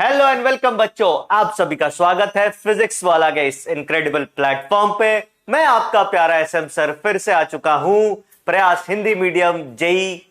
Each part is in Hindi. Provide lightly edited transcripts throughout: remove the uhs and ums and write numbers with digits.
हेलो एंड वेलकम बच्चों, आप सभी का स्वागत है फिजिक्स वाला के इस इनक्रेडिबल प्लेटफॉर्म पे। मैं आपका प्यारा एसएम सर फिर से आ चुका हूं प्रयास हिंदी मीडियम जेई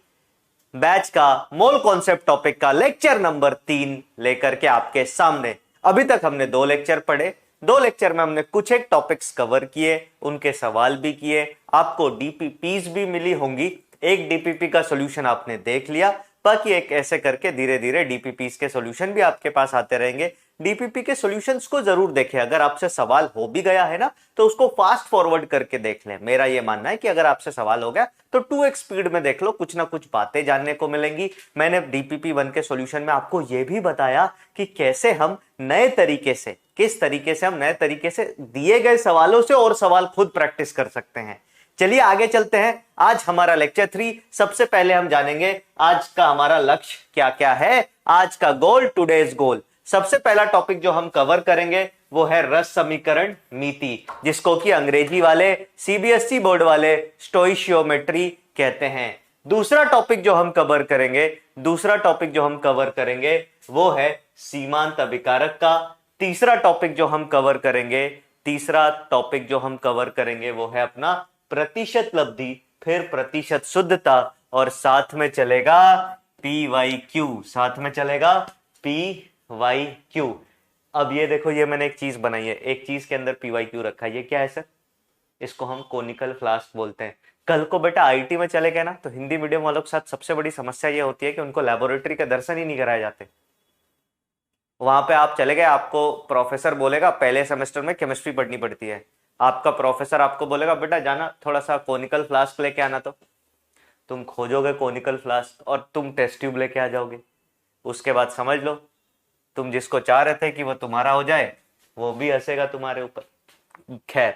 बैच का मोल कॉन्सेप्ट टॉपिक का लेक्चर नंबर 3 लेकर के आपके सामने। अभी तक हमने 2 लेक्चर पढ़े। 2 लेक्चर में हमने कुछ एक टॉपिक्स कवर किए, उनके सवाल भी किए, आपको डीपीपीज भी मिली होंगी। एक डीपीपी का सॉल्यूशन आपने देख लिया, बाकी एक ऐसे करके धीरे धीरे डीपीपीज के सॉल्यूशन भी आपके पास आते रहेंगे। डीपीपी के सॉल्यूशंस को जरूर देखें। अगर आपसे सवाल हो भी गया है ना, तो उसको फास्ट फॉरवर्ड करके देख लें। मेरा यह मानना है कि अगर आपसे सवाल हो गया तो 2x स्पीड में देख लो, कुछ ना कुछ बातें जानने को मिलेंगी। मैंने डीपीपी 1 के सॉल्यूशन में आपको यह भी बताया कि कैसे हम नए तरीके से, किस तरीके से हम नए तरीके से दिए गए सवालों से और सवाल खुद प्रैक्टिस कर सकते हैं। चलिए आगे चलते हैं। आज हमारा लेक्चर 3। सबसे पहले हम जानेंगे आज का हमारा लक्ष्य क्या क्या है, आज का गोल, टुडेज गोल। सबसे पहला टॉपिक जो हम कवर करेंगे वो है रस समीकरण नीति, जिसको कि अंग्रेजी वाले सीबीएसई बोर्ड वाले स्टोइशियोमेट्री कहते हैं। दूसरा टॉपिक जो हम कवर करेंगे वो है सीमांत अभिकारक का। तीसरा टॉपिक जो हम कवर करेंगे वो है अपना प्रतिशत लब्धि, फिर प्रतिशत शुद्धता, और साथ में चलेगा PYQ। अब ये देखो, ये मैंने एक चीज बनाई है, एक चीज के अंदर PYQ रखा है। ये क्या है सर? इसको हम कोनिकल फ्लास्क बोलते हैं। कल को बेटा आईटी में चले गए ना, तो हिंदी मीडियम वालों के साथ सबसे बड़ी समस्या ये होती है कि उनको लेबोरेटरी के दर्शन ही नहीं कराए जाते। वहां पे आप चले गए, आपको प्रोफेसर बोलेगा पहले सेमेस्टर में केमिस्ट्री पढ़नी पड़ती है, आपका प्रोफेसर आपको बोलेगा बेटा जाना थोड़ा सा कोनिकल फ्लास्क लेके आना, तो तुम खोजोगे कोनिकल फ्लास्क और तुम टेस्ट ट्यूब लेके आ जाओगे। उसके बाद समझ लो तुम जिसको चाह रहे थे कि वो तुम्हारा हो जाए, वो भी हंसेगा तुम्हारे ऊपर। खैर,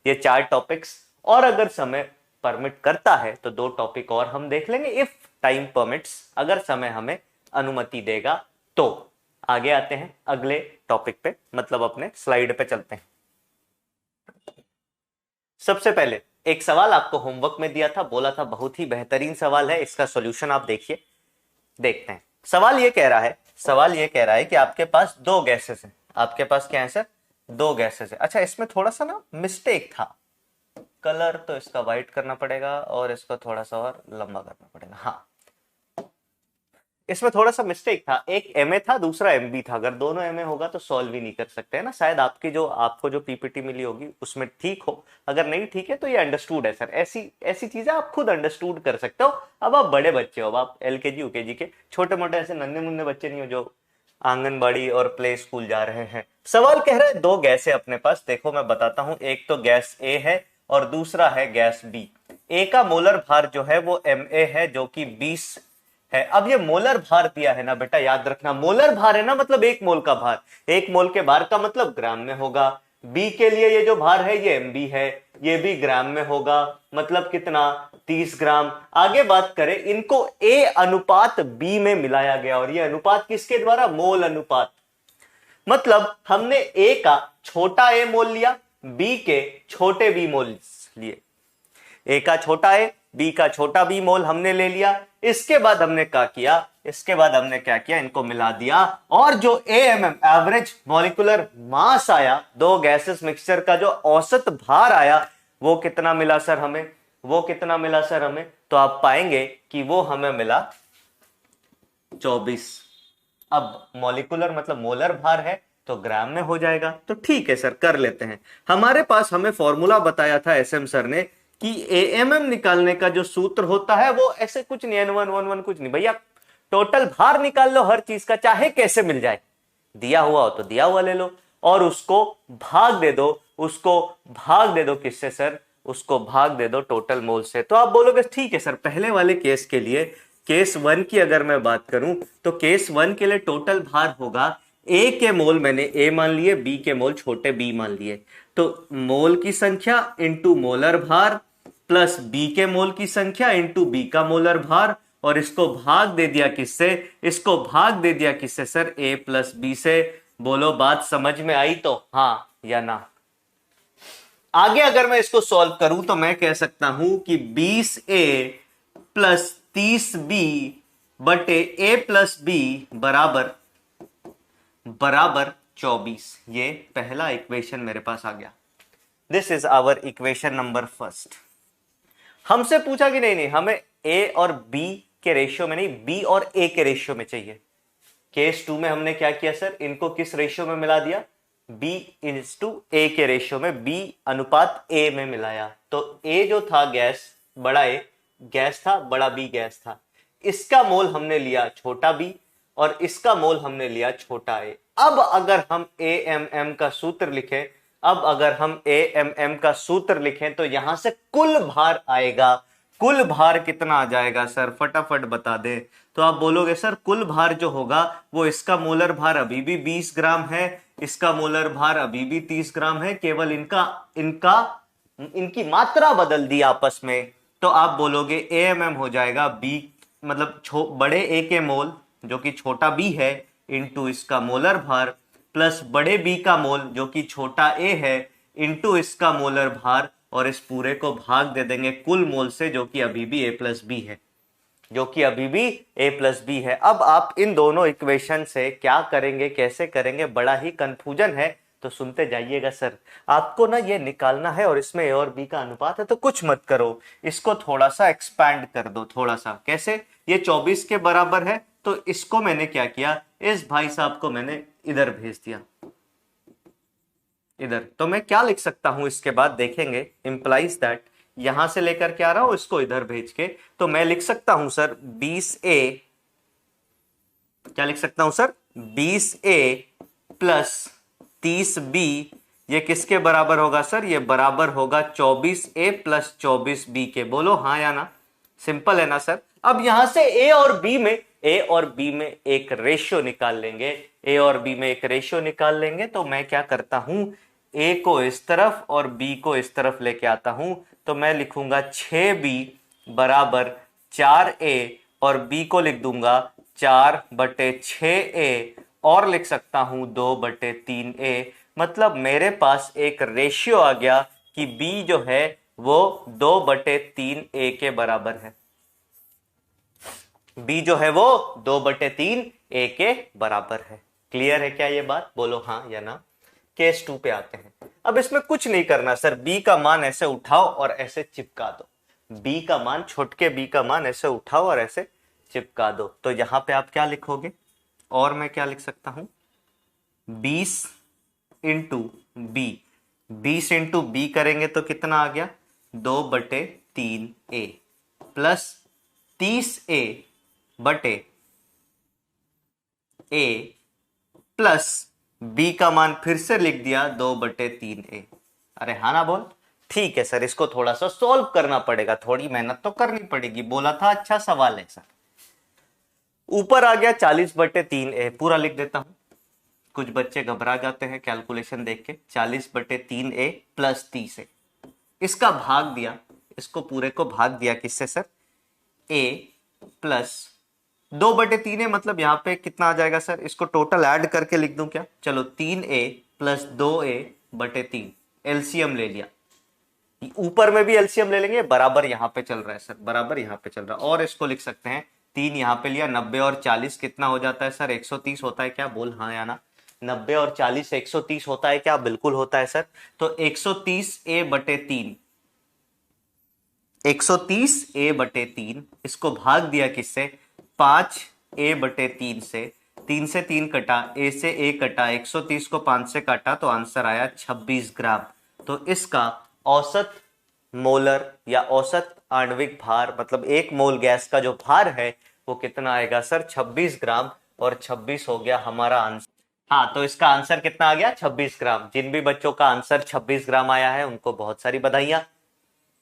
ये 4 टॉपिक्स, और अगर समय परमिट करता है तो 2 टॉपिक और हम देख लेंगे, इफ टाइम परमिट्स, अगर समय हमें अनुमति देगा तो। आगे आते हैं अगले टॉपिक पे, मतलब अपने स्लाइड पे चलते हैं। सबसे पहले एक सवाल आपको होमवर्क में दिया था, बोला था बहुत ही बेहतरीन सवाल है, इसका सॉल्यूशन आप देखिए। देखते हैं। सवाल ये कह रहा है कि आपके पास 2 गैसेस हैं। आपके पास क्या है सर? 2 गैसेस है। अच्छा, इसमें थोड़ा सा ना मिस्टेक था, कलर तो इसका व्हाइट करना पड़ेगा और इसको थोड़ा सा और लंबा करना पड़ेगा। हाँ, इसमें थोड़ा सा मिस्टेक था, एक MA था, दूसरा MB था। अगर दोनों MA होगा तो सॉल्व ही नहीं कर सकते है ना। शायद आपको जो PPT मिली होगी उसमें ठीक हो, अगर नहीं ठीक है तो ये अंडरस्टूड है सर। ऐसी चीजें आप खुद अंडरस्टूड कर सकते हो। अब आप बड़े बच्चे हो, अब आप LKG UKG के, छोटे मोटे ऐसे नन्हे मुन्ने बच्चे नहीं हो जो आंगनबाड़ी और प्ले स्कूल जा रहे हैं। सवाल कह रहा है 2 गैस है अपने पास। देखो मैं बताता हूं, एक तो गैस A है और दूसरा है गैस B। A का मोलर भार जो है वो MA है, जो कि 20 है। अब ये मोलर भार दिया है ना बेटा, याद रखना, मोलर भार है ना, मतलब 1 मोल का भार। 1 मोल के भार का मतलब ग्राम में होगा। बी के लिए ये जो भार है ये MB है, ये भी ग्राम में होगा, मतलब कितना? 30 ग्राम। आगे बात करें, इनको A अनुपात B में मिलाया गया, और ये अनुपात किसके द्वारा? मोल अनुपात। मतलब हमने A का छोटा A मोल लिया, B के छोटे B मोल लिए। A का छोटा A, B का छोटा B मोल हमने ले लिया। इसके बाद हमने क्या किया? इनको मिला दिया, और जो AMM एवरेज मॉलिक्यूलर मास आया, 2 गैसेस मिक्सचर का जो औसत भार आया, वो कितना मिला सर हमें? तो आप पाएंगे कि वो हमें मिला 24। अब मॉलिक्यूलर मतलब मोलर भार है तो ग्राम में हो जाएगा, तो ठीक है सर, कर लेते हैं। हमारे पास हमें फॉर्मूला बताया था SM सर ने कि AMM निकालने का जो सूत्र होता है वो ऐसे कुछ नहीं, N1 कुछ नहीं भैया, टोटल भार निकाल लो हर चीज का, चाहे कैसे मिल जाए। दिया हुआ हो तो दिया हुआ ले लो, और उसको भाग दे दो किससे सर? उसको भाग दे दो टोटल मोल से। तो आप बोलोगे ठीक है सर, पहले वाले केस के लिए, केस 1 की अगर मैं बात करूं तो केस 1 के लिए टोटल भार होगा, A के मोल मैंने A मान लिए, B के मोल छोटे B मान लिए, तो मोल की संख्या इंटू मोलर भार प्लस B के मोल की संख्या इंटू B का मोलर भार, और इसको भाग दे दिया किससे? सर A प्लस B से। बोलो बात समझ में आई तो हाँ या ना? आगे अगर मैं इसको सॉल्व करूं तो मैं कह सकता हूं कि 20A प्लस 30B बटे A प्लस B बराबर बराबर 24। ये पहला इक्वेशन मेरे पास आ गया। This is our equation number first. हमसे पूछा कि नहीं हमें ए और बी के रेशियो में नहीं, बी और ए के रेशियो में चाहिए। केस 2 में हमने क्या किया सर, इनको किस रेशियो में मिला दिया, बी इज टू ए के रेशियो में, बी अनुपात ए में मिलाया। तो ए जो था गैस, बड़ा ए गैस था, बड़ा बी गैस था। इसका मोल हमने लिया छोटा बी और इसका मोल हमने लिया छोटा ए। अब अगर हम ए एम एम का सूत्र लिखें, अब अगर हम ए एम एम का सूत्र लिखें तो यहां से कुल भार आएगा। कुल भार कितना आ जाएगा सर, फटाफट बता दे। तो आप बोलोगे सर कुल भार जो होगा वो, इसका मोलर भार अभी भी 20 ग्राम है, इसका मोलर भार अभी भी 30 ग्राम है, केवल इनकी मात्रा बदल दी आपस में। तो आप बोलोगे ए एम एम हो जाएगा बी, मतलब बड़े ए के मोल जो कि छोटा बी है, इंटू इसका मोलर भार, प्लस बड़े बी का मोल जो कि छोटा ए है, इंटू इसका मोलर भार, और इस पूरे को भाग दे देंगे कुल मोल से जो कि अभी भी ए प्लस बी है, जो कि अभी भी ए प्लस बी है। अब आप इन दोनों इक्वेशन से क्या करेंगे, कैसे करेंगे, बड़ा ही कंफ्यूजन है, तो सुनते जाइएगा सर। आपको ना ये निकालना है और इसमें ए और बी का अनुपात है, तो कुछ मत करो, इसको थोड़ा सा एक्सपैंड कर दो, थोड़ा सा। कैसे, ये 24 के बराबर है तो इसको मैंने क्या किया, इस भाई साहब को मैंने इधर भेज दिया, इधर। तो मैं क्या लिख सकता हूं इसके बाद देखेंगे, इंप्लाइज दैट यहां से लेकर के आ रहा हूं इसको इधर भेज के, तो मैं लिख सकता हूं सर 20a, क्या लिख सकता हूं सर, 20a प्लस 30b। ये किसके बराबर होगा सर, ये बराबर होगा 24a प्लस 24b के। बोलो हाँ या ना, सिंपल है ना सर। अब यहां से ए और बी में एक रेशियो निकाल लेंगे, ए और बी में एक रेशियो निकाल लेंगे। तो मैं क्या करता हूं, ए को इस तरफ और बी को इस तरफ लेके आता हूं, तो मैं लिखूंगा 6b बराबर 4a, और बी को लिख दूंगा 4/6a, और लिख सकता हूं 2/3a। मतलब मेरे पास एक रेशियो आ गया कि b जो है वो 2/3a के बराबर है। b जो है वो 2/3a के बराबर है। क्लियर है क्या ये बात, बोलो हाँ या ना। केस 2 पे आते हैं। अब इसमें कुछ नहीं करना सर, b का मान ऐसे उठाओ और ऐसे चिपका दो, b का मान, छोटके b का मान ऐसे उठाओ और ऐसे चिपका दो। तो यहां पे आप क्या लिखोगे, और मैं क्या लिख सकता हूं, 20 इंटू बी, 20 इंटू बी करेंगे तो कितना आ गया, 2/3a प्लस 30a बटे a प्लस b का मान फिर से लिख दिया 2/3a। अरे हाँ ना बोल, ठीक है सर, इसको थोड़ा सा सॉल्व करना पड़ेगा, थोड़ी मेहनत तो करनी पड़ेगी, बोला था अच्छा सवाल है सर। ऊपर आ गया 40/3a, पूरा लिख देता हूं, कुछ बच्चे घबरा जाते हैं कैलकुलेशन देख के। 40/3a प्लस 30a, इसका भाग दिया, इसको पूरे को भाग दिया किससे सर, a प्लस 2/3a, मतलब यहां पे कितना आ जाएगा सर, इसको टोटल ऐड करके लिख दूं क्या, चलो 3a प्लस 2a/3, एलसीएम ले लिया, ऊपर में भी एलसीएम ले लेंगे, बराबर यहां पे चल रहा है सर, बराबर यहां पे चल रहा है। और इसको लिख सकते हैं 3 यहां पे लिया, 90 और 40 कितना हो जाता है सर, 130 होता है क्या, बोल हाँ या ना। 90 और 40 130 होता है क्या, बिल्कुल होता है सर। तो 130a/3, 130a/3, इसको भाग दिया किससे, 5a/3 से, 3 से 3 कटा, a से a कटा, 130 को 5 से काटा तो आंसर आया 26 ग्राम। तो इसका औसत मोलर या औसत आणविक भार, मतलब एक मोल गैस का जो भार है वो कितना आएगा सर, 26 ग्राम, और 26 हो गया हमारा आंसर। हाँ, तो इसका आंसर कितना आ गया, 26 ग्राम। जिन भी बच्चों का आंसर 26 ग्राम आया है उनको बहुत सारी बधाइयां,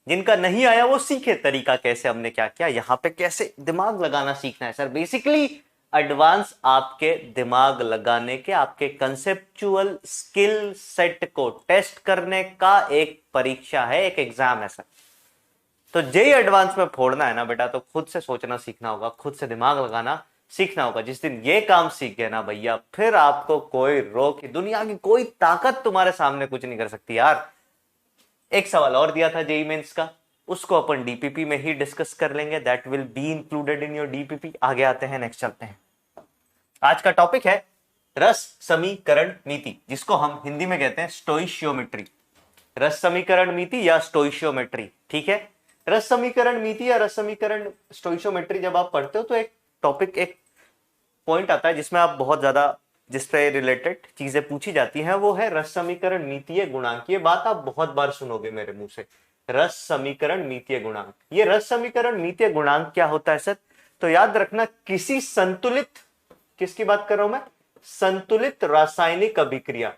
जिनका नहीं आया वो सीखे तरीका कैसे हमने क्या किया। यहां पे कैसे दिमाग लगाना सीखना है सर, बेसिकली एडवांस आपके दिमाग लगाने के, आपके कंसेप्चुअल स्किल सेट को टेस्ट करने का एक परीक्षा है, एक एग्जाम है सर। तो जेई एडवांस में फोड़ना है ना बेटा, तो खुद से सोचना सीखना होगा, खुद से दिमाग लगाना सीखना होगा। जिस दिन ये काम सीख गए ना भैया, फिर आपको कोई रोक, दुनिया की कोई ताकत तुम्हारे सामने कुछ नहीं कर सकती यार। एक सवाल और दिया था जेई मेंस का, उसको अपन डीपीपी में ही डिस्कस कर लेंगे, that will be included in your DPP. आगे आते हैं, नेक्स्ट चलते हैं। आज का टॉपिक है रस समीकरण नीति, जिसको हम हिंदी में कहते हैं स्टोइशियोमेट्री, रस समीकरण नीति या स्टोइशियोमेट्री, ठीक है। रस समीकरण नीति या रस समीकरण स्टोइशियोमेट्री जब आप पढ़ते हो तो एक टॉपिक, एक पॉइंट आता है जिसमें आप बहुत ज्यादा, जिससे रिलेटेड चीजें पूछी जाती हैं, वो है रस समीकरण नीतिय गुणांक। ये बात आप बहुत बार सुनोगे मेरे मुंह से, रस समीकरण नीतिय गुणांक। ये रस समीकरण नीतिय गुणांक क्या होता है सर? तो याद रखना, किसी संतुलित, किसकी बात कर रहा हूं मैं? संतुलित रासायनिक अभिक्रिया,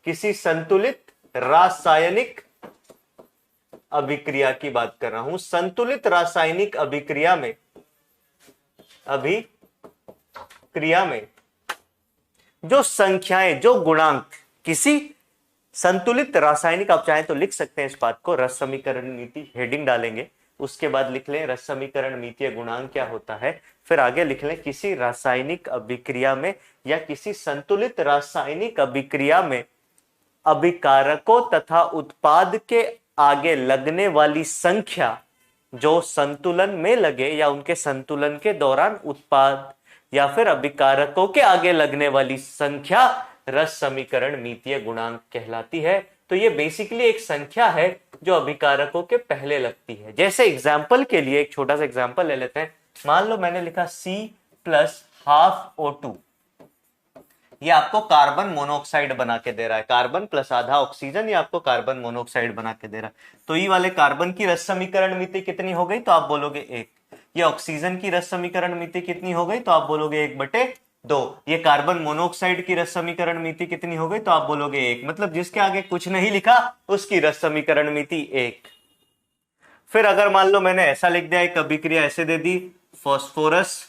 किसी संतुलित रासायनिक अभिक्रिया की बात कर रहा हूं। संतुलित रासायनिक अभिक्रिया में, अभिक्रिया में जो संख्याएं, जो गुणांक, किसी संतुलित रासायनिक, आप चाहें तो लिख सकते हैं इस बात को, रस समीकरण नीति हेडिंग डालेंगे, उसके बाद लिख लें रस समीकरण नीतिय गुणांक क्या होता है, फिर आगे लिख लें किसी रासायनिक अभिक्रिया में या किसी संतुलित रासायनिक अभिक्रिया में अभिकारकों तथा उत्पाद के आगे लगने वाली संख्या जो संतुलन में लगे या उनके संतुलन के दौरान उत्पाद या फिर अभिकारकों के आगे लगने वाली संख्या रस समीकरण नीतिय गुणांक कहलाती है। तो ये बेसिकली एक संख्या है जो अभिकारकों के पहले लगती है। जैसे एग्जाम्पल के लिए एक छोटा सा एग्जाम्पल ले लेते हैं। मान लो मैंने लिखा C+½ O2, ये आपको कार्बन मोनोऑक्साइड बना के दे रहा है, कार्बन प्लस आधा ऑक्सीजन, ये आपको कार्बन मोनोऑक्साइड बना के दे रहा है। तो ये वाले कार्बन की रस समीकरण मिति कितनी हो गई? तो आप बोलोगे 1। ये ऑक्सीजन की रस समीकरण मिति कितनी हो गई? तो आप बोलोगे 1/2। ये कार्बन मोनोऑक्साइड की रस समीकरण मिति कितनी हो गई? तो आप बोलोगे 1। मतलब जिसके आगे कुछ नहीं लिखा उसकी रस समीकरण मिति 1। फिर अगर मान लो मैंने ऐसा लिख दिया, एक अभिक्रिया ऐसे दे दी, फॉस्फोरस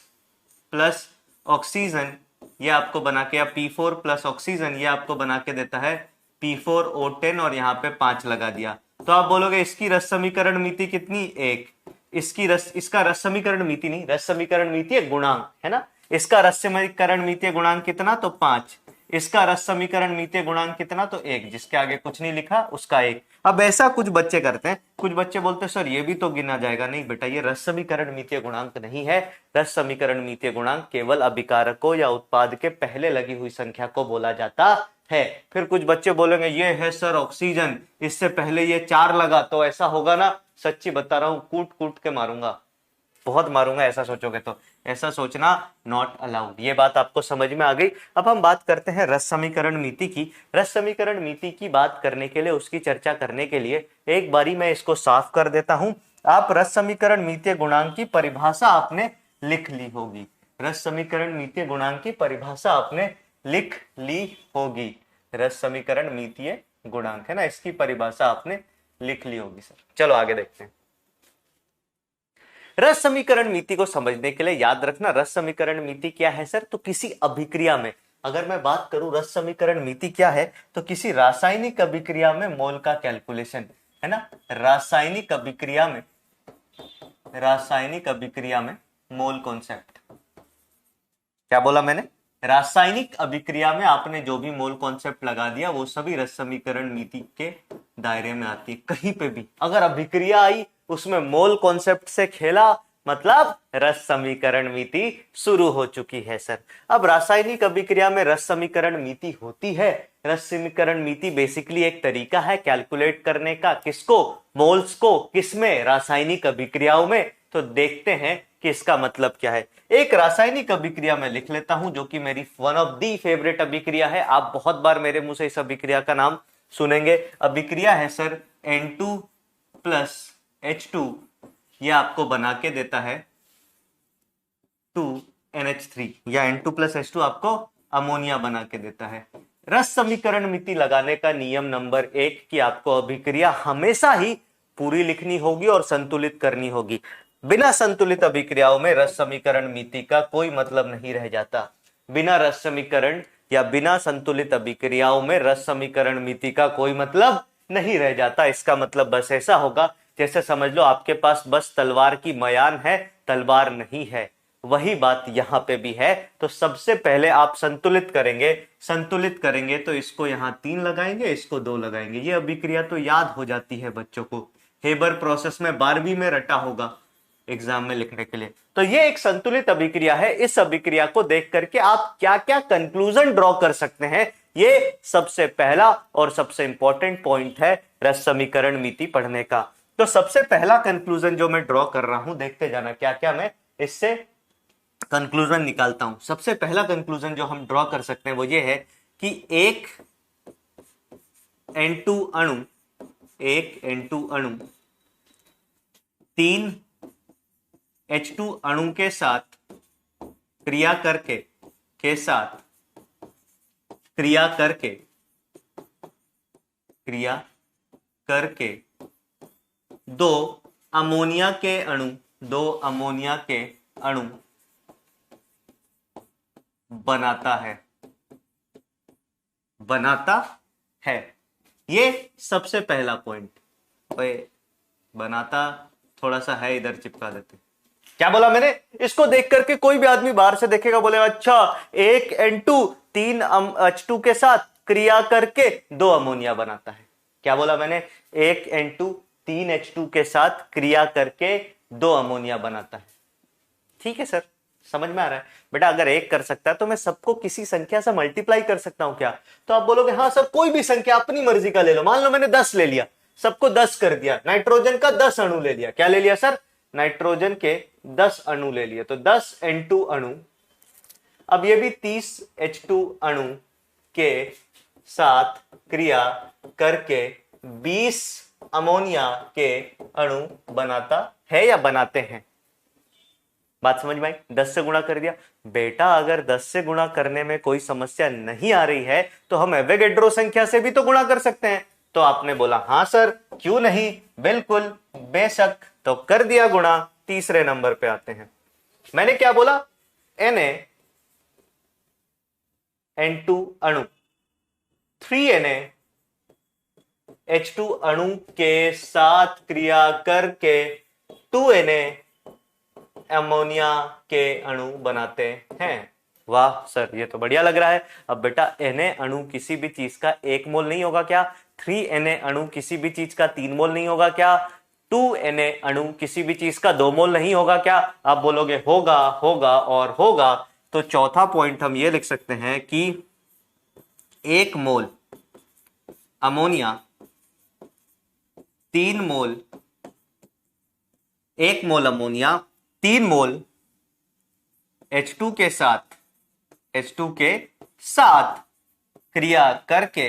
प्लस ऑक्सीजन, ये आपको बना के, या P4 प्लस ऑक्सीजन, ये आपको बना के देता है P4O10 और यहाँ पे 5 लगा दिया। तो आप बोलोगे इसकी रस समीकरण मिति कितनी? 1। इसका रस समीकरण मिति नहीं, रस समीकरण मिति है गुणांक, है ना। इसका रस समीकरण मिति गुणांक कितना? तो 5। इसका रस समीकरण मिति गुणांक कितना? तो 1। जिसके आगे कुछ नहीं लिखा उसका 1। अब ऐसा कुछ बच्चे करते हैं, कुछ बच्चे बोलते हैं सर ये भी तो गिना जाएगा। नहीं बेटा, ये रस समीकरण मिति गुणांक नहीं है। रस समीकरण मिति गुणांक केवल अभिकारकों या उत्पाद के पहले लगी हुई संख्या को बोला जाता है। फिर कुछ बच्चे बोलेंगे ये है सर ऑक्सीजन, इससे पहले ये 4 लगा, तो ऐसा होगा ना। सच्ची बता रहा हूं, कूट कूट के मारूंगा, बहुत मारूंगा ऐसा सोचोगे तो। ऐसा सोचना नॉट अलाउड। ये बात आपको समझ में आ गई। अब हम बात करते हैं रस समीकरण मिति की। रस समीकरण मिति की बात करने के लिए, उसकी चर्चा करने के लिए एक बारी मैं इसको साफ कर देता हूं। आप रस समीकरण मिति गुणांक की परिभाषा आपने लिख ली होगी। रस समीकरण मिति गुणांक की परिभाषा आपने लिख ली होगी। रस समीकरण मिति गुणांक है ना, इसकी परिभाषा आपने लिख ली होगी सर। चलो आगे देखते हैं। रस समीकरण मिति को समझने के लिए याद रखना, रस समीकरण मिति क्या है सर? तो किसी अभिक्रिया में, अगर मैं बात करूं रस समीकरण मिति क्या है, तो किसी रासायनिक अभिक्रिया में मोल का कैलकुलेशन, है ना। रासायनिक अभिक्रिया में मोल कॉन्सेप्ट, क्या बोला मैंने? रासायनिक अभिक्रिया में आपने जो भी मोल कॉन्सेप्ट लगा दिया वो सभी रस समीकरण मिति के दायरे में आती है। कहीं पे भी अगर अभिक्रिया आई, उसमें मोल कॉन्सेप्ट से खेला, मतलब रस समीकरण मिति शुरू हो चुकी है सर। अब रासायनिक अभिक्रिया में रस समीकरण मिति होती है। रस समीकरण मिति बेसिकली एक तरीका है कैलकुलेट करने का, किसको? मोल्स को। किसमें? रासायनिक अभिक्रियाओं में। तो देखते हैं कि इसका मतलब क्या है। एक रासायनिक अभिक्रिया में लिख लेता हूं, जो कि मेरी वन ऑफ दी फेवरेट अभिक्रिया है। आप बहुत बार मेरे मुंह से इस अभिक्रिया का नाम सुनेंगे। अभिक्रिया है सर N2 प्लस H2, यह आपको बना के देता है 2NH3, या N2 प्लस H2 आपको अमोनिया बना के देता है। रस समीकरण मिति लगाने का नियम नंबर 1 कि आपको अभिक्रिया हमेशा ही पूरी लिखनी होगी और संतुलित करनी होगी। बिना संतुलित अभिक्रियाओं में रस समीकरण मिति का कोई मतलब नहीं रह जाता। बिना रस समीकरण या बिना संतुलित अभिक्रियाओं में रस समीकरण मिति का कोई मतलब नहीं रह जाता। इसका मतलब बस ऐसा होगा, जैसे समझ लो आपके पास बस तलवार की मयान है, तलवार नहीं है। वही बात यहां पे भी है। तो सबसे पहले आप संतुलित करेंगे तो इसको यहां 3 लगाएंगे, इसको 2 लगाएंगे। ये अभिक्रिया तो याद हो जाती है बच्चों को, हेबर प्रोसेस में 12वीं में रटा होगा। एग्जाम में लिखने के लिए। तो ये एक संतुलित अभिक्रिया है। इस अभिक्रिया को देख करके आप क्या क्या कंक्लूजन ड्रॉ कर सकते हैं, ये सबसे पहला और सबसे इंपॉर्टेंट पॉइंट है रस समीकरण नीति पढ़ने का। तो सबसे पहला कंक्लूजन जो मैं ड्रॉ कर रहा हूं, देखते जाना क्या क्या मैं इससे कंक्लूजन निकालता हूं। सबसे पहला कंक्लूजन जो हम ड्रॉ कर सकते हैं वो ये है कि एक N2 अणु 3 H2 अणु के साथ क्रिया करके दो अमोनिया के अणु बनाता है। ये सबसे पहला पॉइंट। बनाता थोड़ा सा है, इधर चिपका देते। क्या बोला मैंने? इसको देख करके कोई भी आदमी बाहर से देखेगा, बोलेगा अच्छा एक N2 3 H2 के साथ क्रिया करके 2 अमोनिया बनाता है। क्या बोला मैंने? एक N2 3 H2 के साथ क्रिया करके 2 अमोनिया बनाता है। ठीक है सर, समझ में आ रहा है बेटा? अगर एक कर सकता है तो मैं सबको किसी संख्या से मल्टीप्लाई कर सकता हूं क्या? तो आप बोलोगे हाँ सर, कोई भी संख्या अपनी मर्जी का ले लो। मान लो मैंने 10 ले लिया, सबको 10 कर दिया, नाइट्रोजन का 10 अणु ले लिया। क्या ले लिया सर? नाइट्रोजन के 10 अणु ले लिए, तो 10 N2 अणु। अब ये भी 30 H2 अणु के साथ क्रिया करके 20 अमोनिया के अणु बनाता है या बनाते हैं? बात समझ में आई? 10 से गुणा कर दिया बेटा। अगर 10 से गुणा करने में कोई समस्या नहीं आ रही है तो हम एवोगैड्रो संख्या से भी तो गुणा कर सकते हैं। तो आपने बोला हाँ सर, क्यों नहीं, बिल्कुल बेशक। तो कर दिया गुणा। तीसरे नंबर पे आते हैं। मैंने क्या बोला? N2 अणु 3 H2 अणु के साथ क्रिया करके 2 अमोनिया के अणु बनाते हैं। वाह सर, ये तो बढ़िया लग रहा है। अब बेटा Na अणु किसी भी चीज का 1 मोल नहीं होगा क्या? 3Na अणु किसी भी चीज का 3 मोल नहीं होगा क्या? 2Na अणु किसी भी चीज का 2 मोल नहीं होगा क्या? आप बोलोगे होगा, होगा और होगा। तो चौथा पॉइंट हम ये लिख सकते हैं कि 1 मोल अमोनिया 3 मोल 1 मोल अमोनिया 3 मोल H2 के साथ क्रिया करके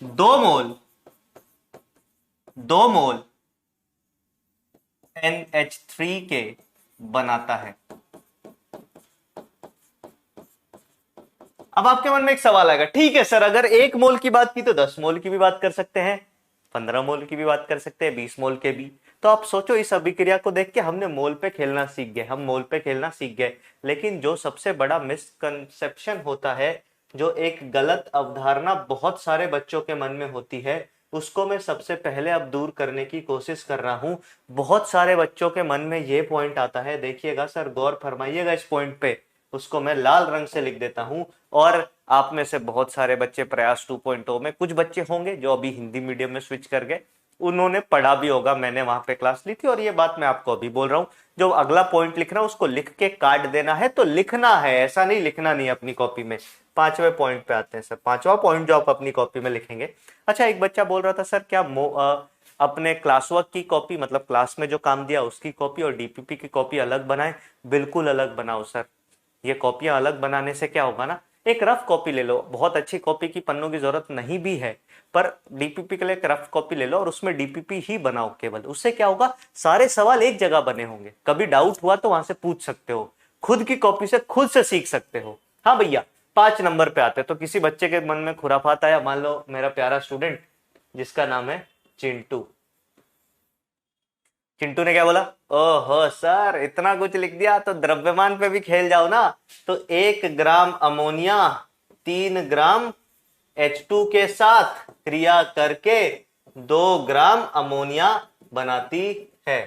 2 मोल NH3 के बनाता है। अब आपके मन में एक सवाल आएगा, ठीक है सर, अगर 1 मोल की बात की तो 10 मोल की भी बात कर सकते हैं, 15 मोल की भी बात कर सकते हैं, 20 मोल के भी। तो आप सोचो, इस अभिक्रिया को देख के हमने मोल पे खेलना सीख गए। लेकिन जो सबसे बड़ा मिसकंसेप्शन होता है, जो एक गलत अवधारणा बहुत सारे बच्चों के मन में होती है, उसको मैं सबसे पहले अब दूर करने की कोशिश कर रहा हूं। बहुत सारे बच्चों के मन में ये पॉइंट आता है, देखिएगा सर, गौर फरमाइएगा इस पॉइंट पे। उसको मैं लाल रंग से लिख देता हूं। और आप में से बहुत सारे बच्चे प्रयास 2.0 में, कुछ बच्चे होंगे जो अभी हिंदी मीडियम में स्विच कर गए, उन्होंने पढ़ा भी होगा, मैंने वहां पे क्लास ली थी। और ये बात मैं आपको अभी बोल रहा हूं, जो अगला पॉइंट लिख रहा हूं उसको लिख के काट देना है, तो लिखना है, ऐसा नहीं लिखना नहीं अपनी कॉपी में। 5वें पॉइंट पे आते हैं सर, 5वां पॉइंट जो आप अपनी कॉपी में लिखेंगे। अच्छा, एक बच्चा बोल रहा था सर क्या अपने क्लास वर्क की कॉपी, मतलब क्लास में जो काम दिया उसकी कॉपी और डीपीपी की कॉपी अलग बनाए? बिल्कुल अलग बनाओ सर। ये कॉपियां अलग बनाने से क्या होगा ना, एक रफ कॉपी ले लो, बहुत अच्छी कॉपी की पन्नों की जरूरत नहीं भी है, पर डीपीपी के लिए एक रफ कॉपी ले लो और उसमें डीपीपी ही बनाओ केवल। उससे क्या होगा, सारे सवाल एक जगह बने होंगे, कभी डाउट हुआ तो वहां से पूछ सकते हो, खुद की कॉपी से खुद से सीख सकते हो। हाँ भैया, 5 नंबर पे आते। तो किसी बच्चे के मन में खुराफात आया, मान लो मेरा प्यारा स्टूडेंट जिसका नाम है चिंटू। चिंटू ने क्या बोला, ओहो सर इतना कुछ लिख दिया, तो द्रव्यमान पे भी खेल जाओ ना। तो 1 ग्राम अमोनिया 3 ग्राम H2 के साथ क्रिया करके 2 ग्राम अमोनिया बनाती है।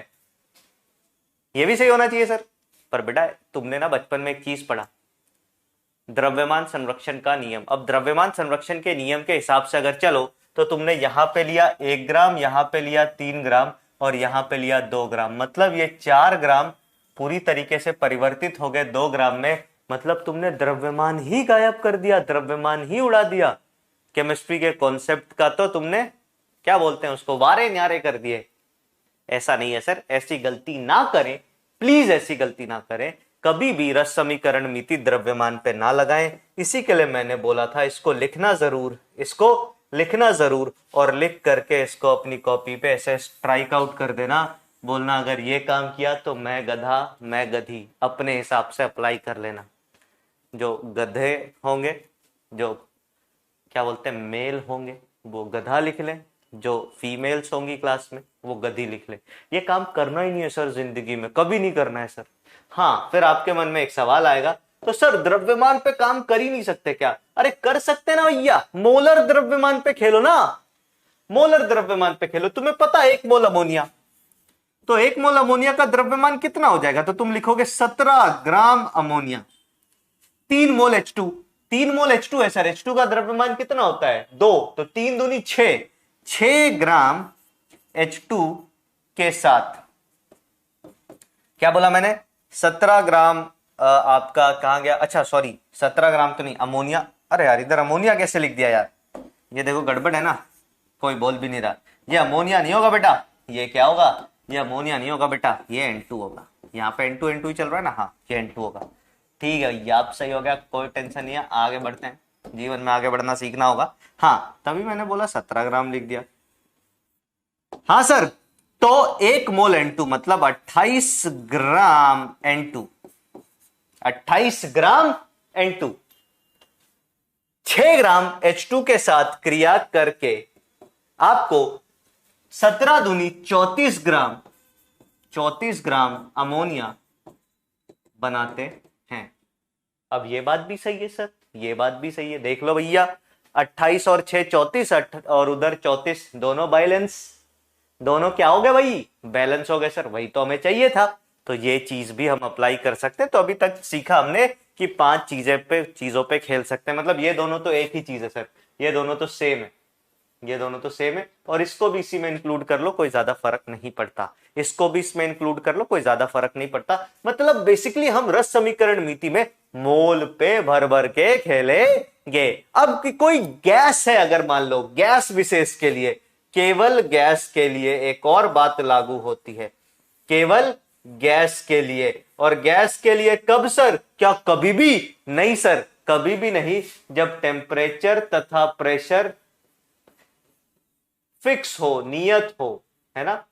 ये भी सही होना चाहिए सर। पर बेटा तुमने ना बचपन में एक चीज पढ़ा, द्रव्यमान संरक्षण का नियम। अब द्रव्यमान संरक्षण के नियम के हिसाब से अगर चलो तो तुमने यहाँ पे लिया 1 ग्राम, यहाँ पे लिया 3 ग्राम और यहाँ पे लिया 2 ग्राम, मतलब ये 4 ग्राम पूरी तरीके से परिवर्तित हो गए 2 ग्राम में। मतलब तुमने द्रव्यमान ही गायब कर दिया, द्रव्यमान ही उड़ा दिया। केमिस्ट्री के कॉन्सेप्ट का तो तुमने क्या बोलते हैं उसको, वारे न्यारे कर दिए। ऐसा नहीं है सर, ऐसी गलती ना करें प्लीज, ऐसी गलती ना करें कभी भी। रस समीकरण मिति द्रव्यमान पे ना लगाएं। इसी के लिए मैंने बोला था इसको लिखना जरूर, इसको लिखना जरूर और लिख करके इसको अपनी कॉपी पे ऐसे स्ट्राइक आउट कर देना। बोलना अगर ये काम किया तो मैं गधा, मैं गधी, अपने हिसाब से अप्लाई कर लेना। जो गधे होंगे, जो क्या बोलते हैं मेल होंगे, वो गधा लिख लें, जो फीमेल्स होंगी क्लास में वो गधी लिख ले। ये काम करना ही नहीं है सर, जिंदगी में कभी नहीं करना है सर। हाँ, फिर आपके मन में एक सवाल आएगा, तो सर द्रव्यमान पे काम कर ही नहीं सकते क्या? अरे कर सकते ना भैया, मोलर द्रव्यमान पे खेलो ना, मोलर द्रव्यमान पे खेलो। तुम्हें पता है 1 मोल अमोनिया, तो 1 मोल अमोनिया का द्रव्यमान कितना हो जाएगा? तो तुम लिखोगे 17 ग्राम अमोनिया, 3 मोल H2, 3 मोल H2 है सर। H2 का द्रव्यमान कितना होता है? 2, तो 3 दूनी 6, 6 ग्राम H2 के साथ, क्या बोला मैंने, 17 ग्राम आपका कहां गया, अच्छा सॉरी 17 ग्राम तो नहीं, अमोनिया। अरे यार इधर अमोनिया कैसे लिख दिया यार, ये देखो गड़बड़ है ना, कोई बोल भी नहीं रहा। ये अमोनिया नहीं होगा बेटा, ये क्या होगा, ये अमोनिया नहीं होगा बेटा, ये N2 होगा। यहाँ पे N2 N2 ही चल रहा है ना, हाँ ये N2 होगा। ठीक है भैया, आप सही हो गया, कोई टेंशन नहीं है, आगे बढ़ते हैं, जीवन में आगे बढ़ना सीखना होगा। हाँ तभी मैंने बोला 17 ग्राम लिख दिया। हाँ सर, तो 1 मोल N2 मतलब 28 ग्राम N2, 28 ग्राम N2 6 ग्राम H2 के साथ क्रिया करके आपको 17 दूनी 34 ग्राम, 34 ग्राम अमोनिया बनाते हैं। अब ये बात भी सही है सर, ये बात भी सही है, देख लो भैया 28 और 6 34, और उधर 34, दोनों बैलेंस, दोनों क्या हो गए भाई, बैलेंस हो गए सर, वही तो हमें चाहिए था। तो ये चीज भी हम अप्लाई कर सकते हैं। तो अभी तक सीखा हमने कि 5 चीजों पे खेल सकते हैं, मतलब ये दोनों तो एक ही चीज है सर, ये दोनों तो सेम है, ये दोनों तो सेम है। और इसको भी इसी में इंक्लूड कर लो, कोई ज्यादा फर्क नहीं पड़ता, इसको भी इसमें इंक्लूड कर लो, कोई ज्यादा फर्क नहीं पड़ता। मतलब बेसिकली हम रस समीकरण मिति में मोल पे भर भर के खेलेंगे। अब कोई गैस है, अगर मान लो गैस विशेष के लिए, केवल गैस के लिए एक और बात लागू होती है, केवल गैस के लिए। और गैस के लिए कब सर, क्या कभी भी नहीं सर, कभी भी नहीं, जब टेम्परेचर तथा प्रेशर फिक्स हो, नियत हो, है ना,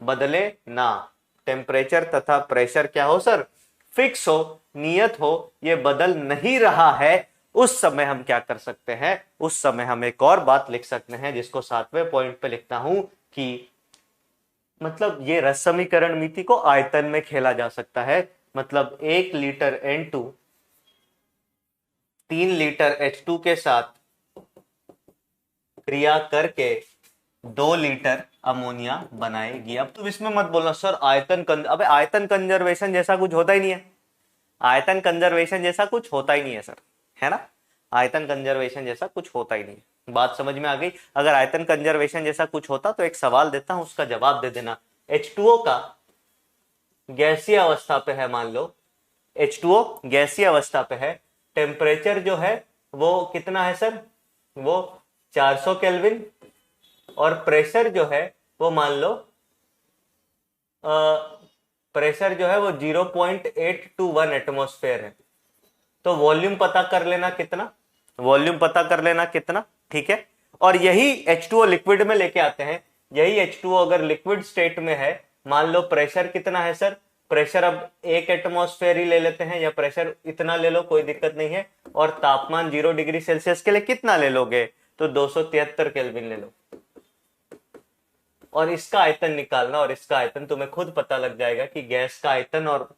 बदले ना। टेम्परेचर तथा प्रेशर क्या हो सर, फिक्स हो, नियत हो, ये बदल नहीं रहा है, उस समय हम क्या कर सकते हैं, उस समय हम एक और बात लिख सकते हैं, जिसको 7वें पॉइंट पे लिखता हूं कि मतलब ये रस समीकरण मिति को आयतन में खेला जा सकता है। मतलब 1 लीटर N2 3 लीटर H2 के साथ क्रिया करके 2 लीटर अमोनिया बनाएगी। अब तुम इसमें मत बोलना सर अबे आयतन कंजर्वेशन जैसा कुछ होता ही नहीं है, आयतन कंजर्वेशन जैसा कुछ होता ही नहीं है सर, है ना, आयतन कंजर्वेशन जैसा कुछ होता ही नहीं है। बात समझ में आ गई? अगर आयतन कंजर्वेशन जैसा कुछ होता तो एक सवाल देता हूं, उसका जवाब दे देना। H2O का गैसीय अवस्था पे है, मान लो H2O गैसीय अवस्था पे है, टेम्परेचर जो है वो कितना है सर, वो 400 केल्विन, और प्रेशर जो है वो मान लो प्रेशर जो है वो 0.821 एटमॉस्फेयर है। तो वॉल्यूम पता कर लेना कितना, वॉल्यूम पता कर लेना कितना, ठीक है। और यही H2O लिक्विड में लेके आते हैं, यही H2O अगर लिक्विड स्टेट में है, मान लो प्रेशर कितना है सर, प्रेशर अब 1 एटमॉस्फेयर ही ले लेते हैं, या प्रेशर इतना ले लो कोई दिक्कत नहीं है, और तापमान 0 डिग्री सेल्सियस के लिए कितना ले लोगे, तो 273 केल्विन ले लो। और इसका आयतन निकालना, और इसका आयतन तुम्हें खुद पता लग जाएगा कि गैस का आयतन और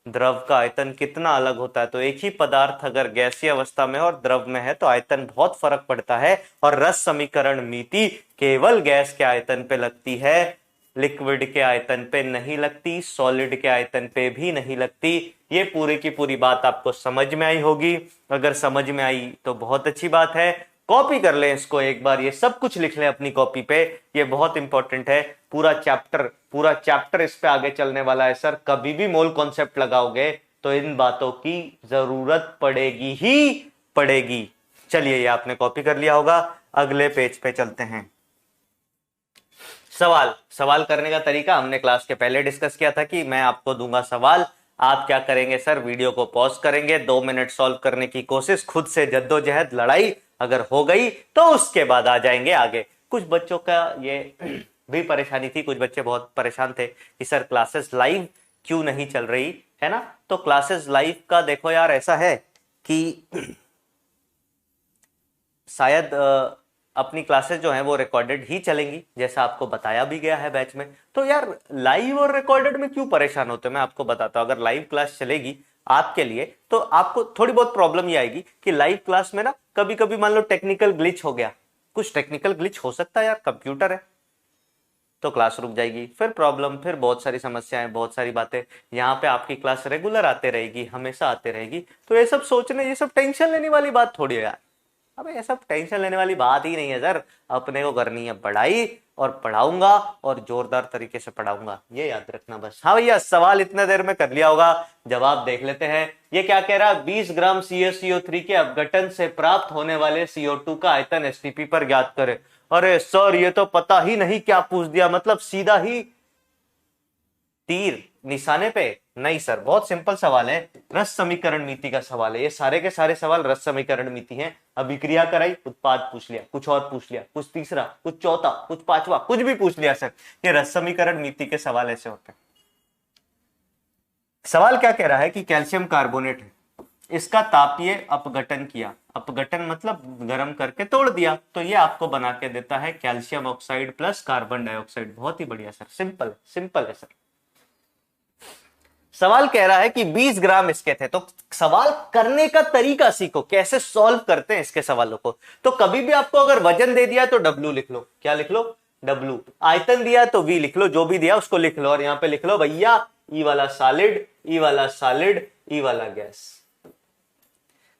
द्रव का आयतन कितना अलग होता है। तो एक ही पदार्थ अगर गैसीय अवस्था में और द्रव में है तो आयतन बहुत फर्क पड़ता है। और रस समीकरण मिति केवल गैस के आयतन पे लगती है, लिक्विड के आयतन पे नहीं लगती, सॉलिड के आयतन पे भी नहीं लगती। ये पूरी की पूरी बात आपको समझ में आई होगी, अगर समझ में आई तो बहुत अच्छी बात है। कॉपी कर लें इसको एक बार, ये सब कुछ लिख लें अपनी कॉपी पे, ये बहुत इंपॉर्टेंट है। पूरा चैप्टर इस पे आगे चलने वाला है सर। कभी भी मोल कॉन्सेप्ट लगाओगे तो इन बातों की जरूरत पड़ेगी ही पड़ेगी। चलिए, ये आपने कॉपी कर लिया होगा। अगले पेज पे चलते हैं। सवाल करने का तरीका हमने क्लास के पहले डिस्कस किया था कि मैं आपको दूंगा सवाल, आप क्या करेंगे सर, वीडियो को पॉज करेंगे, 2 मिनट सॉल्व करने की कोशिश, खुद से जद्दोजहद लड़ाई अगर हो गई तो उसके बाद आ जाएंगे आगे। कुछ बच्चों का ये भी परेशानी थी, कुछ बच्चे बहुत परेशान थे कि सर क्लासेस लाइव क्यों नहीं चल रही है ना। तो क्लासेस लाइव का देखो यार, ऐसा है कि शायद अपनी क्लासेस जो हैं वो रिकॉर्डेड ही चलेंगी, जैसा आपको बताया भी गया है बैच में। तो यार लाइव और रिकॉर्डेड में क्यों परेशान होते हैं, मैं आपको बताता हूं। अगर लाइव क्लास चलेगी आपके लिए तो आपको थोड़ी बहुत प्रॉब्लम ये आएगी कि लाइव क्लास में ना कभी कभी मान लो टेक्निकल ग्लिच हो गया, कुछ टेक्निकल ग्लिच हो सकता है यार, कंप्यूटर है, तो क्लास रुक जाएगी, फिर प्रॉब्लम, फिर बहुत सारी समस्याएं, बहुत सारी बातें। यहाँ पे आपकी क्लास रेगुलर आते रहेगी, हमेशा आते रहेगी। तो ये सब सोचने, ये सब टेंशन लेने वाली बात थोड़ी है यार। अबे ये सब टेंशन लेने वाली बात ही नहीं है सर। अपने को करनी है पढ़ाई, और पढ़ाऊंगा और जोरदार तरीके से पढ़ाऊंगा, ये याद रखना बस। हाँ भैया, सवाल इतने देर में कर लिया होगा, जवाब देख लेते हैं। ये क्या कह रहा है, 20 ग्राम CaCO3 के अपघटन से प्राप्त होने वाले CO2 का आयतन STP पर ज्ञात करें। अरे सर ये तो पता ही नहीं क्या पूछ दिया, मतलब सीधा ही तीर निशाने पे। नहीं सर, बहुत सिंपल सवाल है, रस समीकरण नीति का सवाल है। ये सारे के सारे सवाल रस समीकरण नीति हैं। अभिक्रिया कराई, उत्पाद पूछ लिया, कुछ और पूछ लिया, कुछ तीसरा, कुछ चौथा, कुछ पांचवा, कुछ भी पूछ लिया सर। ये रस समीकरण नीति के सवाल ऐसे होते हैं। सवाल क्या कह रहा है कि कैल्शियम कार्बोनेट है, इसका तापीय अपघटन किया, अपघटन मतलब गर्म करके तोड़ दिया, तो ये आपको बना के देता है calcium oxide plus carbon dioxide. बहुत ही बढ़िया सर, सिंपल है सर। सवाल कह रहा है कि 20 ग्राम इसके थे, तो सवाल करने का तरीका सीखो, कैसे सॉल्व करते हैं इसके सवालों को। तो कभी भी आपको अगर वजन दे दिया तो W लिख लो, क्या लिख लो, W। आयतन दिया तो V लिख लो, जो भी दिया उसको लिख लो, और यहां पे लिख लो भैया E वाला सॉलिड, E वाला सॉलिड, E वाला गैस।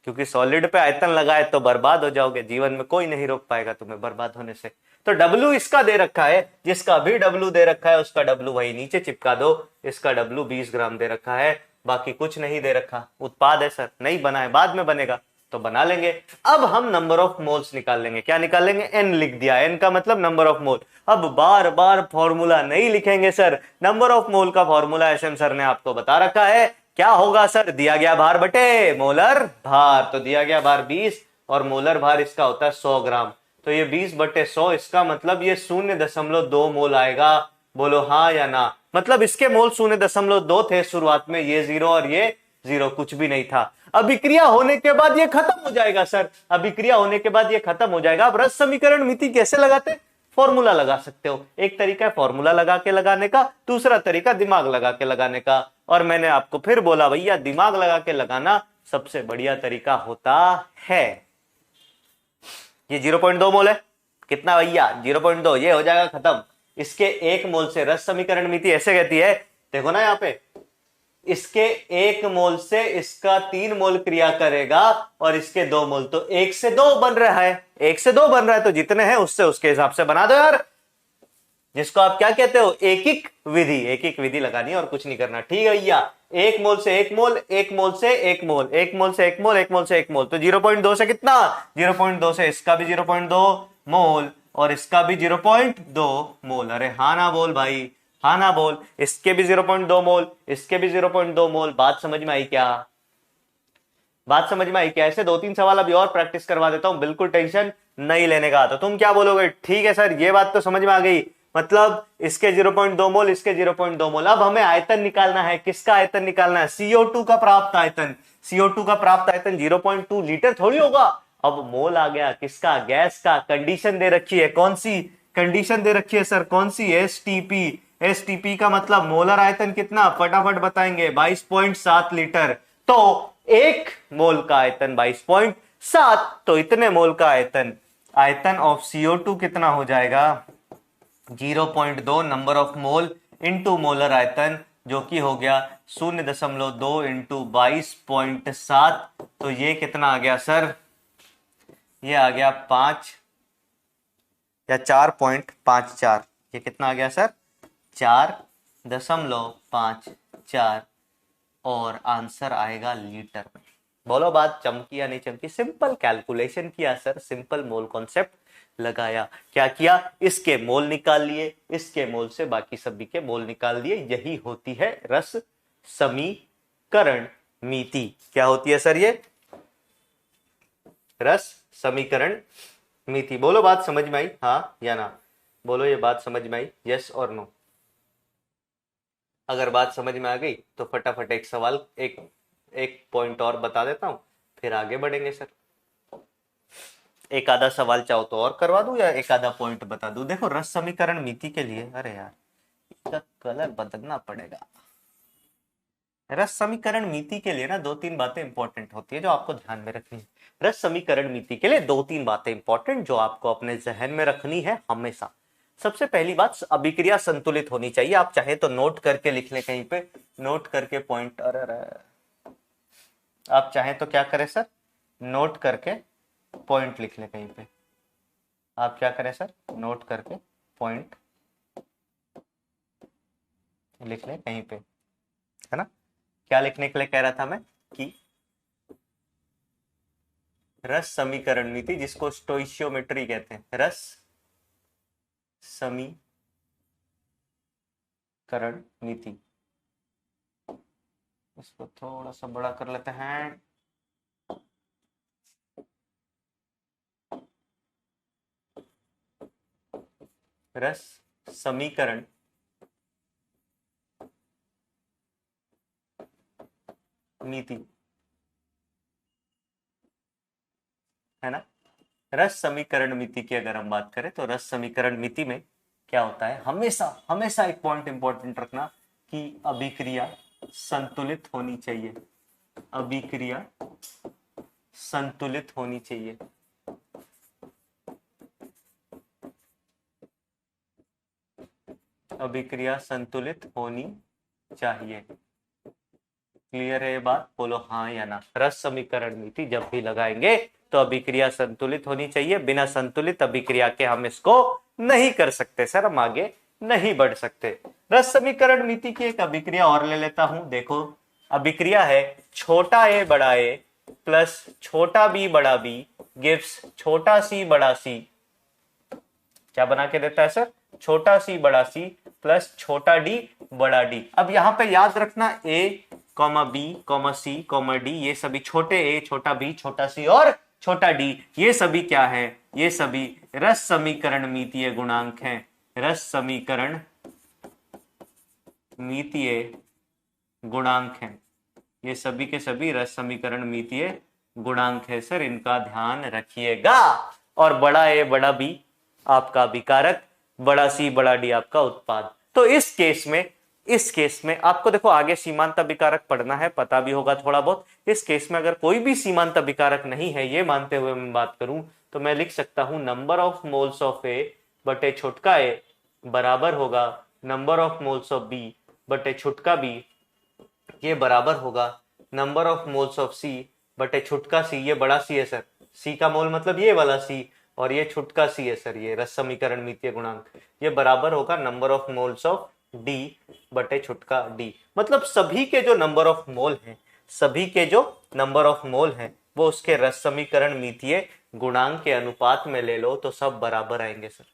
क्योंकि सॉलिड पे आयतन लगाए तो बर्बाद हो जाओगे, जीवन में कोई नहीं रोक पाएगा तुम्हें बर्बाद होने से। तो W इसका दे रखा है, जिसका भी W दे रखा है उसका W वही नीचे चिपका दो। इसका W 20 ग्राम दे रखा है, बाकी कुछ नहीं दे रखा। उत्पाद है सर, नहीं बना है, बाद में बनेगा तो बना लेंगे। अब हम नंबर ऑफ मोल्स निकाल लेंगे। क्या निकाल लेंगे, N लिख दिया, N का मतलब नंबर ऑफ मोल। अब बार बार फॉर्मूला नहीं लिखेंगे सर, नंबर ऑफ मोल का फॉर्मूला SM सर ने आपको बता रखा है। क्या होगा सर, दिया गया भार बटे मोलर भार। तो दिया गया भार 20 और मोलर भार इसका होता है 100 ग्राम। तो ये 20 बटे 100, इसका मतलब ये 0.2 मोल आएगा। बोलो हाँ या ना। मतलब इसके मोल 0.2 थे शुरुआत में, ये 0 और ये 0, कुछ भी नहीं था। अभिक्रिया होने के बाद ये खत्म हो जाएगा सर, अभिक्रिया होने के बाद ये खत्म हो जाएगा। अब रस समीकरण मिति कैसे लगाते, फॉर्मूला लगा सकते हो। एक तरीका है फॉर्मूला लगा के लगाने का, दूसरा तरीका दिमाग लगा के लगाने का। और मैंने आपको फिर बोला भैया, दिमाग लगा के लगाना सबसे बढ़िया तरीका होता है। ये 0.2 मोल है, कितना भैया, 0.2, ये हो जाएगा खत्म। इसके 1 मोल से, रस समीकरण मिति ऐसे कहती है, देखो ना यहाँ पे, इसके 1 मोल से इसका 3 मोल क्रिया करेगा और इसके 2 मोल, तो 1 से 2 बन रहा है, 1 से 2 बन रहा है, तो जितने हैं उससे उसके हिसाब से बना दो यार। जिसको आप क्या कहते हो, एक एक विधि लगानी है और कुछ नहीं करना। ठीक है भैया, 1 मोल से 1 मोल, 1 मोल से 1 मोल, 1 मोल से 1 मोल, 1 मोल से 1 मोल, तो 0.2 से कितना, 0.2 से इसका भी 0.2 मोल और इसका भी 0.2 मोल। अरे हाँ ना बोल भाई, हाँ ना बोल। इसके भी 0.2 मोल, इसके भी 0.2 मोल। बात समझ में आई क्या, बात समझ में आई क्या। ऐसे 2-3 सवाल अभी और प्रैक्टिस करवा देता हूं, बिल्कुल टेंशन नहीं लेने का। तो तुम क्या बोलोगे, ठीक है सर ये बात तो समझ में आ गई, मतलब इसके 0.2 मोल, इसके 0.2 मोल। अब हमें आयतन निकालना है, किसका आयतन निकालना है, CO2 का प्राप्त आयतन। CO2 का प्राप्त आयतन 0.2 लीटर थोड़ी होगा। अब मोल आ गया किसका, गैस का। कंडीशन दे रखी है, कौन सी कंडीशन दे रखी है सर, कौन सी, STP। STP का मतलब मोलर आयतन कितना, फटाफट बताएंगे, 22.7 लीटर। तो 1 मोल का आयतन 22.7, तो इतने मोल का आयतन, आयतन ऑफ CO2 कितना हो जाएगा, 0.2 number of mole into molar आयतन, जो कि हो गया 0.2 इंटू 22.7। तो ये कितना आ गया सर, ये आ गया 5 या 4.54, ये कितना आ गया सर? 4.54, और आंसर आएगा लीटर में। बोलो बात चमकी या नहीं चमकी? सिंपल कैलकुलेशन किया सर, सिंपल मोल कॉन्सेप्ट लगाया। क्या किया? इसके मोल निकाल लिए, इसके मोल से बाकी सभी के मोल निकाल दिए। यही होती है रस समीकरण मीति। क्या होती है सर? ये रस समीकरण मीति। बोलो बात समझ में आई, हाँ या ना? बोलो ये बात समझ में आई, यस और नो? अगर बात समझ में आ गई तो फटाफट एक सवाल, एक एक पॉइंट और बता देता हूं, फिर आगे बढ़ेंगे सर। एक आधा सवाल चाहो तो और करवा दूं, या एक आधा पॉइंट बता दूं? देखो रस समीकरण मीति के लिए, अरे यार इसका कलर बदलना पड़ेगा। रस समीकरण मीति के लिए ना 2-3 बातें इंपॉर्टेंट होती है जो आपको ध्यान में रखनी है। रस समीकरण मीति के लिए 2-3 बातें इंपॉर्टेंट जो आपको अपने जहन में रखनी है हमेशा। सबसे पहली बात, अभिक्रिया संतुलित होनी चाहिए। आप चाहे तो नोट करके लिख ले कहीं पे, नोट करके पॉइंट, अरे आप चाहे तो क्या करें सर? नोट करके पॉइंट लिख ले कहीं पे। आप क्या करें सर? नोट करके पॉइंट लिख ले कहीं पे, है ना? क्या लिखने के लिए कह रहा था मैं? कि रस समीकरण नीति, जिसको स्टोइशियोमेट्री कहते हैं, रस समीकरण नीति, इसको थोड़ा सा बड़ा कर लेते हैं। रस समीकरण नीति, है ना? रस समीकरण मिति की अगर हम बात करें तो रस समीकरण मिति में क्या होता है? हमेशा हमेशा एक पॉइंट इंपॉर्टेंट रखना कि अभिक्रिया संतुलित होनी चाहिए। अभिक्रिया संतुलित होनी चाहिए। अभिक्रिया संतुलित होनी चाहिए। क्लियर है ये बात? बोलो हाँ या ना। रस समीकरण नीति जब भी लगाएंगे तो अभिक्रिया संतुलित होनी चाहिए। बिना संतुलित अभिक्रिया के हम इसको नहीं कर सकते सर, हम आगे नहीं बढ़ सकते। रस समीकरण नीति की एक अभिक्रिया और ले लेता हूं। देखो अभिक्रिया है छोटा ए बड़ा ए प्लस छोटा बी बड़ा बी गिव्स छोटा सी बड़ा सी। क्या बना के देता है सर? छोटा सी बड़ा सी प्लस छोटा डी बड़ा डी। अब यहां पे याद रखना ए comma B comma C comma D, ये सभी छोटे ए छोटा बी छोटा सी और छोटा डी, ये सभी क्या है? ये सभी रस समीकरण मीतीय गुणांक हैं। रस समीकरण मीतीय गुणांक हैं। ये सभी के सभी रस समीकरण मीतीय गुणांक है सर, इनका ध्यान रखिएगा। और बड़ा ए बड़ा बी आपका विकारक, बड़ा सी बड़ा डी आपका उत्पाद। तो इस केस में आपको देखो आगे सीमांत अभिकारक पढ़ना है, पता भी होगा थोड़ा बहुत। इस केस में अगर कोई भी सीमांत अभिकारक नहीं है, ये मानते हुए मैं बात करूं तो मैं लिख सकता हूं number of moles of A बटे छुटका ए बराबर होगा number of moles of B बटे छुटका बी, ये बराबर होगा number of moles of C बटे छुटका सी। ये बड़ा सी है सर, सी का मोल मतलब ये वाला सी, और ये छुटका सी है सर, ये रस समीकरण मीतीय गुणांक। ये बराबर होगा number of moles of D बटे छुटका डी। मतलब सभी के जो नंबर ऑफ मोल हैं, सभी के जो नंबर ऑफ मोल हैं वो उसके रस समीकरण मीतीय गुणांक के अनुपात में ले लो तो सब बराबर आएंगे सर।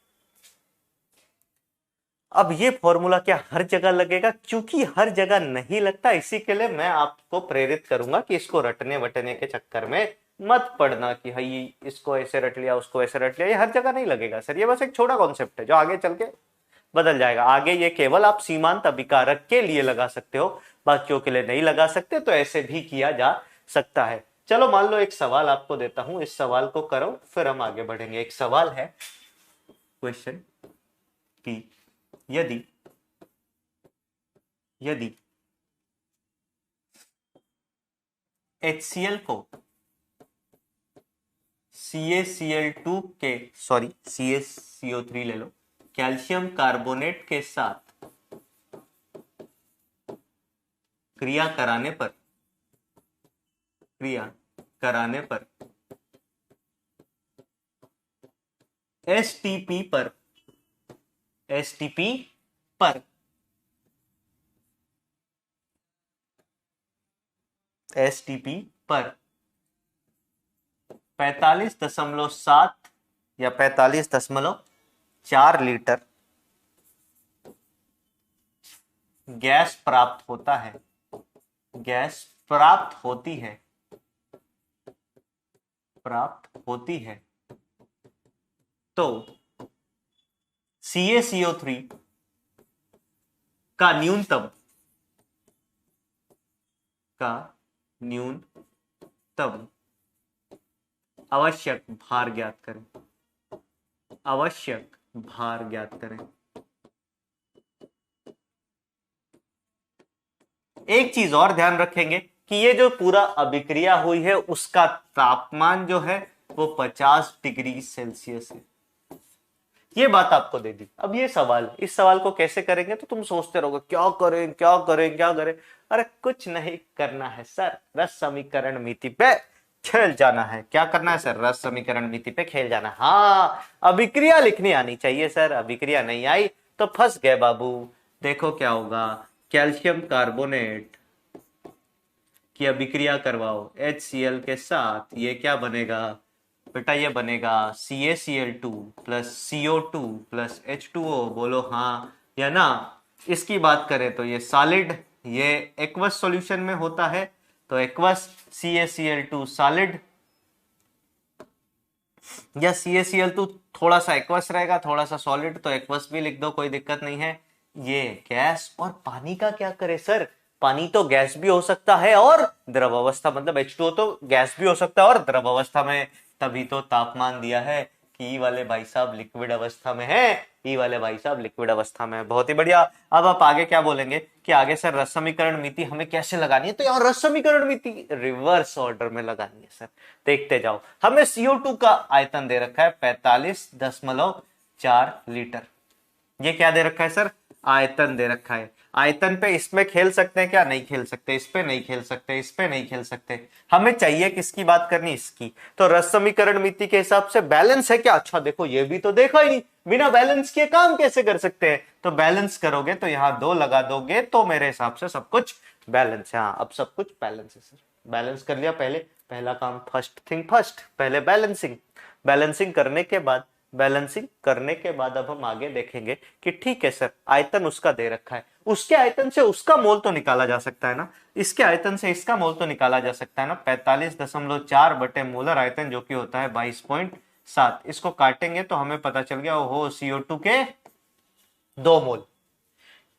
अब ये फॉर्मूला क्या हर जगह लगेगा? क्योंकि हर जगह नहीं लगता, इसी के लिए मैं आपको प्रेरित करूंगा कि इसको रटने वटने के चक्कर में मत पढ़ना कि भाई इसको ऐसे रट लिया उसको ऐसे रट लिया। ये हर जगह नहीं लगेगा सर, ये बस एक छोटा कॉन्सेप्ट है जो आगे चल के बदल जाएगा। आगे ये केवल आप सीमांत अभिकारक के लिए लगा सकते हो, बाकियों के लिए नहीं लगा सकते। तो ऐसे भी किया जा सकता है। चलो मान लो एक सवाल आपको देता हूं, इस सवाल को करो फिर हम आगे बढ़ेंगे। एक सवाल है क्वेश्चन कि यदि यदि HCl को CaCl2 के CaCO3 ले लो, कैल्शियम कार्बोनेट के साथ क्रिया कराने पर एसटीपी पर, एसटीपी पर, एसटीपी पर 45.7 या 45.4 लीटर गैस प्राप्त होता है, गैस प्राप्त होती है, प्राप्त होती है, तो CaCO3 का न्यूनतम, का न्यूनतम आवश्यक भार ज्ञात करें, आवश्यक भार ज्ञात करें। एक चीज और ध्यान रखेंगे कि ये जो पूरा अभिक्रिया हुई है उसका तापमान जो है वो 50 डिग्री सेल्सियस है। ये बात आपको दे दी। अब ये सवाल, इस सवाल को कैसे करेंगे तो तुम सोचते रहोगे क्या करें क्या करें क्या करें। अरे कुछ नहीं करना है सर, रस समीकरण मिति पे खेल जाना है। क्या करना है सर? रस समीकरण मिति पे खेल जाना है। हाँ, अभिक्रिया लिखनी आनी चाहिए सर, अभिक्रिया नहीं आई तो फंस गए बाबू। देखो क्या होगा, कैल्शियम कार्बोनेट की अभिक्रिया करवाओ HCl के साथ, ये क्या बनेगा बेटा? ये बनेगा CaCl2 plus CO2 plus H2O। बोलो हाँ या ना। इसकी बात करें तो ये सॉलिड, ये एक्वस सॉल्यूशन में होता है, तो एक्वस CaCl2 सॉलिड, या CaCl2 थोड़ा सा एक्वस रहेगा थोड़ा सा सॉलिड, तो एक्वस भी लिख दो, कोई दिक्कत नहीं है। ये गैस और पानी का क्या करे सर? पानी तो गैस भी हो सकता है और द्रव अवस्था, मतलब H2O तो गैस भी हो सकता है और द्रव अवस्था में, तभी तो तापमान दिया है कि ई वाले भाई साहब लिक्विड अवस्था में है, ई वाले भाई साहब लिक्विड अवस्था में है। बहुत ही बढ़िया। अब आप आगे क्या बोलेंगे कि आगे सर रस समीकरण मिति हमें कैसे लगानी है? तो यार रस समीकरण मिति रिवर्स ऑर्डर में लगानी है सर। देखते जाओ, हमें CO2 का आयतन दे रखा है 45.4 लीटर। ये क्या दे रखा है सर? आयतन दे रखा है। आयतन पे इसमें खेल सकते हैं क्या? नहीं खेल सकते, इस पे नहीं खेल सकते, इस पे नहीं खेल सकते। हमें चाहिए किसकी बात करनी? इसकी। तो रस समीकरण मिति के हिसाब से बैलेंस है क्या? अच्छा देखो, ये भी तो देखा ही नहीं, बिना बैलेंस के काम कैसे कर सकते हैं? तो बैलेंस करोगे तो यहां 2 लगा दोगे तो मेरे हिसाब से सब कुछ बैलेंस है। हाँ, अब सब कुछ बैलेंस है सर। बैलेंस कर लिया पहले, पहला काम, फर्स्ट थिंग फर्स्ट, पहले बैलेंसिंग। बैलेंसिंग करने के बाद, बैलेंसिंग करने के बाद अब हम आगे देखेंगे कि ठीक है सर, आयतन उसका दे रखा है, उसके आयतन से उसका मोल तो निकाला जा सकता है ना, इसके आयतन से इसका मोल तो निकाला जा सकता है ना। 45.4 बटे मोलर आयतन जो कि होता है 22.7। इसको काटेंगे तो हमें पता चल गया, ओहो CO2 के 2 मोल।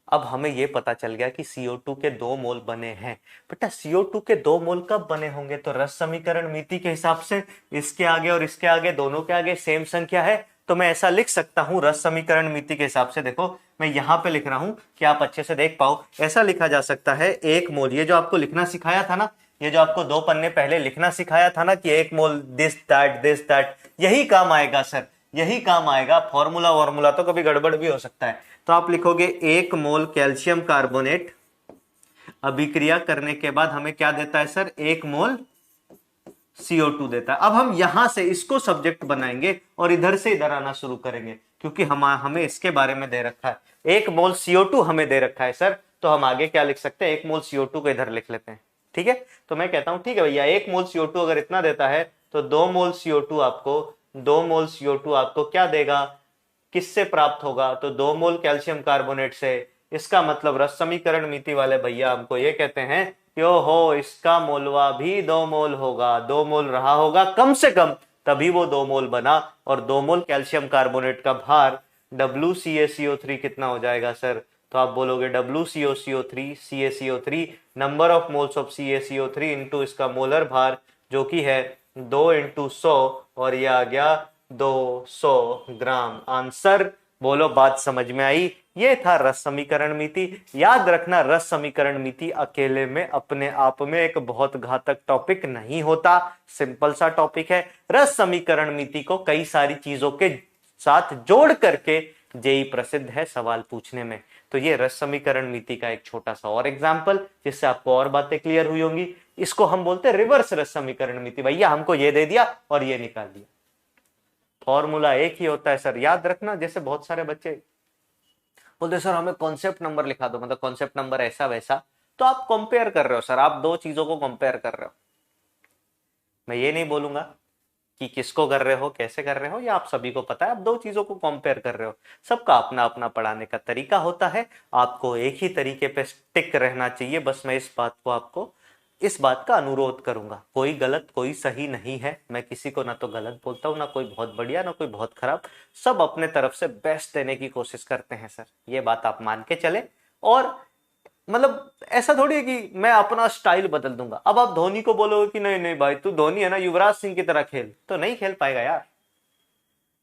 अब हमें यह पता चल गया कि CO2 के 2 मोल बने हैं। बेटा CO2 के 2 मोल कब बने होंगे? तो रस समीकरण मिति के हिसाब से इसके आगे और इसके आगे, दोनों के आगे सेम संख्या है, तो मैं ऐसा लिख सकता हूं रस समीकरण मिति के हिसाब से। देखो मैं यहां पे लिख रहा हूं कि आप अच्छे से देख पाओ। ऐसा लिखा जा सकता है 1 मोल, ये जो आपको लिखना सिखाया था ना, ये जो आपको 2 पन्ने पहले लिखना सिखाया था ना कि 1 मोल दिस दैट, यही काम आएगा सर, यही काम आएगा। फॉर्मूला वॉर्मूला तो कभी गड़बड़ भी हो सकता है। तो आप लिखोगे 1 मोल कैल्शियम कार्बोनेट अभिक्रिया करने के बाद हमें क्या देता है सर? 1 मोल CO2 देता है। अब हम यहां से इसको सब्जेक्ट बनाएंगे और इधर से इधर आना शुरू करेंगे, क्योंकि हमें इसके बारे में दे रखा है। 1 मोल CO2 हमें दे रखा है सर, तो हम आगे क्या लिख सकते हैं? 1 मोल CO2 को इधर लिख लेते हैं। ठीक है, तो मैं कहता हूं ठीक है भैया, 1 मोल CO2 अगर इतना देता है तो 2 मोल CO2 आपको, 2 मोल CO2 आपको क्या देगा, किससे प्राप्त होगा? तो 2 मोल कैल्शियम कार्बोनेट से। इसका मतलब रस समीकरण मिति वाले भैया हमको ये कहते हैं कि ओहो, इसका मोलवा भी 2 मोल होगा, 2 मोल रहा होगा कम से कम, तभी वो 2 मोल बना। और 2 मोल कैल्शियम कार्बोनेट का भार WCaCO3 कितना हो जाएगा सर? तो आप बोलोगे WCaCO3, CaCO3 number of moles of CaCO3 into इसका मोलर भार जो कि है 2 इंटू 100, और ये आ गया 200 ग्राम। आंसर बोलो, बात समझ में आई? ये था रस समीकरण मिति। याद रखना, रस समीकरण मिति अकेले में अपने आप में एक बहुत घातक टॉपिक नहीं होता, सिंपल सा टॉपिक है। रस समीकरण मिति को कई सारी चीजों के साथ जोड़ करके जेई प्रसिद्ध है सवाल पूछने में। तो ये रस समीकरण मिति का एक छोटा सा और एग्जाम्पल, जिससे आपको और बातें क्लियर हुई होंगी। इसको हम बोलते हैं रिवर्स रस समीकरण मिति। भैया हमको ये दे दिया और ये निकाल दिया। फॉर्मूला एक ही होता है सर, याद रखना। जैसे बहुत सारे बच्चे बोलते सर हमें कॉन्सेप्ट नंबर लिखा दो, मतलब कॉन्सेप्ट नंबर ऐसा वैसा, तो आप कंपेयर कर रहे हो सर, आप दो चीजों को कंपेयर कर रहे हो। मैं ये नहीं बोलूंगा कि किसको कर रहे हो, कैसे कर रहे हो, ये आप सभी को पता है, आप दो चीजों को कंपेयर कर रहे हो। सबका अपना अपना पढ़ाने का तरीका होता है, आपको एक ही तरीके पे स्टिक रहना चाहिए। बस मैं इस बात का अनुरोध करूंगा, कोई गलत कोई सही नहीं है, मैं किसी को ना तो गलत बोलता हूं, ना कोई बहुत बढ़िया ना कोई बहुत खराब, सब अपने तरफ से बेस्ट देने की कोशिश करते हैं सर, ये बात आप मान के चले। और मतलब ऐसा थोड़ी है कि मैं अपना स्टाइल बदल दूंगा। अब आप धोनी को बोलोगे कि नहीं नहीं भाई तू धोनी है ना, युवराज सिंह की तरह खेल, तो नहीं खेल पाएगा यार।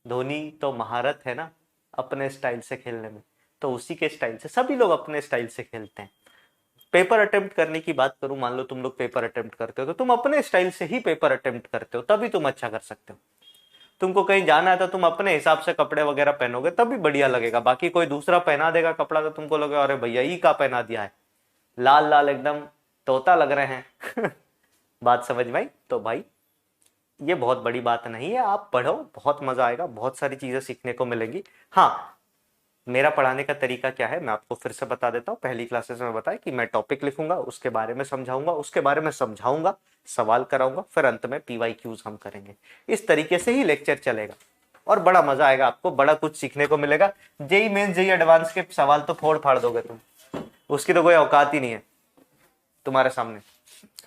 धोनी तो महारत है ना अपने स्टाइल से खेलने में, तो उसी के स्टाइल से सभी लोग अपने स्टाइल से खेलते हैं। पेपर अटेम्प्ट करने की बात करूं, मान लो तुम लोग पेपर अटेम्प्ट करते हो, तो तुम अपने स्टाइल से ही पेपर अटेम्प्ट करते हो, तभी तुम अच्छा कर सकते हो। तुमको कहीं जाना है तो तुम अपने हिसाब से कपड़े वगैरह पहनोगे तभी बढ़िया लगेगा। बाकी कोई दूसरा पहना देगा कपड़ा तो तुमको लगेगा अरे भैया ये का पहना दिया है, लाल लाल एकदम तोता लग रहे हैं। बात समझ में आई? तो भाई ये बहुत बड़ी बात नहीं है, आप पढ़ो, बहुत मजा आएगा, बहुत सारी चीजें सीखने को मिलेंगी। हाँ, मेरा पढ़ाने का तरीका क्या है मैं आपको फिर से बता देता हूँ। पहली क्लासेस में बताया कि मैं टॉपिक लिखूंगा, उसके बारे में समझाऊंगा, उसके बारे में समझाऊंगा, सवाल कराऊंगा, फिर अंत में PYQs हम करेंगे। इस तरीके से ही लेक्चर चलेगा और बड़ा मजा आएगा, आपको बड़ा कुछ सीखने को मिलेगा। जेई मेंस जेई एडवांस के सवाल तो फोड़ फाड़ दोगे तुम, उसकी तो कोई औकात ही नहीं है तुम्हारे सामने।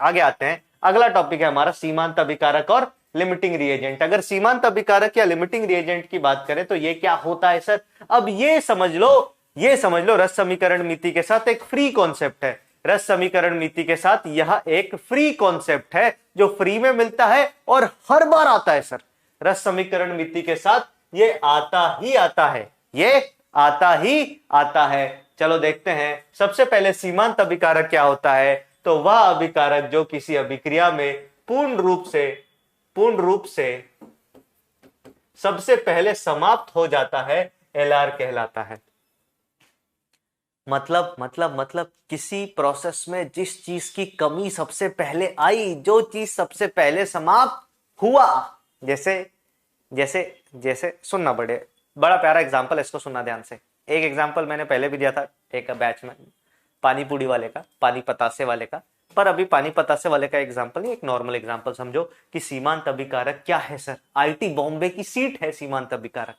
आगे आते हैं, अगला टॉपिक है हमारा सीमांत अभिकारक और लिमिटिंग रिएजेंट। अगर सीमांत अभिकारक या लिमिटिंग रिएजेंट की बात करें तो ये क्या होता है सर? अब ये समझ लो रस समीकरण मिति के साथ एक फ्री कॉन्सेप्ट है। रस समीकरण मिति के साथ यह एक फ्री कॉन्सेप्ट है जो फ्री में मिलता है और हर बार आता है सर। रस समीकरण मिति के साथ ये आता ही आता है, ये आता ही आता है। चलो देखते हैं, सबसे पहले सीमांत अभिकारक क्या होता है? तो वह अभिकारक जो किसी अभिक्रिया में पूर्ण रूप से सबसे पहले समाप्त हो जाता है, LR कहलाता है। मतलब किसी प्रोसेस में जिस चीज की कमी सबसे पहले आई, जो चीज सबसे पहले समाप्त हुआ, जैसे सुनना, बड़ा प्यारा एग्जांपल, इसको सुनना ध्यान से। एक एग्जांपल मैंने पहले भी दिया था एक बैच में, पानी पूरी वाले का, पानी पतासे वाले का, पर अभी पानी पतासे वाले का एग्जांपल नहीं, एक नॉर्मल एग्जांपल समझो कि सीमांत अभिकारक क्या है सर। आईटी बॉम्बे की सीट है सीमांत अभिकारक,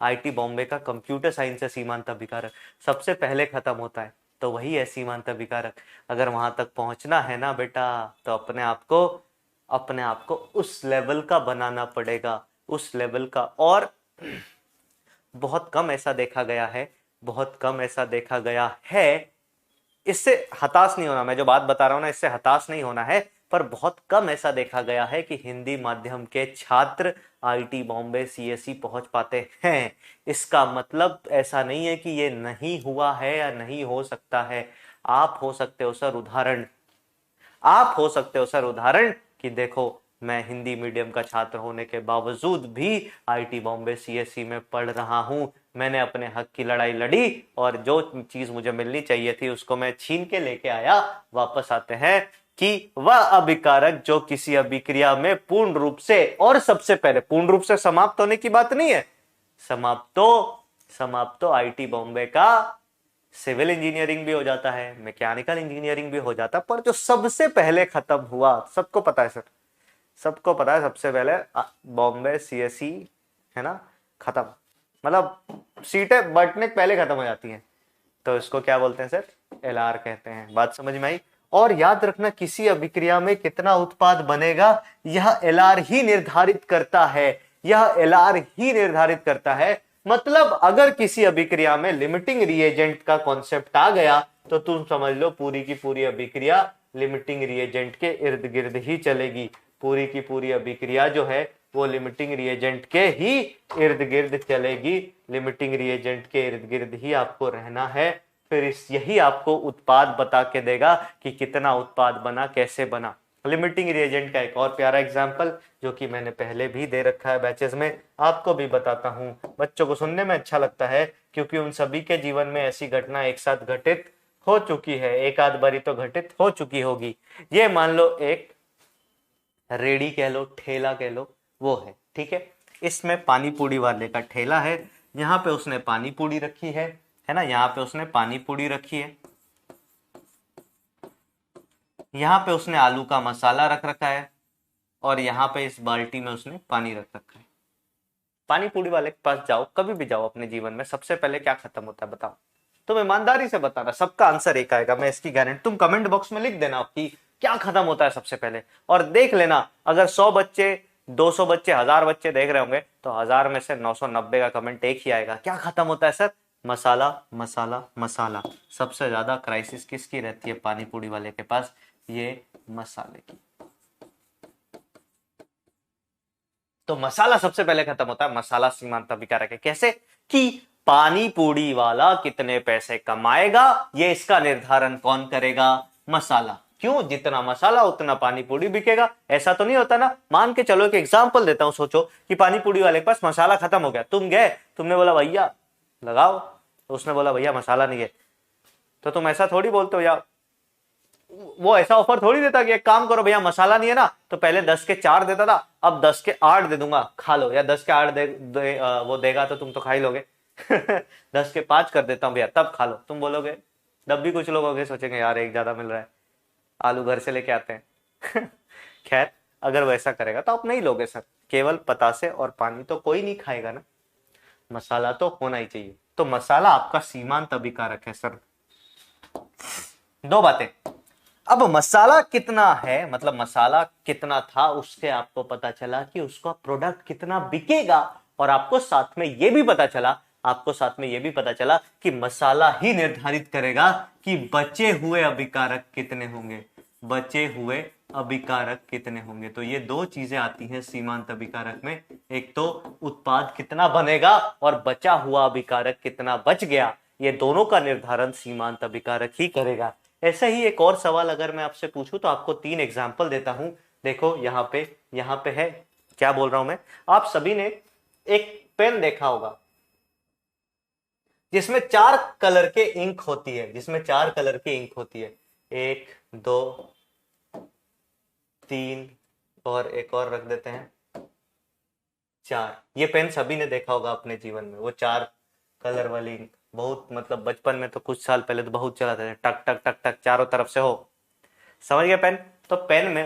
आईटी बॉम्बे का कंप्यूटर साइंस है सीमांत अभिकारक, सबसे पहले खत्म होता है, तो वही है सीमांत अभिकारक। अगर वहां तक पहुंचना है ना बेटा, तो अपने आप को उस लेवल का बनाना पड़ेगा, उस लेवल का। और बहुत कम ऐसा देखा गया है, इससे हताश नहीं होना, मैं जो बात बता रहा हूं ना इससे हताश नहीं होना है, पर बहुत कम ऐसा देखा गया है कि हिंदी माध्यम के छात्र आईटी बॉम्बे सीएसई पहुंच पाते हैं। इसका मतलब ऐसा नहीं है कि ये नहीं हुआ है या नहीं हो सकता है। आप हो सकते हो सर उदाहरण कि देखो मैं हिंदी मीडियम का छात्र होने के बावजूद भी आईटी बॉम्बे सीएसई में पढ़ रहा हूं। मैंने अपने हक की लड़ाई लड़ी और जो चीज मुझे मिलनी चाहिए थी उसको मैं छीन के लेके आया। वापस आते हैं कि वह अभिकारक जो किसी अभिक्रिया में पूर्ण रूप से, और सबसे पहले पूर्ण रूप से समाप्त होने की बात नहीं है, समाप्त तो आईटी बॉम्बे का सिविल इंजीनियरिंग भी हो जाता है, मैकेनिकल इंजीनियरिंग भी हो जाता है, पर जो सबसे पहले खत्म हुआ, सबको पता है सर, सबको पता है, सबसे पहले बॉम्बे सीएसई है ना खत्म, मतलब सीटें बटने पहले खत्म हो जाती हैं, तो इसको क्या बोलते हैं सर? LR कहते हैं। बात समझ में आई? और याद रखना किसी अभिक्रिया में कितना उत्पाद बनेगा यह LR ही निर्धारित करता है। मतलब अगर किसी अभिक्रिया में लिमिटिंग रिएजेंट का कॉन्सेप्ट आ गया तो तुम समझ लो पूरी की पूरी अभिक्रिया लिमिटिंग रिएजेंट के इर्द गिर्द ही चलेगी। पूरी की पूरी अभिक्रिया जो है वो लिमिटिंग रिएजेंट के ही इर्द गिर्द चलेगी, लिमिटिंग रिएजेंट के इर्द गिर्द ही आपको रहना है। फिर यही आपको उत्पाद बता के देगा कि कितना उत्पाद बना, कैसे बना। लिमिटिंग रिएजेंट का एक और प्यारा एग्जांपल जो कि मैंने पहले भी दे रखा है बैचेस में, आपको भी बताता हूं, बच्चों को सुनने में अच्छा लगता है क्योंकि उन सभी के जीवन में ऐसी घटना एक साथ घटित हो चुकी है, एक आध बारी तो घटित हो चुकी होगी। ये मान लो एक रेडी कह लो, ठेला कह लो, वो है, ठीक है। इसमें पानी पूरी वाले का ठेला है, यहाँ पे उसने पानी पूरी रखी है ना, यहाँ पे उसने पानी पूरी रखी है, यहाँ पे उसने आलू का मसाला रख रखा है, और यहाँ पे इस बाल्टी में उसने पानी रख रखा है। पानी पूरी वाले के पास जाओ, कभी भी जाओ अपने जीवन में, सबसे पहले क्या खत्म होता है बताओ? तुम ईमानदारी से बताना, सबका आंसर एक आएगा, मैं इसकी गारंटी। तुम कमेंट बॉक्स में लिख देना कि क्या खत्म होता है सबसे पहले, और देख लेना अगर 100 बच्चे, 200 बच्चे, 1000 बच्चे देख रहे होंगे तो 1000 में से 990 का कमेंट एक ही आएगा, क्या खत्म होता है सर? मसाला मसाला मसाला। सबसे ज्यादा क्राइसिस किसकी रहती है पानी पूरी वाले के पास? ये मसाले की। तो मसाला सबसे पहले खत्म होता है, मसाला सीमांत अभिकारक है। कैसे? कि पानी पूरी वाला कितने पैसे कमाएगा ये इसका निर्धारण कौन करेगा? मसाला। क्यों? जितना मसाला उतना पानी पूरी बिकेगा। ऐसा तो नहीं होता ना, मान के चलो एक एग्जांपल देता हूं, सोचो कि पानी पूरी वाले के पास मसाला खत्म हो गया, तुम गए, तुमने बोला भैया लगाओ, तो उसने बोला भैया मसाला नहीं है, तो तुम ऐसा थोड़ी बोलते हो, या वो ऐसा ऑफर थोड़ी देता कि एक काम करो भैया मसाला नहीं है ना, तो पहले 10 के 4 देता था, अब 10 के 8 दे दूंगा, खा लो। या 10 के 8 वो देगा तो तुम तो खा ही लोगे। 10 के 5 कर देता हूं भैया, तब खा लो, तुम बोलोगे। तब भी कुछ लोग होंगे सोचेंगे यार एक ज्यादा मिल रहा है, आलू घर से लेके आते हैं। खैर, अगर वैसा करेगा तो आप नहीं लोगे सर, केवल पतासे और पानी तो कोई नहीं खाएगा ना, मसाला तो होना ही चाहिए। तो मसाला आपका सीमांत अभिकारक है सर। दो बातें, अब मसाला कितना है, मतलब मसाला कितना था, उससे आपको पता चला कि उसका प्रोडक्ट कितना बिकेगा, और आपको साथ में यह भी पता चला, कि मसाला ही निर्धारित करेगा कि बचे हुए अभिकारक कितने होंगे, तो ये दो चीजें आती हैं सीमांत अभिकारक में, एक तो उत्पाद कितना बनेगा और बचा हुआ अभिकारक कितना बच गया, ये दोनों का निर्धारण सीमांत अभिकारक ही करेगा। ऐसा ही एक और सवाल अगर मैं आपसे पूछूं तो आपको 3 एग्जाम्पल देता हूं। देखो यहाँ पे है, क्या बोल रहा हूं मैं, आप सभी ने एक पेन देखा होगा जिसमें 4 कलर के इंक होती है, 1 2 3 और एक और रख देते हैं 4। ये पेन सभी ने देखा होगा अपने जीवन में, वो 4 कलर वाली इंक। बहुत मतलब बचपन में तो कुछ साल पहले तो बहुत चलाते थे, टक टक टक टक चारों तरफ से हो, समझ गए पेन? तो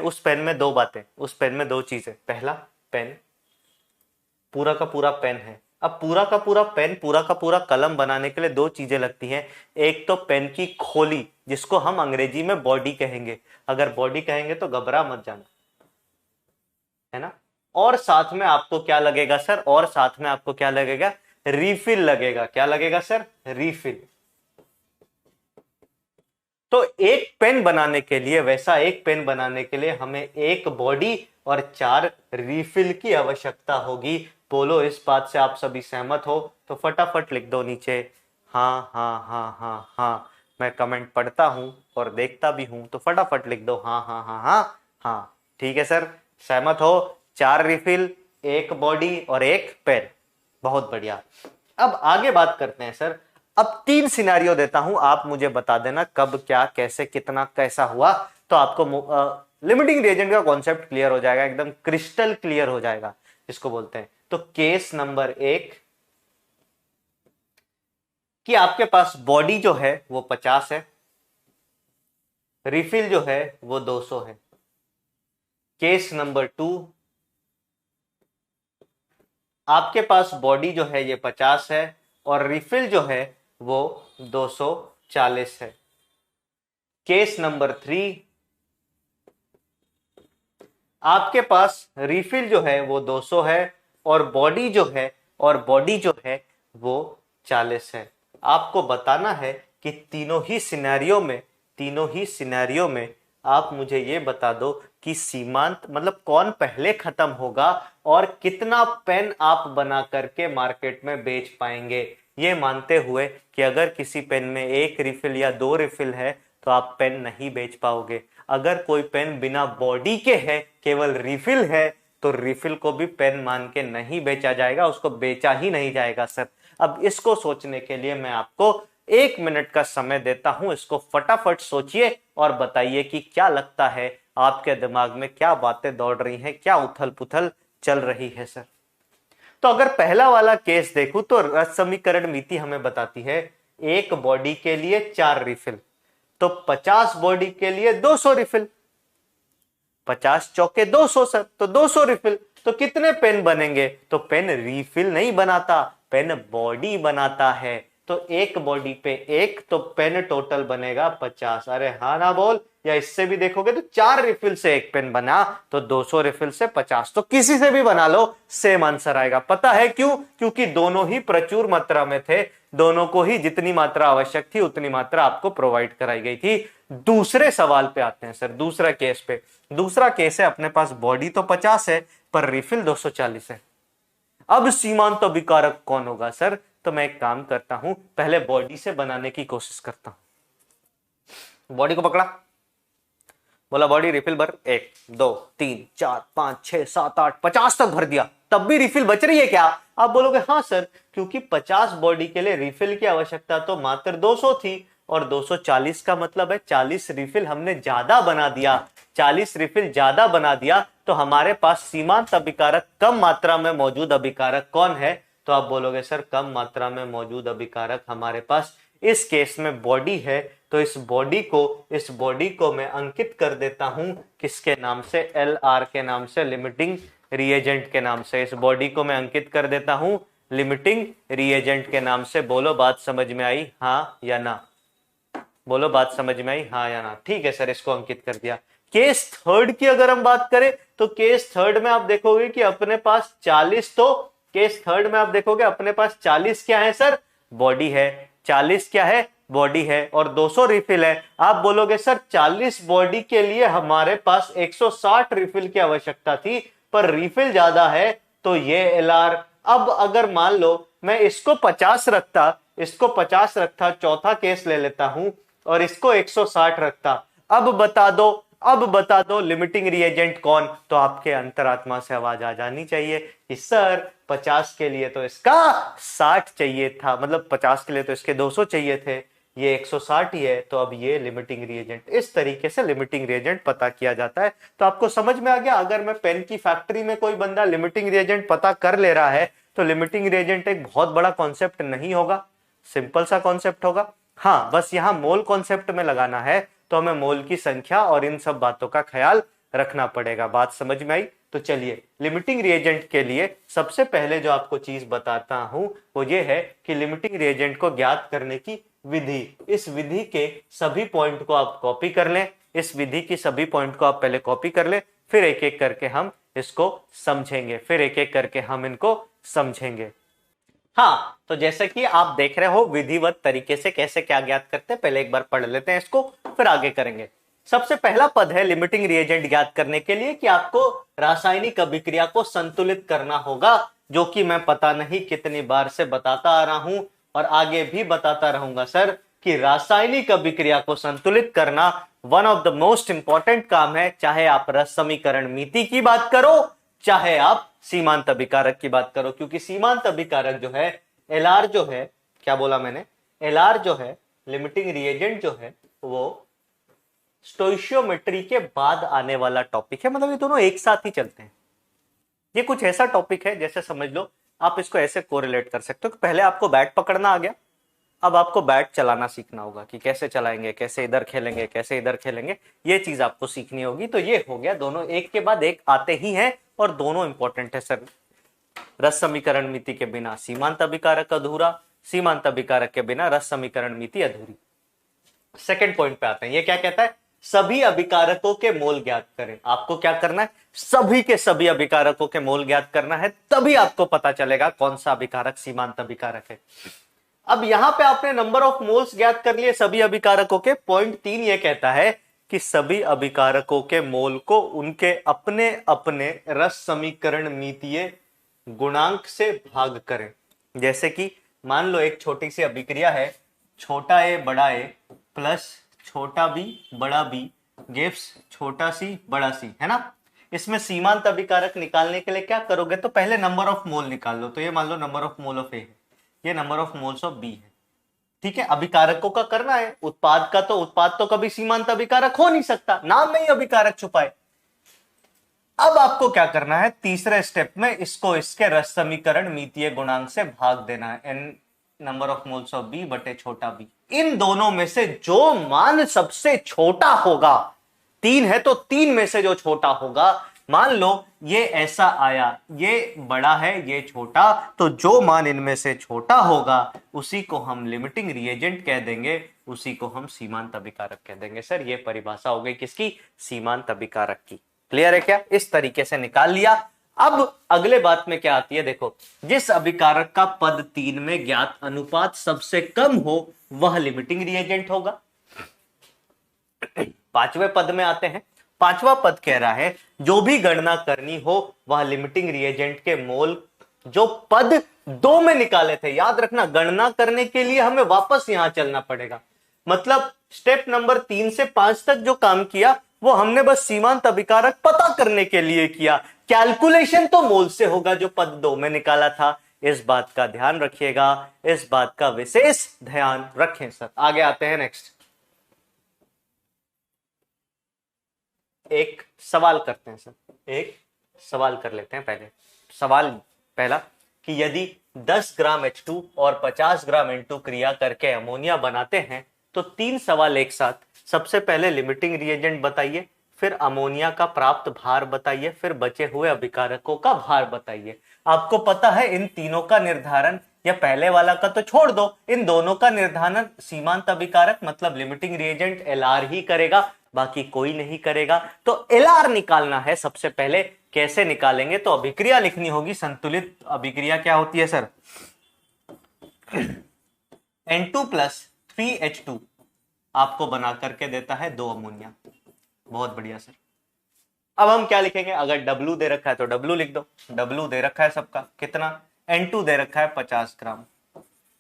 उस पेन में 2 बातें, उस पेन में 2 चीजें। पहला, पेन पूरा का पूरा पेन है। अब पूरा का पूरा पेन, पूरा का पूरा कलम बनाने के लिए 2 चीजें लगती हैं। एक तो पेन की खोली, जिसको हम अंग्रेजी में बॉडी कहेंगे, अगर बॉडी कहेंगे तो घबरा मत जाना, है ना। और साथ में आपको क्या लगेगा सर? रिफिल लगेगा। क्या लगेगा सर? रिफिल। तो एक पेन बनाने के लिए, वैसा एक पेन बनाने के लिए हमें 1 बॉडी और 4 रिफिल की आवश्यकता होगी। बोलो इस बात से आप सभी सहमत हो? तो फटाफट लिख दो नीचे हाँ हाँ हाँ हाँ हाँ। मैं कमेंट पढ़ता हूं और देखता भी हूं, तो फटाफट लिख दो हाँ हाँ हाँ हाँ हाँ। ठीक है सर, सहमत हो? 4 रिफिल, 1 बॉडी और 1 पेन। बहुत बढ़िया। अब आगे बात करते हैं सर। अब 3 सिनेरियो देता हूं, आप मुझे बता देना कब, क्या, कैसे, कितना, कैसा हुआ, तो आपको लिमिटिंग रिएजेंट का कॉन्सेप्ट क्लियर हो जाएगा, एकदम क्रिस्टल क्लियर हो जाएगा इसको बोलते हैं। तो केस नंबर 1 कि आपके पास बॉडी जो है वो 50 है, रिफिल जो है वो 200 है। केस नंबर 2, आपके पास बॉडी जो है ये 50 है और रिफिल जो है वो 240 है। केस नंबर 3, आपके पास रिफिल जो है वो 200 है और बॉडी जो है वो 40 है। आपको बताना है कि तीनों ही सिनेरियो में आप मुझे ये बता दो कि सीमांत मतलब कौन पहले खत्म होगा और कितना पेन आप बना करके मार्केट में बेच पाएंगे, ये मानते हुए कि अगर किसी पेन में 1 रिफिल या 2 रिफिल है तो आप पेन नहीं बेच पाओगे। अगर कोई पेन बिना बॉडी के है, केवल रिफिल है, तो रिफिल को भी पेन मान के नहीं बेचा जाएगा, उसको बेचा ही नहीं जाएगा सर। अब इसको सोचने के लिए मैं आपको 1 मिनट का समय देता हूं, इसको फटाफट सोचिए और बताइए कि क्या लगता है आपके दिमाग में क्या बातें दौड़ रही हैं, क्या उथल पुथल चल रही है सर। तो अगर पहला वाला केस देखूं तो रस समीकरण मीति हमें बताती है एक बॉडी के लिए 4 रिफिल, तो 50 बॉडी के लिए 200 रिफिल, 50 चौके 200 सर, तो 200 रिफिल। तो कितने पेन बनेंगे? तो पेन रिफिल नहीं बनाता, पेन बॉडी बनाता है। तो एक बॉडी पे एक, तो पेन टोटल बनेगा 50। अरे हाँ ना बोल, या इससे भी देखोगे तो 4 रिफिल से एक पेन बना, तो 200 रिफिल से 50। तो किसी से भी बना लो सेम आंसर आएगा। पता है क्यों? क्योंकि दोनों ही प्रचुर मात्रा में थे, दोनों को ही जितनी मात्रा आवश्यक थी उतनी मात्रा आपको प्रोवाइड कराई गई थी। दूसरे सवाल पे आते हैं सर, दूसरा केस पे। दूसरा केस है अपने पास बॉडी तो 50 है पर रिफिल 240 है। अब सीमांत अभिकारक कौन होगा सर? तो मैं एक काम करता हूं, पहले बॉडी से बनाने की कोशिश करता हूं। बॉडी को पकड़ा, बोला बॉडी रिफिल भर, 1 2 3 4 5 6 7 8 50 तक भर दिया, तब भी रिफिल बच रही है क्या? आप बोलोगे हाँ सर, क्योंकि 50 बॉडी के लिए रिफिल की आवश्यकता तो मात्र 200 थी, और 240 का मतलब है 40 रिफिल हमने ज्यादा बना दिया। 40 रिफिल ज्यादा बना दिया तो हमारे पास सीमांत अभिकारक कम मात्रा में मौजूद अभिकारक कौन है? तो आप बोलोगे सर कम मात्रा में मौजूद अभिकारक हमारे पास इस केस में बॉडी है। तो इस बॉडी को मैं अंकित कर देता हूं किसके नाम से? LR के नाम से, लिमिटिंग रिएजेंट के नाम से। इस बॉडी को मैं अंकित कर देता हूं लिमिटिंग रिएजेंट के नाम से। बोलो बात समझ में आई, हाँ या ना? बोलो बात समझ में आई, हाँ या ना? ठीक है सर, इसको अंकित कर दिया। केस थर्ड की अगर हम बात करें तो केस थर्ड में आप देखोगे कि अपने पास 40, तो केस थर्ड में आप देखोगे अपने पास 40 क्या है सर? बॉडी है। 40 क्या है? बॉडी है, और 200 रिफिल है। आप बोलोगे सर 40 बॉडी के लिए हमारे पास 160 रिफिल की आवश्यकता थी, पर रिफिल ज्यादा है, तो ये LR। अब अगर मान लो मैं इसको 50 रखता, इसको 50 रखता, चौथा केस ले लेता हूं, और इसको 160 रखता। अब बता दो लिमिटिंग रिएजेंट कौन? तो आपके अंतरात्मा से आवाज आ जानी चाहिए कि सर 50 के लिए तो इसका 60 चाहिए था, मतलब 50 के लिए तो इसके 200 चाहिए थे, ये 160 ही है, तो अब ये लिमिटिंग रिएजेंट। इस तरीके से लिमिटिंग रिएजेंट पता किया जाता है। तो आपको समझ में आ गया, अगर मैं पेन की फैक्ट्री में कोई बंदा लिमिटिंग रिएजेंट पता कर ले रहा है तो लिमिटिंग रिएजेंट एक बहुत बड़ा कॉन्सेप्ट नहीं होगा, सिंपल सा कॉन्सेप्ट होगा। हाँ, बस यहां मोल कॉन्सेप्ट में लगाना है तो हमें मोल की संख्या और इन सब बातों का ख्याल रखना पड़ेगा। बात समझ में आई? तो चलिए लिमिटिंग रिएजेंट के लिए सबसे पहले जो आपको चीज बताता हूं वो ये है कि लिमिटिंग रिएजेंट को ज्ञात करने की विधि। इस विधि के सभी पॉइंट को आप कॉपी कर लें, इस विधि की सभी पॉइंट को आप पहले कॉपी कर लें, फिर एक एक करके हम इसको समझेंगे, फिर एक एक करके हम इनको समझेंगे। हाँ, तो जैसे कि आप देख रहे हो विधिवत तरीके से कैसे क्या ज्ञात करते हैं, पहले एक बार पढ़ लेते हैं इसको, फिर आगे करेंगे। सबसे पहला पद है लिमिटिंग रिएजेंट ज्ञात करने के लिए कि आपको रासायनिक अभिक्रिया को संतुलित करना होगा, जो कि मैं पता नहीं कितनी बार से बताता आ रहा हूं और आगे भी बताता रहूंगा सर, कि रासायनिक अभिक्रिया को संतुलित करना one of the most important काम है। चाहे आप रस समीकरण मीति की बात करो, चाहे आप सीमांत अभिकारक की बात करो, क्योंकि सीमांत अभिकारक जो है, LR जो है, क्या बोला मैंने? LR जो है, लिमिटिंग रिएजेंट जो है, वो स्टोइशियोमेट्री के बाद आने वाला टॉपिक है। मतलब ये दोनों एक साथ ही चलते हैं। ये कुछ ऐसा टॉपिक है, जैसे समझ लो आप इसको ऐसे कोरिलेट कर सकते हो कि पहले आपको बैट पकड़ना आ गया, अब आपको बैट चलाना सीखना होगा कि कैसे चलाएंगे, कैसे इधर खेलेंगे, कैसे इधर खेलेंगे, ये चीज आपको सीखनी होगी। तो ये हो गया, दोनों एक के बाद एक आते ही हैं और दोनों इंपॉर्टेंट है सर। रस समीकरण मिति के बिना सीमांत अभिकारक अधूरा, सीमांत अभिकारक के बिना रस समीकरण मिति अधूरी। सेकंड पॉइंट पे आते हैं, ये क्या कहता है? सभी अभिकारकों के मोल ज्ञात करें। आपको क्या करना है? सभी के सभी अभिकारकों के मोल ज्ञात करना है, तभी आपको पता चलेगा कौन सा अभिकारक सीमांत अभिकारक है। अब यहां पे आपने नंबर ऑफ मोल्स ज्ञात कर लिए सभी अभिकारकों के। पॉइंट 3 ये कहता है कि सभी अभिकारकों के मोल को उनके अपने अपने रस समीकरण मितीय गुणांक से भाग करें। जैसे कि मान लो एक छोटी सी अभिक्रिया है, छोटा ए बड़ा ए प्लस छोटा बी बड़ा बी गिव्स छोटा सी बड़ा सी, है ना? इसमें सीमांत अभिकारक निकालने के लिए क्या करोगे? तो पहले नंबर ऑफ मोल निकाल लो। तो ये मान लो number of mole of A है, ये number of moles of B है, ठीक है? अभिकारकों का करना है, उत्पाद का तो उत्पाद तो कभी सीमांत अभिकारक हो नहीं सकता, नाम में ही अभिकारक छुपा है। अब आपको क्या करना है, तीसरे स्टेप में इसको इसके रस समीकरण मितीय गुणांक से भाग देना है, n number of moles of B बटे छोटा बी। इन दोनों में से जो मान सबसे छोटा होगा, 3 है तो 3 में से जो छोटा होगा, मान लो ये ऐसा आया, ये बड़ा है ये छोटा, तो जो मान इनमें से छोटा होगा उसी को हम लिमिटिंग रिएजेंट कह देंगे, उसी को हम सीमांत अभिकारक कह देंगे। सर ये परिभाषा हो गई किसकी, सीमांत अभिकारक की। क्लियर है क्या, इस तरीके से निकाल लिया। अब अगले बात में क्या आती है, देखो, जिस अभिकारक का पद 3 में ज्ञात अनुपात सबसे कम हो वह लिमिटिंग रिएजेंट होगा। पांचवें पद में आते हैं, पांचवा पद कह रहा है जो भी गणना करनी हो वह लिमिटिंग रिएजेंट के मोल जो पद 2 में निकाले थे, याद रखना गणना करने के लिए हमें वापस यहां चलना पड़ेगा। मतलब स्टेप नंबर 3 से 5 तक जो काम किया वो हमने बस सीमांत अभिकारक पता करने के लिए किया, कैलकुलेशन तो मोल से होगा जो पद 2 में निकाला था। इस बात का ध्यान रखिएगा, इस बात का विशेष ध्यान रखें। सर आगे आते हैं, नेक्स्ट एक सवाल करते हैं। सर एक सवाल कर लेते हैं। पहले सवाल पहला कि यदि 10 ग्राम H2 और 50 ग्राम N2 क्रिया करके अमोनिया बनाते हैं तो 3 सवाल एक साथ। सबसे पहले लिमिटिंग रिएजेंट बताइए, फिर अमोनिया का प्राप्त भार बताइए, फिर बचे हुए अभिकारकों का भार बताइए। आपको पता है इन तीनों का निर्धारण, या पहले वाला का तो छोड़ दो, इन दोनों का निर्धारण सीमांत अभिकारक मतलब लिमिटिंग रिएजेंट LR ही करेगा, बाकी कोई नहीं करेगा। तो LR निकालना है सबसे पहले। कैसे निकालेंगे, तो अभिक्रिया लिखनी होगी। संतुलित अभिक्रिया क्या होती है सर, N2 प्लस 3H2 आपको बना करके देता है 2 अमोनिया। बहुत बढ़िया सर। अब हम क्या लिखेंगे, अगर W दे रखा है तो W लिख दो। W दे रखा है सबका कितना, N2 दे रखा है 50 ग्राम,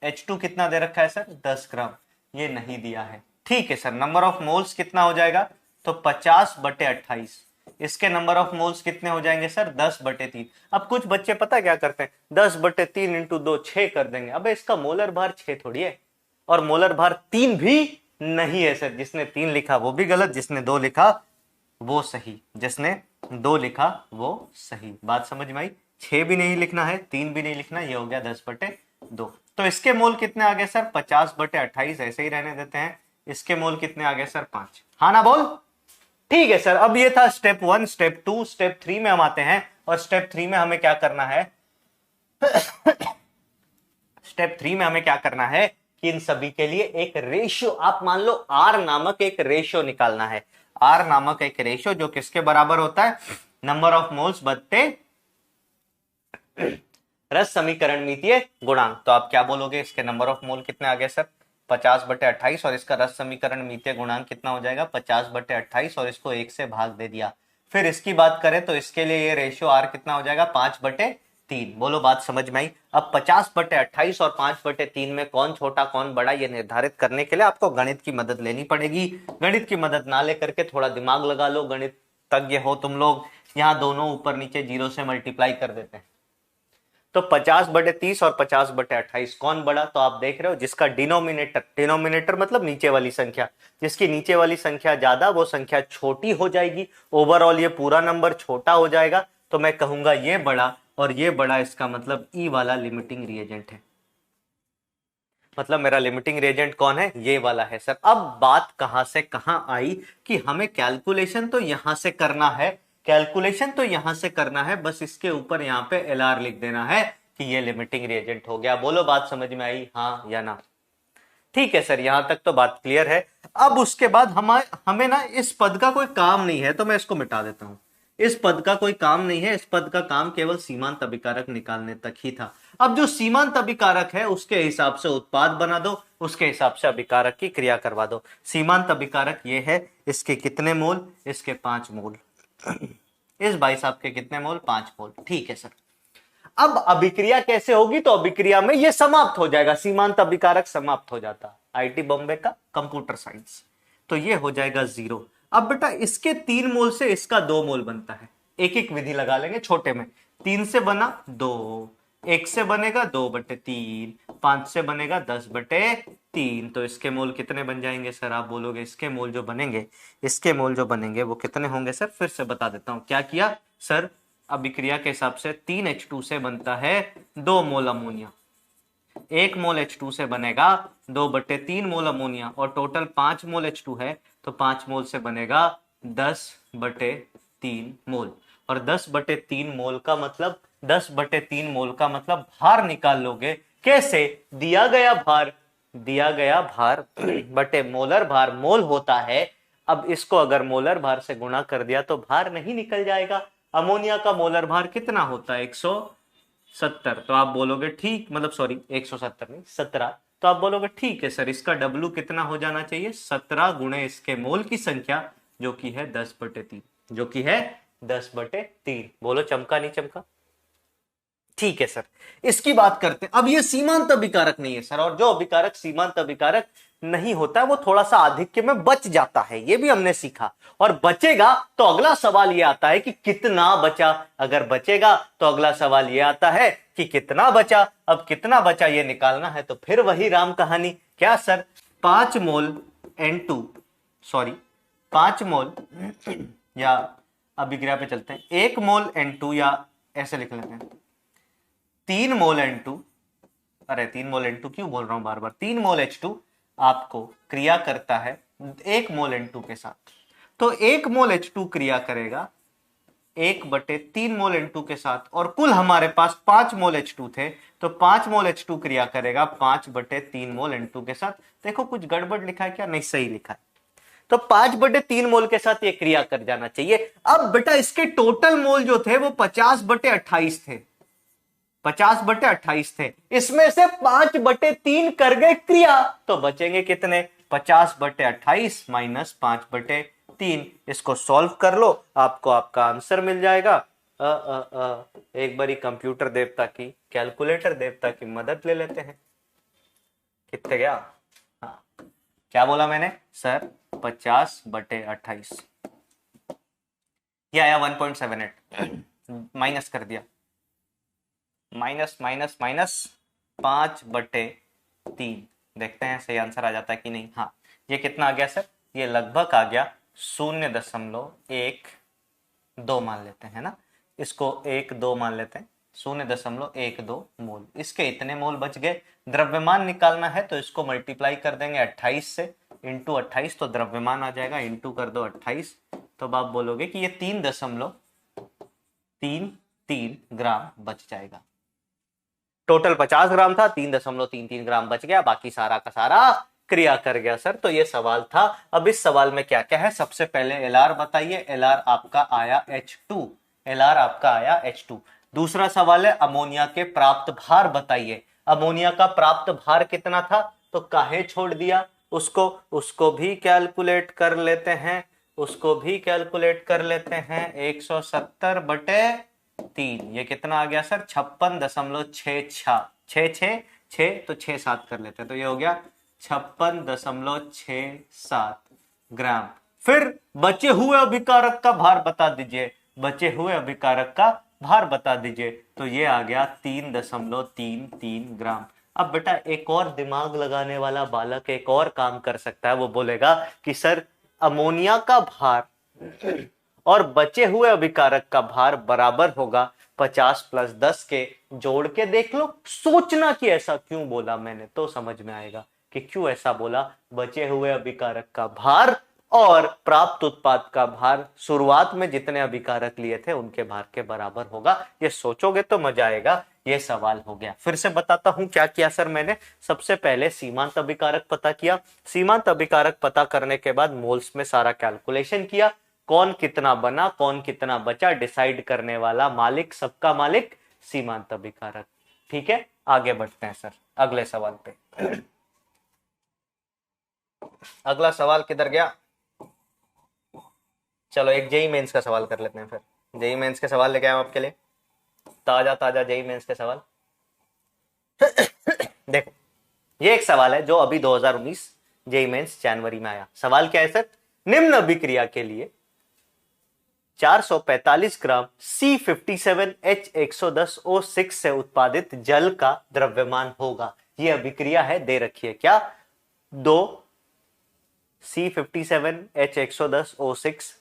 H2 कितना दे रखा है सर 10 ग्राम, ये नहीं दिया है। ठीक है सर, नंबर ऑफ मोल्स कितना हो जाएगा, तो 50/28। इसके नंबर ऑफ मोल्स कितने हो जाएंगे सर 10/3। अब कुछ बच्चे पता क्या करते हैं, 10/3 इंटू 2 6 कर देंगे। अब इसका मोलर भार 6 थोड़ी है, और मोलर भार 3 भी नहीं है सर। जिसने 3 लिखा वो भी गलत, जिसने 2 लिखा वो सही, जिसने 2 लिखा वो सही। बात समझ में आई, 6 भी नहीं लिखना है, 3 भी नहीं लिखना, ये हो गया 10/2। तो इसके मोल कितने आ गए सर 50/28, ऐसे ही रहने देते हैं। इसके मोल कितने आ गए सर 5। हाँ ना बोल, ठीक है सर। अब ये था स्टेप 1, स्टेप 2, स्टेप 3 में हम आते हैं, और स्टेप 3 में हमें क्या करना है स्टेप 3 में हमें क्या करना है कि इन सभी के लिए एक रेशियो, आप मान लो R नामक एक रेशियो निकालना है। R नामक एक रेशियो जो किसके बराबर होता है, नंबर ऑफ मोल्स बट्टे रस समीकरण मितीय गुणांक। तो आप क्या बोलोगे, इसके नंबर ऑफ मोल कितने आ गए सर 50/28, और इसका रस समीकरण मितीय गुणांक कितना हो जाएगा 50/28, और इसको 1 से भाग दे दिया। फिर इसकी बात करें तो इसके लिए ये रेशियो R कितना हो जाएगा 5/3। बोलो बात समझ में आई। अब 50/28 और 5/3 में कौन छोटा कौन बड़ा ये निर्धारित करने के लिए आपको गणित की मदद लेनी पड़ेगी। गणित की मदद ना लेकर के थोड़ा दिमाग लगा लो, गणित तज्ञ हो तुम लोग। यहाँ दोनों ऊपर नीचे 0 से मल्टीप्लाई कर देते हैं, तो 50/30 और 50/28 कौन बड़ा, तो आप देख रहे हो जिसका डिनोमिनेटर मतलब नीचे वाली संख्या, जिसकी नीचे वाली संख्या ज्यादा वो संख्या छोटी हो जाएगी, ओवरऑल ये पूरा नंबर छोटा हो जाएगा। तो मैं कहूंगा ये बड़ा और ये बड़ा, इसका मतलब ई वाला लिमिटिंग रिएजेंट है। मतलब मेरा लिमिटिंग रिएजेंट कौन है, ये वाला है सर। अब बात कहां से कहां आई कि हमें कैलकुलेशन तो यहां से करना है, कैलकुलेशन तो यहां से करना है, बस इसके ऊपर यहाँ पे LR लिख देना है कि ये लिमिटिंग रिएजेंट हो गया। बोलो बात समझ में आई, हाँ या ना। ठीक है सर, यहां तक तो बात क्लियर है। अब उसके बाद हमें ना इस पद का कोई काम नहीं है, तो मैं इसको मिटा देता हूं। इस पद का कोई काम नहीं है, इस पद का काम केवल सीमांत अभिकारक निकालने तक ही था। अब जो सीमांत अभिकारक है उसके हिसाब से उत्पाद बना दो, उसके हिसाब से अभिकारक की क्रिया करवा दो। सीमांत अभिकारक ये है, इसके कितने मोल, इसके 5 मोल, इस भाई साहब के कितने मोल 5 मोल। ठीक है सर। अब अभिक्रिया कैसे होगी, तो अभिक्रिया में ये समाप्त हो जाएगा, सीमांत अभिकारक समाप्त हो जाता। IIT बॉम्बे का कंप्यूटर साइंस, तो ये हो जाएगा 0। अब बेटा इसके 3 मोल से इसका 2 मोल बनता है। एक एक विधि लगा लेंगे छोटे में। 3 से बना 2, 1 से बनेगा 2/3, 5 से बनेगा 10/3। तो इसके मोल कितने बन जाएंगे सर, आप बोलोगे इसके मोल जो बनेंगे, इसके मोल जो बनेंगे वो कितने होंगे सर, फिर से बता देता हूं। क्या किया, सर अभिक्रिया के हिसाब से 3H2 से बनता है 2 मोल अमोनिया, 1 मोल H2 से बनेगा 2/3 मोल अमोनिया, और टोटल 5 मोल H2 है तो 5 मोल से बनेगा 10/3 मोल। और 10/3 मोल का मतलब 10/3 मोल का मतलब भार निकाल लोगे। कैसे? दिया गया भार बटे मोलर भार, मोल होता है। अब इसको अगर मोलर भार से गुणा कर दिया तो भार नहीं निकल जाएगा। अमोनिया का मोलर भार कितना होता है? 170। तो आप बोलोगे ठीक, मतलब सॉरी 170 नहीं 17। तो आप बोलोगे ठीक है सर, इसका W कितना हो जाना चाहिए? 17 गुणे इसके मोल की संख्या जो कि है 10/3, जो कि है 10/3। बोलो चमका नहीं चमका? ठीक है सर, इसकी बात करते हैं। अब ये सीमांत अभिकारक नहीं है सर, और जो अभिकारक सीमांत अभिकारक नहीं होता है वो थोड़ा सा आधिक्य में बच जाता है, ये भी हमने सीखा। और बचेगा तो अगला सवाल ये आता है कि कितना बचा। अगर बचेगा तो अगला सवाल ये आता है कि कितना बचा। अब कितना बचा ये निकालना है तो फिर वही राम कहानी। क्या सर? 5 मोल N2, सॉरी 5 मोल, या अभिक्रिया पे चलते हैं, 1 मोल N2, या ऐसे लिख लेते हैं 3 मोल N2, अरे 3 मोल N2 क्यों बोल रहा हूं बार बार, 3 मोल H2 आपको क्रिया करता है 1 मोल N2 के साथ। तो 1 मोल H2 क्रिया करेगा 1/3 मोल N2 के साथ, और कुल हमारे पास 5 मोल H2 थे, तो 5 मोल H2 क्रिया करेगा 5/3 मोल N2 के साथ। देखो कुछ गड़बड़ लिखा है क्या? नहीं, सही लिखा है। तो 5/3 मोल के साथ ये क्रिया कर जाना चाहिए। अब बेटा इसके टोटल मोल जो थे वो 50/28 थे, 50/28 थे। इसमें से 5/3 कर गए क्रिया, तो बचेंगे कितने? 50/28 माइनस 5/3। इसको सॉल्व कर लो, आपको आपका आंसर मिल जाएगा। एक बारी कंप्यूटर देवता की, कैलकुलेटर देवता की मदद ले लेते हैं। कितने गया? हाँ, क्या बोला मैंने सर? 50/28, ये आया 1.78, माइनस कर दिया, माइनस माइनस माइनस 5/3। देखते हैं सही आंसर आ जाता है कि नहीं। हाँ, ये कितना आ गया सर? ये लगभग आ गया 0.12 मान लेते हैं ना, इसको 1.2 मान लेते हैं, 0.12 मोल। इसके इतने मोल बच गए। द्रव्यमान निकालना है तो इसको मल्टीप्लाई कर देंगे 28 से, इंटू 28, तो द्रव्यमान आ जाएगा, इंटू कर दो 28, तो आप बोलोगे कि ये 3.33 ग्राम बच जाएगा। टोटल 50 ग्राम था, 3.33 ग्राम बच गया, बाकी सारा का सारा क्रिया कर गया सर। तो ये सवाल था। अब इस सवाल में क्या क्या है? सबसे पहले एलआर बताइए। एलआर आपका आया H2, एलआर आपका आया H2। दूसरा सवाल है अमोनिया के प्राप्त भार बताइए। अमोनिया का प्राप्त भार कितना था? तो काहे छोड़ दिया उसको? उसको भी कैलकुलेट कर लेते हैं, उसको भी कैलकुलेट कर लेते हैं। 170/3, ये कितना आ गया सर? 56.66 तो 6-7 कर लेते हैं, तो ये हो गया 56.67 ग्राम। फिर बचे हुए अभिकारक का भार बता दीजिए, बचे हुए अभिकारक का भार बता दीजिए, तो ये आ गया 3.33 ग्राम। अब बेटा एक और दिमाग लगाने वाला बालक एक और काम कर सकता है, वो बोलेगा कि सर अमोनिया का भार और बचे हुए अभिकारक का भार बराबर होगा 50 + 10 के, जोड़ के देख लो। सोचना कि ऐसा क्यों बोला मैंने, तो समझ में आएगा कि क्यों ऐसा बोला। बचे हुए अभिकारक का भार और प्राप्त उत्पाद का भार शुरुआत में जितने अभिकारक लिए थे उनके भार के बराबर होगा। ये सोचोगे तो मजा आएगा। ये सवाल हो गया। फिर से बताता हूं क्या किया सर मैंने। सबसे पहले सीमांत अभिकारक पता किया, सीमांत अभिकारक पता करने के बाद मोल्स में सारा कैलकुलेशन किया, कौन कितना बना कौन कितना बचा डिसाइड करने वाला मालिक, सबका मालिक सीमांत अभिकारक। ठीक है, आगे बढ़ते हैं सर अगले सवाल पे। अगला सवाल किधर गया? चलो एक जेई मेंस का सवाल कर लेते हैं। फिर जेई मेंस के सवाल लेके आए आपके लिए, ताजा ताजा जेई मेंस के सवाल। देखो ये एक सवाल है जो अभी 2019 जेई मेंस जनवरी में आया। सवाल क्या है सर? निम्न अभिक्रिया के लिए 445 ग्राम C57H110O6 से उत्पादित जल का द्रव्यमान होगा। यह अभिक्रिया है, दे रखी है क्या? 2 C57H110O6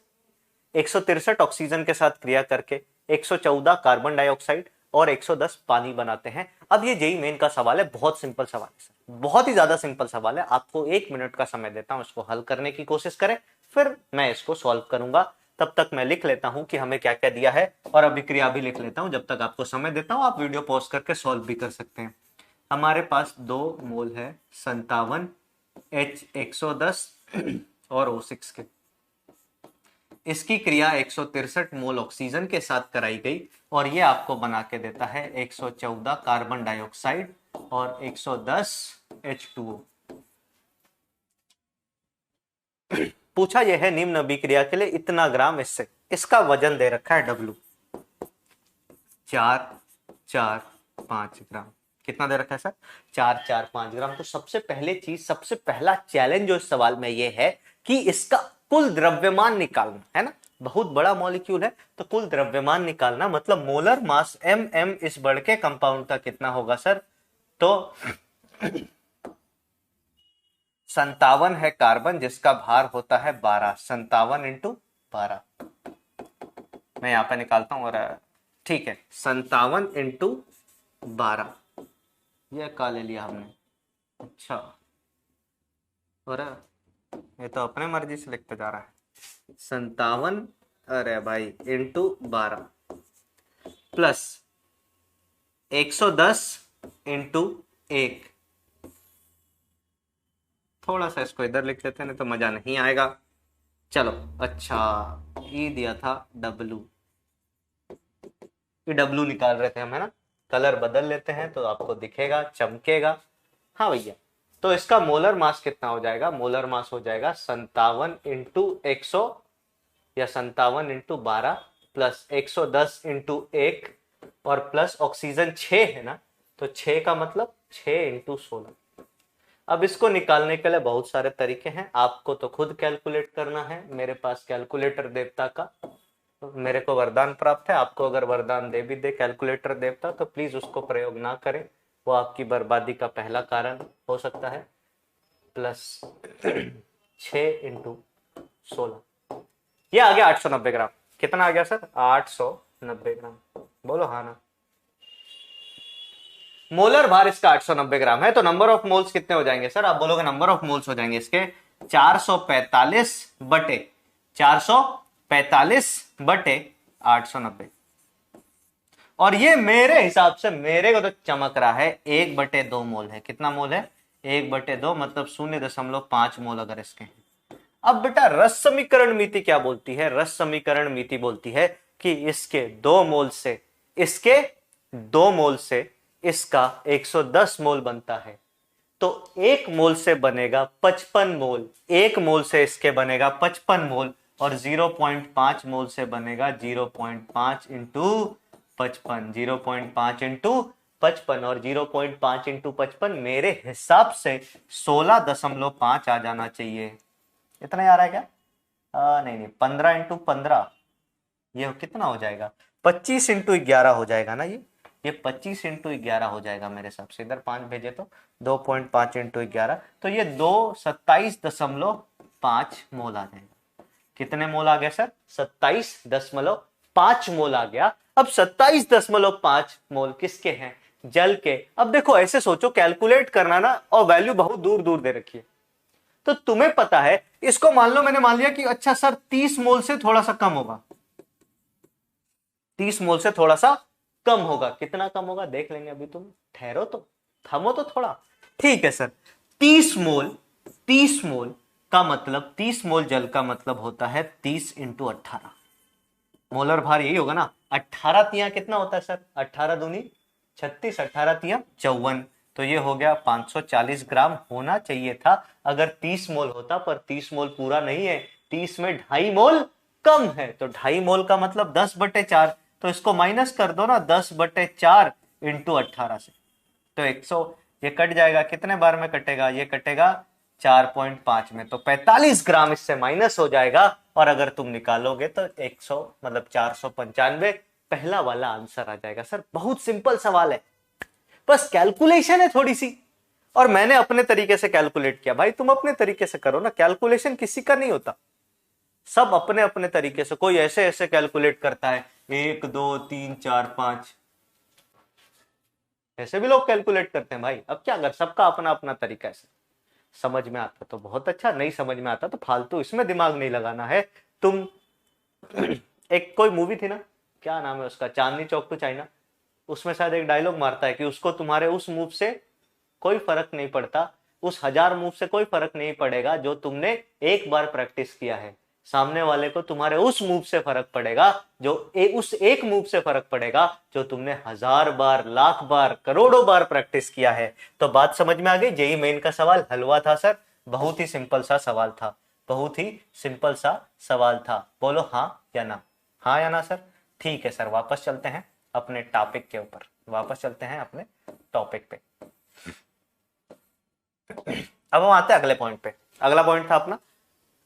163 ऑक्सीजन के साथ क्रिया करके 114 कार्बन डाइऑक्साइड और 110 पानी बनाते हैं। अब ये जेईई मेन का सवाल है, बहुत सिंपल सवाल है सर, बहुत ही ज्यादा सिंपल सवाल है। आपको 1 मिनट का समय देता हूं, इसको हल करने की कोशिश करें, फिर मैं इसको सॉल्व करूंगा। तब तक मैं लिख लेता हूं कि हमें क्या क्या दिया है और अभिक्रिया भी लिख लेता हूं। जब तक आपको समय देता हूं, आप वीडियो पॉज करके सॉल्व भी कर सकते हैं। हमारे पास 2 मोल है 57 H110 और O6 के। इसकी क्रिया 163 मोल ऑक्सीजन के साथ कराई गई और ये आपको बना के देता है 114 कार्बन डाइऑक्साइड और 110 H2O। पूछा यह है निम्न अभिक्रिया के लिए इतना ग्राम इससे, इसका वजन दे रखा है W 4-4-5 ग्राम। कितना दे रखा है सर? 4-4-5 ग्राम। तो सबसे पहले चीज, सबसे पहला चैलेंज जो इस सवाल में ये है कि इसका कुल द्रव्यमान निकालना है ना। बहुत बड़ा मॉलिक्यूल है तो कुल द्रव्यमान निकालना, मतलब मोलर मास mm इस बढ़ के कंपाउंड का कितना होगा सर? तो 57 है कार्बन जिसका भार होता है 12, 57 इंटू 12। मैं यहां पे निकालता हूं और ठीक है 57 इंटू 12, यह का ले लिया हमने। अच्छा, और ये तो अपने मर्जी से लिखते जा रहा है। 57, अरे भाई, इंटू 12 प्लस 110 इंटू 1। थोड़ा सा इसको इधर लिख लेते हैं, नहीं तो मजा नहीं आएगा। चलो, अच्छा, ये दिया था W, ये W निकाल रहे थे हम, है ना। कलर बदल लेते हैं तो आपको दिखेगा, चमकेगा। हाँ भैया, तो इसका मोलर मास कितना हो जाएगा? मोलर मास हो जाएगा 57 इंटू 100 या 57 इंटू 12 प्लस 110 इंटू 1 और प्लस ऑक्सीजन 6 है ना, तो 6 का मतलब 6 इंटू 16। अब इसको निकालने के लिए बहुत सारे तरीके हैं, आपको तो खुद कैलकुलेट करना है। मेरे पास कैलकुलेटर देवता का, मेरे को वरदान प्राप्त है। आपको अगर वरदान दे भी दे कैलकुलेटर देवता तो प्लीज उसको प्रयोग ना करें, वो आपकी बर्बादी का पहला कारण हो सकता है। प्लस 6 इंटू 16, ये आ गया 890 ग्राम। कितना आ गया सर? 890 ग्राम। बोलो हाँ ना। मोलर भार इसका 890 ग्राम है, तो नंबर ऑफ मोल्स कितने हो जाएंगे सर? आप बोलोगे नंबर ऑफ मोल्स हो जाएंगे इसके 445 बटे 445 बटे 890। और ये मेरे हिसाब से, मेरे को तो चमक रहा है 1/2 मोल है। कितना मोल है? 1/2, मतलब 0.5 मोल अगर इसके हैं। अब बेटा रस समीकरण मीति क्या बोलती है? रस समीकरण मीति बोलती है कि इसके 2 मोल से, इसके 2 मोल से इसका 110 मोल बनता है, तो 1 मोल से बनेगा 55 मोल। 1 मोल से इसके बनेगा 55 मोल और 0.5 मोल से बनेगा 0.5 इंटू 55। 0.5 इंटू 55 और 0.5 इंटू 55 मेरे हिसाब से 16.5 आ जाना चाहिए। इतना आ रहा है क्या? नहीं नहीं, 15 इंटू 15, ये कितना हो जाएगा? 25 इंटू 11 हो जाएगा ना। ये 25 इंटू 11 हो जाएगा मेरे हिसाब से। इधर 5 भेजे तो 2.5 इंटू 11, तो ये 27.5 मोल आ जाएगा। कितने मोल आ गया सर? 27.5 मोल आ गया। अब 27.5 मोल किसके हैं? जल के। अब देखो ऐसे सोचो, कैलकुलेट करना ना, और वैल्यू बहुत दूर दूर दे रखी है, तो तुम्हें पता है इसको। मान लो मैंने मान लिया कि अच्छा सर 30 मोल से थोड़ा सा कम होगा, 30 मोल से थोड़ा सा कम होगा। कितना कम होगा देख लेंगे, अभी तुम ठहरो तो, थमो तो थोड़ा। ठीक है सर, 30 मोल, 30 मोल का मतलब, 30 मोल जल का मतलब होता है 30 इंटू 18। मोलर भार यही होगा ना। 18 तिया कितना होता है सर? 18 दूनी 36, 18 तिया 54, तो ये हो गया 540 ग्राम होना चाहिए था अगर 30 मोल होता, पर 30 मोल पूरा नहीं है, 30 में 2.5 मोल कम है, तो 2.5 मोल का मतलब 10/4, तो इसको माइनस कर दो ना, 10/4 इंटू 18 से, तो 100, ये कट जाएगा। कितने बार में कटेगा? ये कटेगा 4.5 में, तो 45 ग्राम इससे माइनस हो जाएगा। और अगर तुम निकालोगे तो 100 मतलब 495 पहला वाला आंसर आ जाएगा। सर बहुत सिंपल सवाल है, बस कैलकुलेशन है थोड़ी सी, और मैंने अपने तरीके से कैलकुलेट किया। भाई तुम अपने तरीके से करो ना, कैलकुलेशन किसी का नहीं होता, सब अपने अपने तरीके से, कोई ऐसे ऐसे कैलकुलेट करता है 1 2 3 4 5, ऐसे भी लोग कैलकुलेट करते हैं भाई। अब क्या कर, सबका अपना अपना तरीका है। समझ में आता तो बहुत अच्छा, नहीं समझ में आता तो फालतू इसमें दिमाग नहीं लगाना है तुम। एक कोई मूवी थी ना, क्या नाम है उसका, चांदनी चौक टू चाइना, उसमें शायद एक डायलॉग मारता है कि उसको तुम्हारे उस मूव से कोई फर्क नहीं पड़ता, उस 1000 मूव से कोई फर्क नहीं पड़ेगा जो तुमने एक बार प्रैक्टिस किया है, सामने वाले को तुम्हारे उस मूव से फर्क पड़ेगा जो उस एक मूव से फर्क पड़ेगा जो तुमने 1000 बार, लाख बार, करोड़ों बार प्रैक्टिस किया है। तो बात समझ में आ गई। जेईई मेन का सवाल हलवा था सर, बहुत ही सिंपल सा सवाल था, बहुत ही सिंपल सा सवाल था। बोलो हाँ या ना, हाँ या ना सर। ठीक है सर, वापस चलते हैं अपने टॉपिक के ऊपर, वापस चलते हैं अपने टॉपिक पे। अब हम आते हैं अगले पॉइंट पे। अगला पॉइंट था अपना,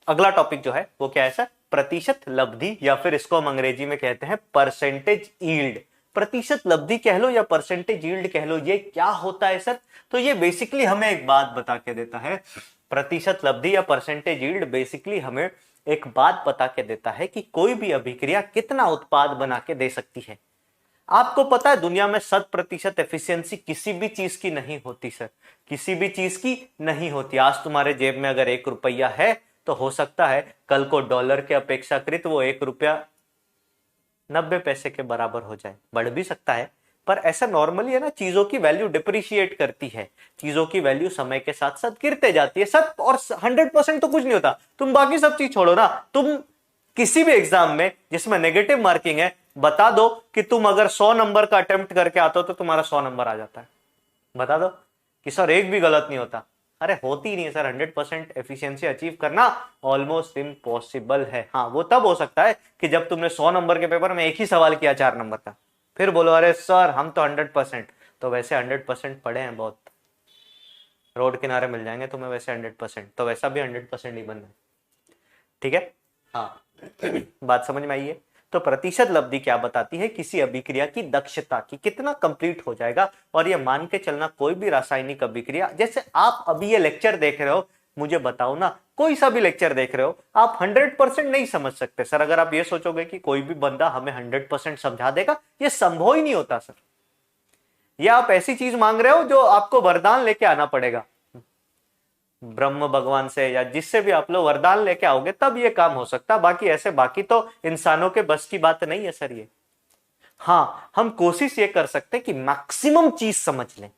अगला टॉपिक जो है वो क्या है सर, प्रतिशत लब्धि, या फिर इसको हम अंग्रेजी में कहते हैं परसेंटेज यील्ड। प्रतिशत लब्धि कह लो या परसेंटेज यील्ड कह लो, ये क्या होता है सर? तो ये बेसिकली हमें एक बात बता के देता है, प्रतिशत लब्धि या परसेंटेज यील्ड बेसिकली हमें एक बात बता के देता है कि कोई भी अभिक्रिया कितना उत्पाद बना के दे सकती है। आपको पता है दुनिया में 100% एफिशिएंसी किसी भी चीज की नहीं होती सर, किसी भी चीज की नहीं होती। आज तुम्हारे जेब में अगर 1 रुपया है तो हो सकता है कल को डॉलर के अपेक्षाकृत वो 1 रुपया 90 पैसे के बराबर हो जाए, बढ़ भी सकता है। पर ऐसा नॉर्मली है ना, चीजों की वैल्यू डिप्रिशिएट करती है, चीजों की वैल्यू समय के साथ साथ गिरते जाती है। सब और 100% तो कुछ नहीं होता, तुम बाकी सब चीज छोड़ो ना, तुम किसी भी एग्जाम में जिसमें नेगेटिव मार्किंग है, बता दो कि तुम अगर 100 नंबर का अटेम्प्ट करके आते हो तो तुम्हारा 100 नंबर आ जाता है, बता दो कि सर एक भी गलत नहीं होता। अरे होती नहीं है सर, 100% एफिशिएंसी अचीव करना ऑलमोस्ट इम्पॉसिबल है। हाँ वो तब हो सकता है कि जब तुमने 100 नंबर के पेपर में एक ही सवाल किया 4 नंबर का, फिर बोलो अरे सर हम तो 100%, तो वैसे 100% पढ़े हैं बहुत, रोड किनारे मिल जाएंगे तुम्हें वैसे 100%, तो वैसा भी 100% ही बनना है। ठीक है, हाँ बात समझ में आई है। तो प्रतिशत लब्धि क्या बताती है, किसी अभिक्रिया की दक्षता की कितना कंप्लीट हो जाएगा। और ये मान के चलना कोई भी रासायनिक अभिक्रिया, जैसे आप अभी ये लेक्चर देख रहे हो, मुझे बताओ ना, कोई सा भी लेक्चर देख रहे हो, आप 100% नहीं समझ सकते सर। अगर आप ये सोचोगे कि कोई भी बंदा हमें 100% समझा देगा, ये संभव ही नहीं होता सर। ये आप ऐसी चीज मांग रहे हो जो आपको वरदान लेके आना पड़ेगा ब्रह्म भगवान से, या जिससे भी आप लोग वरदान लेके आओगे तब ये काम हो सकता। बाकी ऐसे बाकी तो इंसानों के बस की बात नहीं है सर ये। हाँ हम कोशिश ये कर सकते हैं कि मैक्सिमम चीज समझ लें,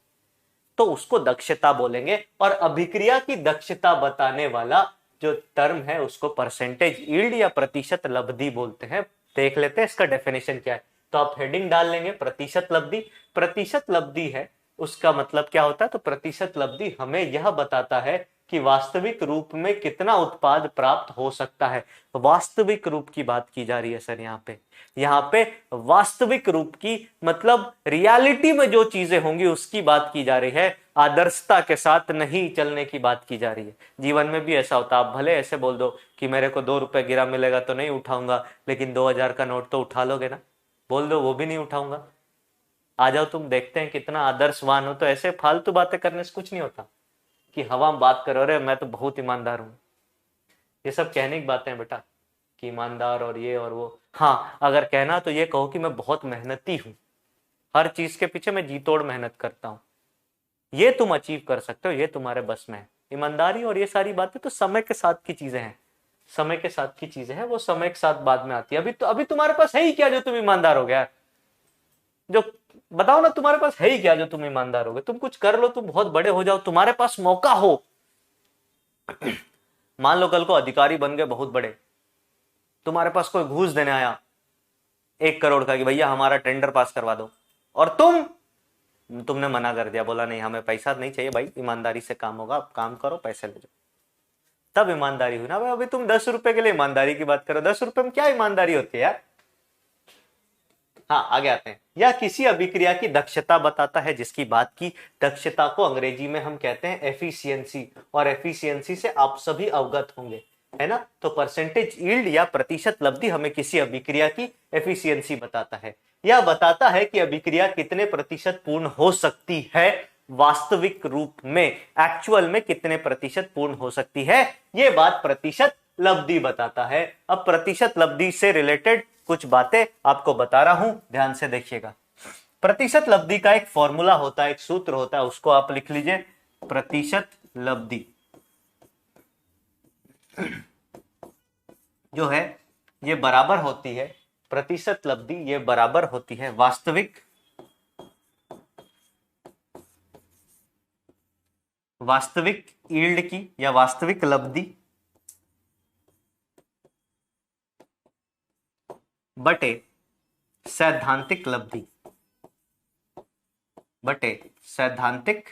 तो उसको दक्षता बोलेंगे। और अभिक्रिया की दक्षता बताने वाला जो टर्म है उसको परसेंटेज यील्ड या प्रतिशत लब्धि बोलते हैं। देख लेते हैं इसका डेफिनेशन क्या है। तो आप हेडिंग डाल लेंगे प्रतिशत लब्धि। प्रतिशत लब्धि है, उसका मतलब क्या होता है, तो प्रतिशत लब्धि हमें यह बताता है कि वास्तविक रूप में कितना उत्पाद प्राप्त हो सकता है। वास्तविक रूप की बात की जा रही है सर यहाँ पे वास्तविक रूप की मतलब रियलिटी में जो चीजें होंगी उसकी बात की जा रही है, आदर्शता के साथ नहीं चलने की बात की जा रही है। जीवन में भी ऐसा होता है, आप भले ऐसे बोल दो कि मेरे को 2 रुपए गिरा मिलेगा तो नहीं उठाऊंगा, लेकिन 2000 का नोट तो उठा लोगे ना, बोल दो वो भी नहीं उठाऊंगा, आ जाओ तुम देखते हैं कितना आदर्शवान हो। तो ऐसे फालतू बातें करने से कुछ नहीं होता कि हवा में बात करो, अरे मैं तो बहुत ईमानदार हूं, ये सब कहने की बातें हैं बेटा कि ईमानदार और ये और वो। हाँ अगर कहना तो ये कहो कि मैं बहुत मेहनती हूं, हर चीज के पीछे मैं जी तोड़ मेहनत करता हूं, ये तुम अचीव कर सकते हो, ये तुम्हारे बस में है। ईमानदारी और ये सारी बातें तो समय के साथ की चीजें हैं, समय के साथ की चीजें हैं, वो समय के साथ बाद में आती है। अभी तुम्हारे पास है ही क्या जो तुम ईमानदार हो गया, जो बताओ ना, तुम्हारे पास है ही क्या जो तुम ईमानदार हो गए? तुम कुछ कर लो, तुम बहुत बड़े हो जाओ, तुम्हारे पास मौका हो। मान लो कल को अधिकारी बन गए बहुत बड़े, तुम्हारे पास कोई घूस देने आया 1 करोड़ का कि भैया हमारा टेंडर पास करवा दो, और तुमने मना कर दिया, बोला नहीं हमें पैसा नहीं चाहिए भाई, ईमानदारी से काम होगा, आप काम करो पैसे ले जाओ, तब ईमानदारी हुई ना भाई। अभी तुम 10 रुपए के लिए ईमानदारी की बात करो, 10 रुपए में क्या ईमानदारी होती है यार। हाँ आगे आते हैं। यह किसी अभिक्रिया की दक्षता बताता है, जिसकी बात की दक्षता को अंग्रेजी में हम कहते हैं एफिशिएंसी, और एफिशिएंसी से आप सभी अवगत होंगे, है ना। तो परसेंटेज यील्ड या प्रतिशत लब्धि हमें किसी अभिक्रिया की एफिशिएंसी बताता है। यह बताता है कि अभिक्रिया कितने प्रतिशत पूर्ण हो सकती है, वास्तविक रूप में एक्चुअल में कितने प्रतिशत पूर्ण हो सकती है, यह बात प्रतिशत लब्धि बताता है। अब प्रतिशत लब्धि से रिलेटेड कुछ बातें आपको बता रहा हूं, ध्यान से देखिएगा। प्रतिशत लब्धि का एक फॉर्मूला होता है, एक सूत्र होता है, उसको आप लिख लीजिए। प्रतिशत लब्धि जो है ये बराबर होती है, प्रतिशत लब्धि ये बराबर होती है वास्तविक यील्ड की या वास्तविक लब्धि बटे सैद्धांतिक लब्धि बटे सैद्धांतिक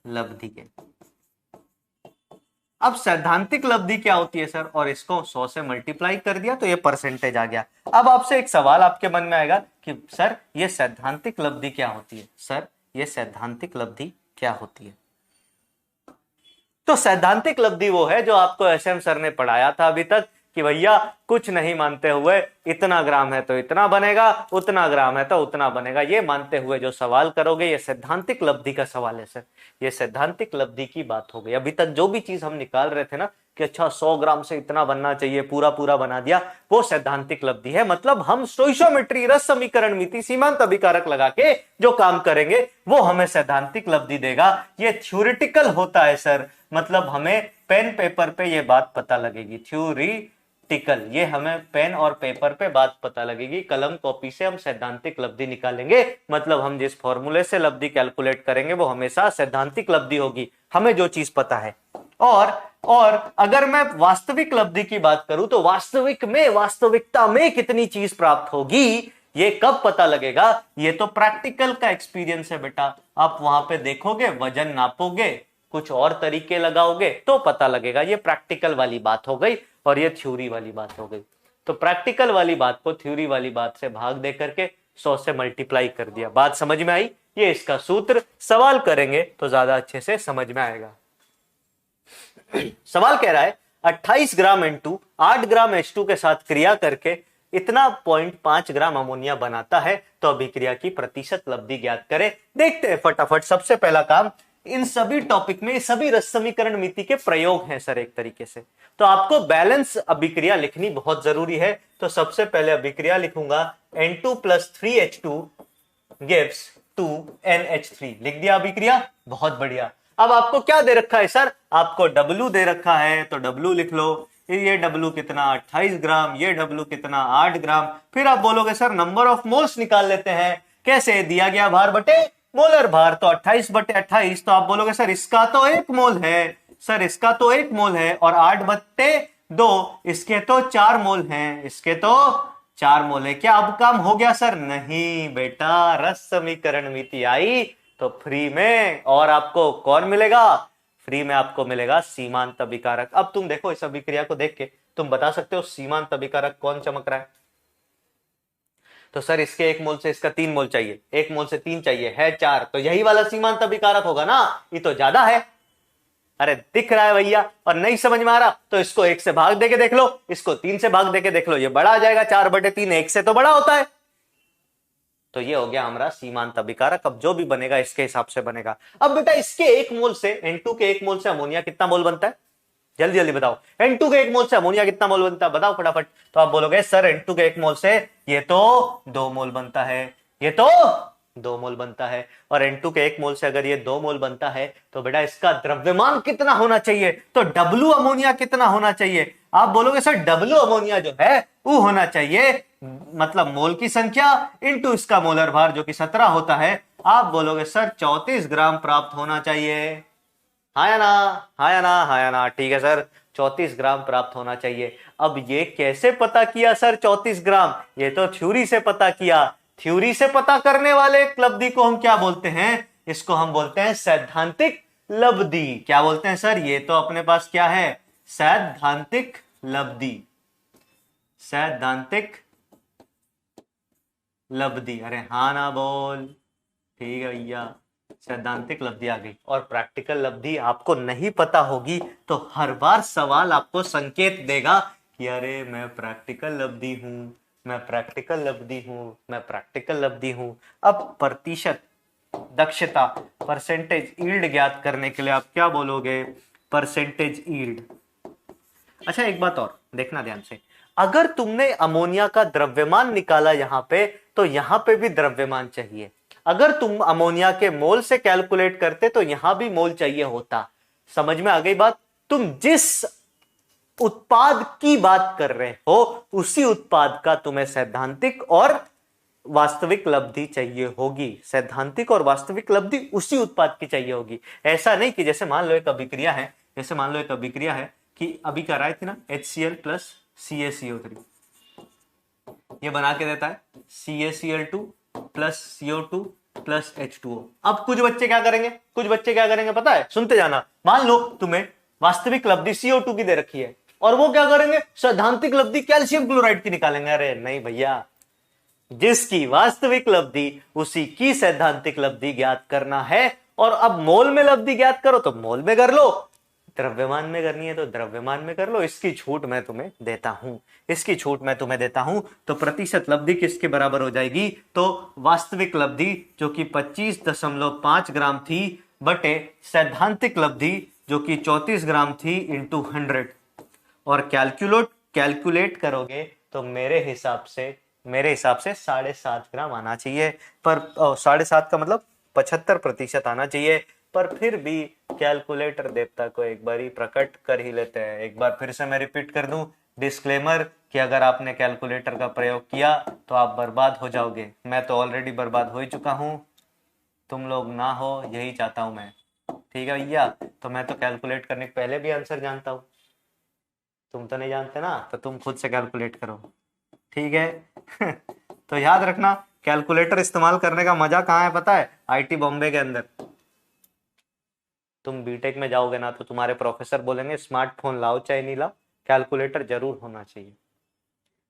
लब्धि के। अब सैद्धांतिक लब्धि क्या होती है सर, और इसको 100 से मल्टीप्लाई कर दिया तो ये परसेंटेज आ गया। अब आपसे एक सवाल आपके मन में आएगा कि सर ये सैद्धांतिक लब्धि क्या होती है, सर ये सैद्धांतिक लब्धि क्या होती है। तो सैद्धांतिक लब्धि वो है जो आपको एसएम सर ने पढ़ाया था अभी तक कि भैया कुछ नहीं मानते हुए इतना ग्राम है तो इतना बनेगा, उतना ग्राम है तो उतना बनेगा, ये मानते हुए जो सवाल करोगे ये सैद्धांतिक लब्धि का सवाल है सर। ये सैद्धांतिक लब्धि की बात हो गई। अभी तक जो भी चीज हम निकाल रहे थे ना कि अच्छा 100 ग्राम से इतना बनना चाहिए, पूरा पूरा बना दिया, वो सैद्धांतिक लब्धि है। मतलब हम स्टोइशियोमेट्री, रस समीकरण, मिति, सीमांत अभिकारक लगा के जो काम करेंगे वो हमें सैद्धांतिक लब्धि देगा। ये थ्योरेटिकल होता है सर, मतलब हमें पेन पेपर पे ये बात पता लगेगी। थ्योरेटिकल, ये हमें पेन और पेपर पे बात पता लगेगी। कलम कॉपी से हम सैद्धांतिक लब्धि निकालेंगे, मतलब हम जिस फॉर्मूले से लब्धि कैलकुलेट करेंगे वो हमेशा सैद्धांतिक लब्धि होगी, हमें जो चीज पता है। और अगर मैं वास्तविक लब्धि की बात करूं तो वास्तविकता में कितनी चीज प्राप्त होगी ये कब पता लगेगा, ये तो प्रैक्टिकल का एक्सपीरियंस है बेटा। आप वहां पे देखोगे, वजन नापोगे, कुछ और तरीके लगाओगे तो पता लगेगा। ये प्रैक्टिकल वाली बात हो गई और ये थ्योरी वाली बात हो गई। तो प्रैक्टिकल वाली बात को थ्योरी वाली बात से भाग दे करके 100 से मल्टीप्लाई कर दिया। बात समझ में आई? ये इसका सूत्र, सवाल करेंगे तो ज्यादा अच्छे से समझ में आएगा। सवाल कह रहा है 28 ग्राम N2 8 ग्राम H2 के साथ क्रिया करके इतना 0.5 ग्राम अमोनिया बनाता है, तो अभिक्रिया की प्रतिशत लब्धि ज्ञात करें। देखते हैं फटाफट। सबसे पहला काम, इन सभी टॉपिक में सभी रस समीकरण मिति के प्रयोग हैं सर एक तरीके से, तो आपको बैलेंस अभिक्रिया लिखनी बहुत जरूरी है। तो सबसे पहले अभिक्रिया लिखूंगा N2 + 3H2 gives 2NH3। लिख दिया अभिक्रिया, बहुत बढ़िया। अब आपको क्या दे रखा है सर, आपको W दे रखा है, तो W लिख लो। ये W कितना 28 ग्राम, ये W कितना 8 ग्राम। फिर आप बोलोगे सर नंबर ऑफ मोल्स निकाल लेते हैं। कैसे? दिया गया भार बटे मोलर भार, तो 28 बटे 28, तो आप बोलोगे सर इसका तो 1 मोल है, सर इसका तो 1 मोल है, और 8 बटे 2 इसके तो 4 मोल हैं, इसके तो 4 मोल है। क्या अब काम हो गया सर? नहीं बेटा, रस समीकरण मिति आई तो फ्री में, और आपको कौन मिलेगा? फ्री में आपको मिलेगा सीमांत अभिकारक। अब तुम देखो, इस अभिक्रिया को देख के तुम बता सकते हो सीमांत अभिकारक कौन चमक रहा है। तो सर इसके 1 मोल से इसका 3 मोल चाहिए, 1 मोल से 3 चाहिए, है 4, तो यही वाला सीमांत अभिकारक होगा ना, ये तो ज्यादा है। अरे दिख रहा है भैया, और नहीं समझ में आ रहा तो इसको 1 से भाग देके देख लो, इसको 3 से भाग देके देख लो, ये बड़ा आ जाएगा। 4 बटे 3 1 से तो बड़ा होता है। तो ये हो गया हमारा सीमांत अभिकारक। अब जो भी बनेगा इसके हिसाब से बनेगा। अब बेटा इसके 1 मोल से, N2 के 1 मोल से अमोनिया कितना मोल बनता है? जल्दी जल्दी बताओ। N2 के 1 मोल से अमोनिया कितना मोल बनता है? बताओ फटाफट। तो आप बोलोगे सर N2 के 1 मोल से ये तो 2 मोल बनता है, ये तो 2 मोल बनता है। और N2 के 1 मोल से अगर ये 2 मोल बनता है तो बेटा इसका द्रव्यमान कितना होना चाहिए? तो W अमोनिया कितना होना चाहिए? आप बोलोगे सर W अमोनिया जो है वो होना चाहिए, मतलब मोल की संख्या इंटू इसका मोलर भार जो कि 17 होता है। आप बोलोगे सर 34 ग्राम प्राप्त होना चाहिए। हाँ या ना? हाँ या ना? हाँ या ना? ठीक है सर, 34 ग्राम प्राप्त होना चाहिए। अब ये कैसे पता किया सर 34 ग्राम? ये तो थ्योरी से पता किया। थ्योरी से पता करने वाले लब्धि को हम क्या बोलते हैं? इसको हम बोलते हैं सैद्धांतिक लब्धि। क्या बोलते हैं सर? ये तो अपने पास क्या है? सैद्धांतिक लब्धि। सैद्धांतिक लब्धि। अरे हाँ ना बोल। ठीक है भैया, सैद्धांतिक लब्धि आ गई। और प्रैक्टिकल लब्धि आपको नहीं पता होगी तो हर बार सवाल आपको संकेत देगा कि अरे मैं प्रैक्टिकल लब्धि हूं, मैं प्रैक्टिकल लब्धि हूं, मैं प्रैक्टिकल लब्धि हूं। अब प्रतिशत, दक्षता, परसेंटेज यील्ड ज्ञात करने के लिए आप क्या बोलोगे? Percentage yield. अच्छा एक बात और देखना ध्यान से, अगर तुमने अमोनिया का द्रव्यमान निकाला यहां पे, तो यहां पे भी द्रव्यमान चाहिए। अगर तुम अमोनिया के मोल से कैलकुलेट करते तो यहां भी मोल चाहिए होता। समझ में आ गई बात? तुम जिस उत्पाद की बात कर रहे हो उसी उत्पाद का तुम्हें सैद्धांतिक और वास्तविक लब्धि चाहिए होगी। सैद्धांतिक और वास्तविक लब्धि उसी उत्पाद की चाहिए होगी। ऐसा नहीं कि जैसे मान लो एक अभिक्रिया है, जैसे मान लो एक अभिक्रिया है कि अभी कर रही थी ना HCl प्लस CaCO3, ये बना के देता है CaCl2 plus CO2 plus H2O। अब कुछ बच्चे क्या करेंगे, कुछ बच्चे क्या करेंगे पता है? सुनते जाना। मान लो तुम्हें वास्तविक लब्धि CO2 की दे रखी है और वो क्या करेंगे? सैद्धांतिक लब्धि कैल्शियम क्लोराइड की निकालेंगे। अरे नहीं भैया, जिसकी वास्तविक लब्धि उसी की सैद्धांतिक लब्धि ज्ञात करना है। और अब मोल में लब्धि ज्ञात करो तो मोल में कर लो, द्रव्यमान में करनी है तो द्रव्यमान में कर लो। इसकी छूट मैं तुम्हें देता हूं, इसकी छूट मैं तुम्हें देता हूं। तो प्रतिशत लब्धि किसके बराबर हो जाएगी? तो वास्तविक लब्धि जो कि 25.5 ग्राम थी बटे सैद्धांतिक लब्धि जो कि 34 ग्राम थी इंटू 100। और कैलकुलेट करोगे तो मेरे हिसाब से 7.5 ग्राम आना चाहिए। पर 7.5 का मतलब 75% आना चाहिए। पर फिर भी कैलकुलेटर देवता को एक बार ही प्रकट कर ही लेते हैं। एक बार फिर से मैं रिपीट कर दूं डिस्क्लेमर कि अगर आपने कैलकुलेटर का प्रयोग किया तो आप बर्बाद हो जाओगे। मैं तो ऑलरेडी बर्बाद हो ही चुका हूं, तुम लोग ना हो यही चाहता हूं मैं। ठीक है भैया, तो मैं तो कैलकुलेट करने के पहले भी आंसर जानता हूं, तुम तो नहीं जानते ना, तो तुम खुद से कैलकुलेट करो। ठीक है तो याद रखना कैलकुलेटर इस्तेमाल करने का मजा कहाँ है पता है? आईटी बॉम्बे के अंदर। तुम बीटेक में जाओगे ना तो तुम्हारे प्रोफेसर बोलेंगे स्मार्टफोन लाओ चाहे नहीं लाओ, कैलकुलेटर जरूर होना चाहिए।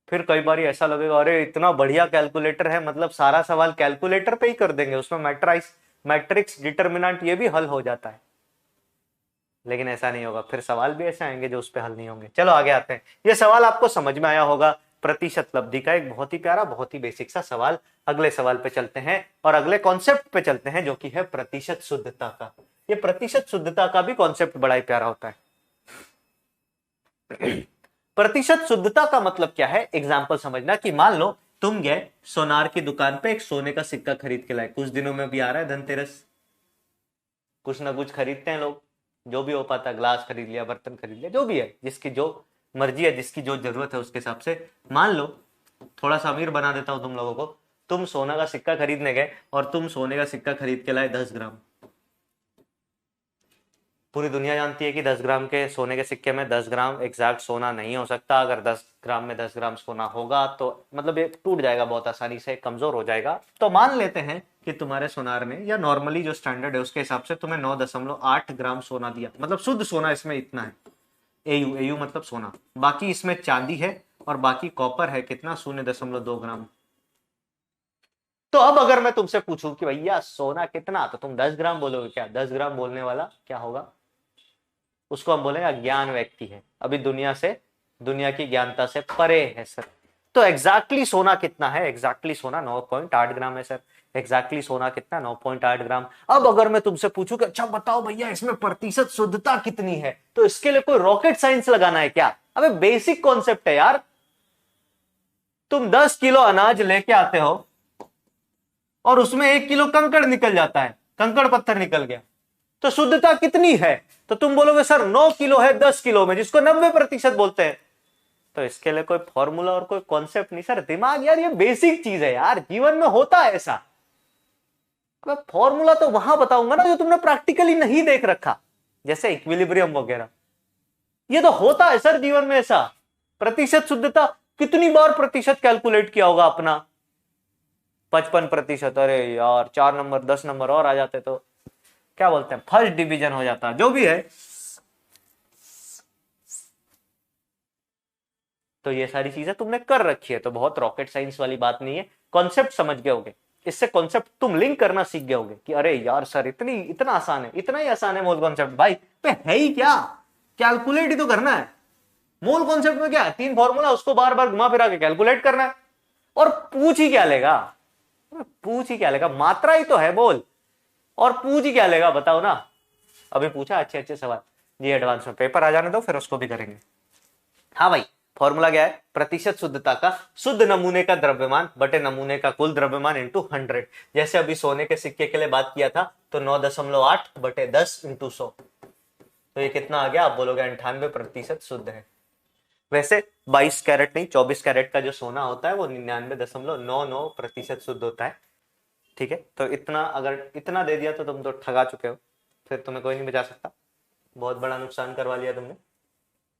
फिर कई बार ऐसा लगेगा अरे इतना बढ़िया कैलकुलेटर है, मतलब सारा सवाल कैलकुलेटर पे ही कर देंगे, उसमें मैट्रिक्स डिटर्मिनेंट ये भी हल हो जाता है। लेकिन ऐसा नहीं होगा, फिर सवाल भी ऐसे आएंगे जो उस पर हल नहीं होंगे। चलो आगे आते हैं। ये सवाल आपको समझ में आया होगा, प्रतिशत लब्धि का एक बहुत ही प्यारा, बहुत ही बेसिक सा सवाल। अगले सवाल पे चलते हैं और अगले कॉन्सेप्ट पे चलते हैं जो कि है प्रतिशत शुद्धता का। ये प्रतिशत शुद्धता का भी कॉन्सेप्ट बड़ा ही प्यारा होता है। प्रतिशत शुद्धता का मतलब क्या है? एग्जाम्पल समझना कि मान लो तुम गए सोनार की दुकान पे एक सोने का सिक्का खरीद के लाए। कुछ दिनों में भी आ रहा है धनतेरस, कुछ ना कुछ खरीदते हैं लोग, जो भी हो पाता, ग्लास खरीद लिया, बर्तन खरीद लिया, जो भी है, जिसकी जो मर्जी है, जिसकी जो जरूरत है उसके हिसाब से। मान लो थोड़ा सा अमीर बना देता हूं तुम लोगों को, तुम सोना का सिक्का खरीदने गए और तुम सोने का सिक्का खरीद के लाए 10 ग्राम। पूरी दुनिया जानती है कि 10 ग्राम के सोने के सिक्के में 10 ग्राम एग्जैक्ट सोना नहीं हो सकता। अगर 10 ग्राम में 10 ग्राम सोना होगा तो मतलब ये टूट जाएगा, बहुत आसानी से कमजोर हो जाएगा। तो मान लेते हैं कि तुम्हारे सोनार ने, या नॉर्मली जो स्टैंडर्ड है उसके हिसाब से तुम्हें 9.8 ग्राम सोना दिया, मतलब शुद्ध सोना इसमें इतना है। एयू मतलब सोना, बाकी इसमें चांदी है और बाकी कॉपर है कितना? 0.2 ग्राम। तो अब अगर मैं तुमसे पूछूं कि भैया सोना कितना, तो तुम 10 ग्राम बोलोगे क्या? 10 ग्राम बोलने वाला क्या होगा? उसको हम बोलेंगे अज्ञान व्यक्ति है, अभी दुनिया की ज्ञानता से परे है सर। तो एग्जैक्टली सोना कितना है? एग्जैक्टली सोना 9.8 ग्राम है सर। एग्जैक्टली सोना कितना? 9.8 ग्राम। अब अगर मैं तुमसे पूछूं कि अच्छा बताओ भैया इसमें प्रतिशत शुद्धता कितनी है, तो इसके लिए कोई रॉकेट साइंस लगाना है क्या? अबे बेसिक कॉन्सेप्ट है यार। तुम 10 किलो अनाज लेके आते हो और उसमें 1 किलो कंकड़ निकल जाता है, कंकड़ पत्थर निकल गया, तो शुद्धता कितनी है? तो तुम बोलोगे सर 9 किलो है 10 किलो में, जिसको 90% बोलते हैं। तो इसके लिए कोई फॉर्मूला और कोई कॉन्सेप्ट नहीं सर, दिमाग यार, ये बेसिक चीज है यार, जीवन में होता है ऐसा। मैं फॉर्मूला तो वहां बताऊंगा ना जो तुमने प्रैक्टिकली नहीं देख रखा, जैसे इक्विलिब्रियम वगैरह। ये तो होता है सर जीवन में ऐसा। प्रतिशत शुद्धता कितनी बार प्रतिशत कैलकुलेट किया होगा अपना? 55%। अरे यार 4 नंबर 10 नंबर और आ जाते तो क्या बोलते हैं, फर्स्ट डिवीजन हो जाता, जो भी है। तो ये सारी चीजें तुमने कर रखी है, तो बहुत रॉकेट साइंस वाली बात नहीं है, कॉन्सेप्ट समझ गए होगे। इससे कॉन्सेप्ट तुम लिंक करना सीख गए होगे कि अरे यार सर इतना आसान है, इतना ही आसान है मोल कॉन्सेप्ट। भाई पे है ही क्या, कैलकुलेट ही तो करना है। मोल कॉन्सेप्ट में क्या है? 3 फॉर्मूला, उसको बार बार घुमा फिरा के कैलकुलेट करना है। और पूछ ही क्या लेगा, पूछ ही क्या लेगा, मात्रा ही तो है मोल। और पूछ ही क्या लेगा बताओ ना। अभी पूछा अच्छे अच्छे सवाल, ये एडवांस में पेपर आ जाने दो फिर उसको भी करेंगे। हाँ भाई, फॉर्मूला क्या है, प्रतिशत शुद्धता का शुद्ध नमूने का द्रव्यमान बटे नमूने का कुल द्रव्यमान इंटू 100। जैसे अभी सोने के सिक्के के लिए बात किया था तो 9.8 बटे 10 इंटू 100, तो ये कितना आ गया, आप बोलोगे 98% शुद्ध है। वैसे 22 कैरेट नहीं 24 कैरेट का जो सोना होता है वो 99.99% शुद्ध होता है। ठीक है, तो इतना अगर इतना दे दिया तो तुम तो ठगा चुके हो, फिर तुम्हें कोई नहीं बचा सकता, बहुत बड़ा नुकसान करवा लिया तुमने।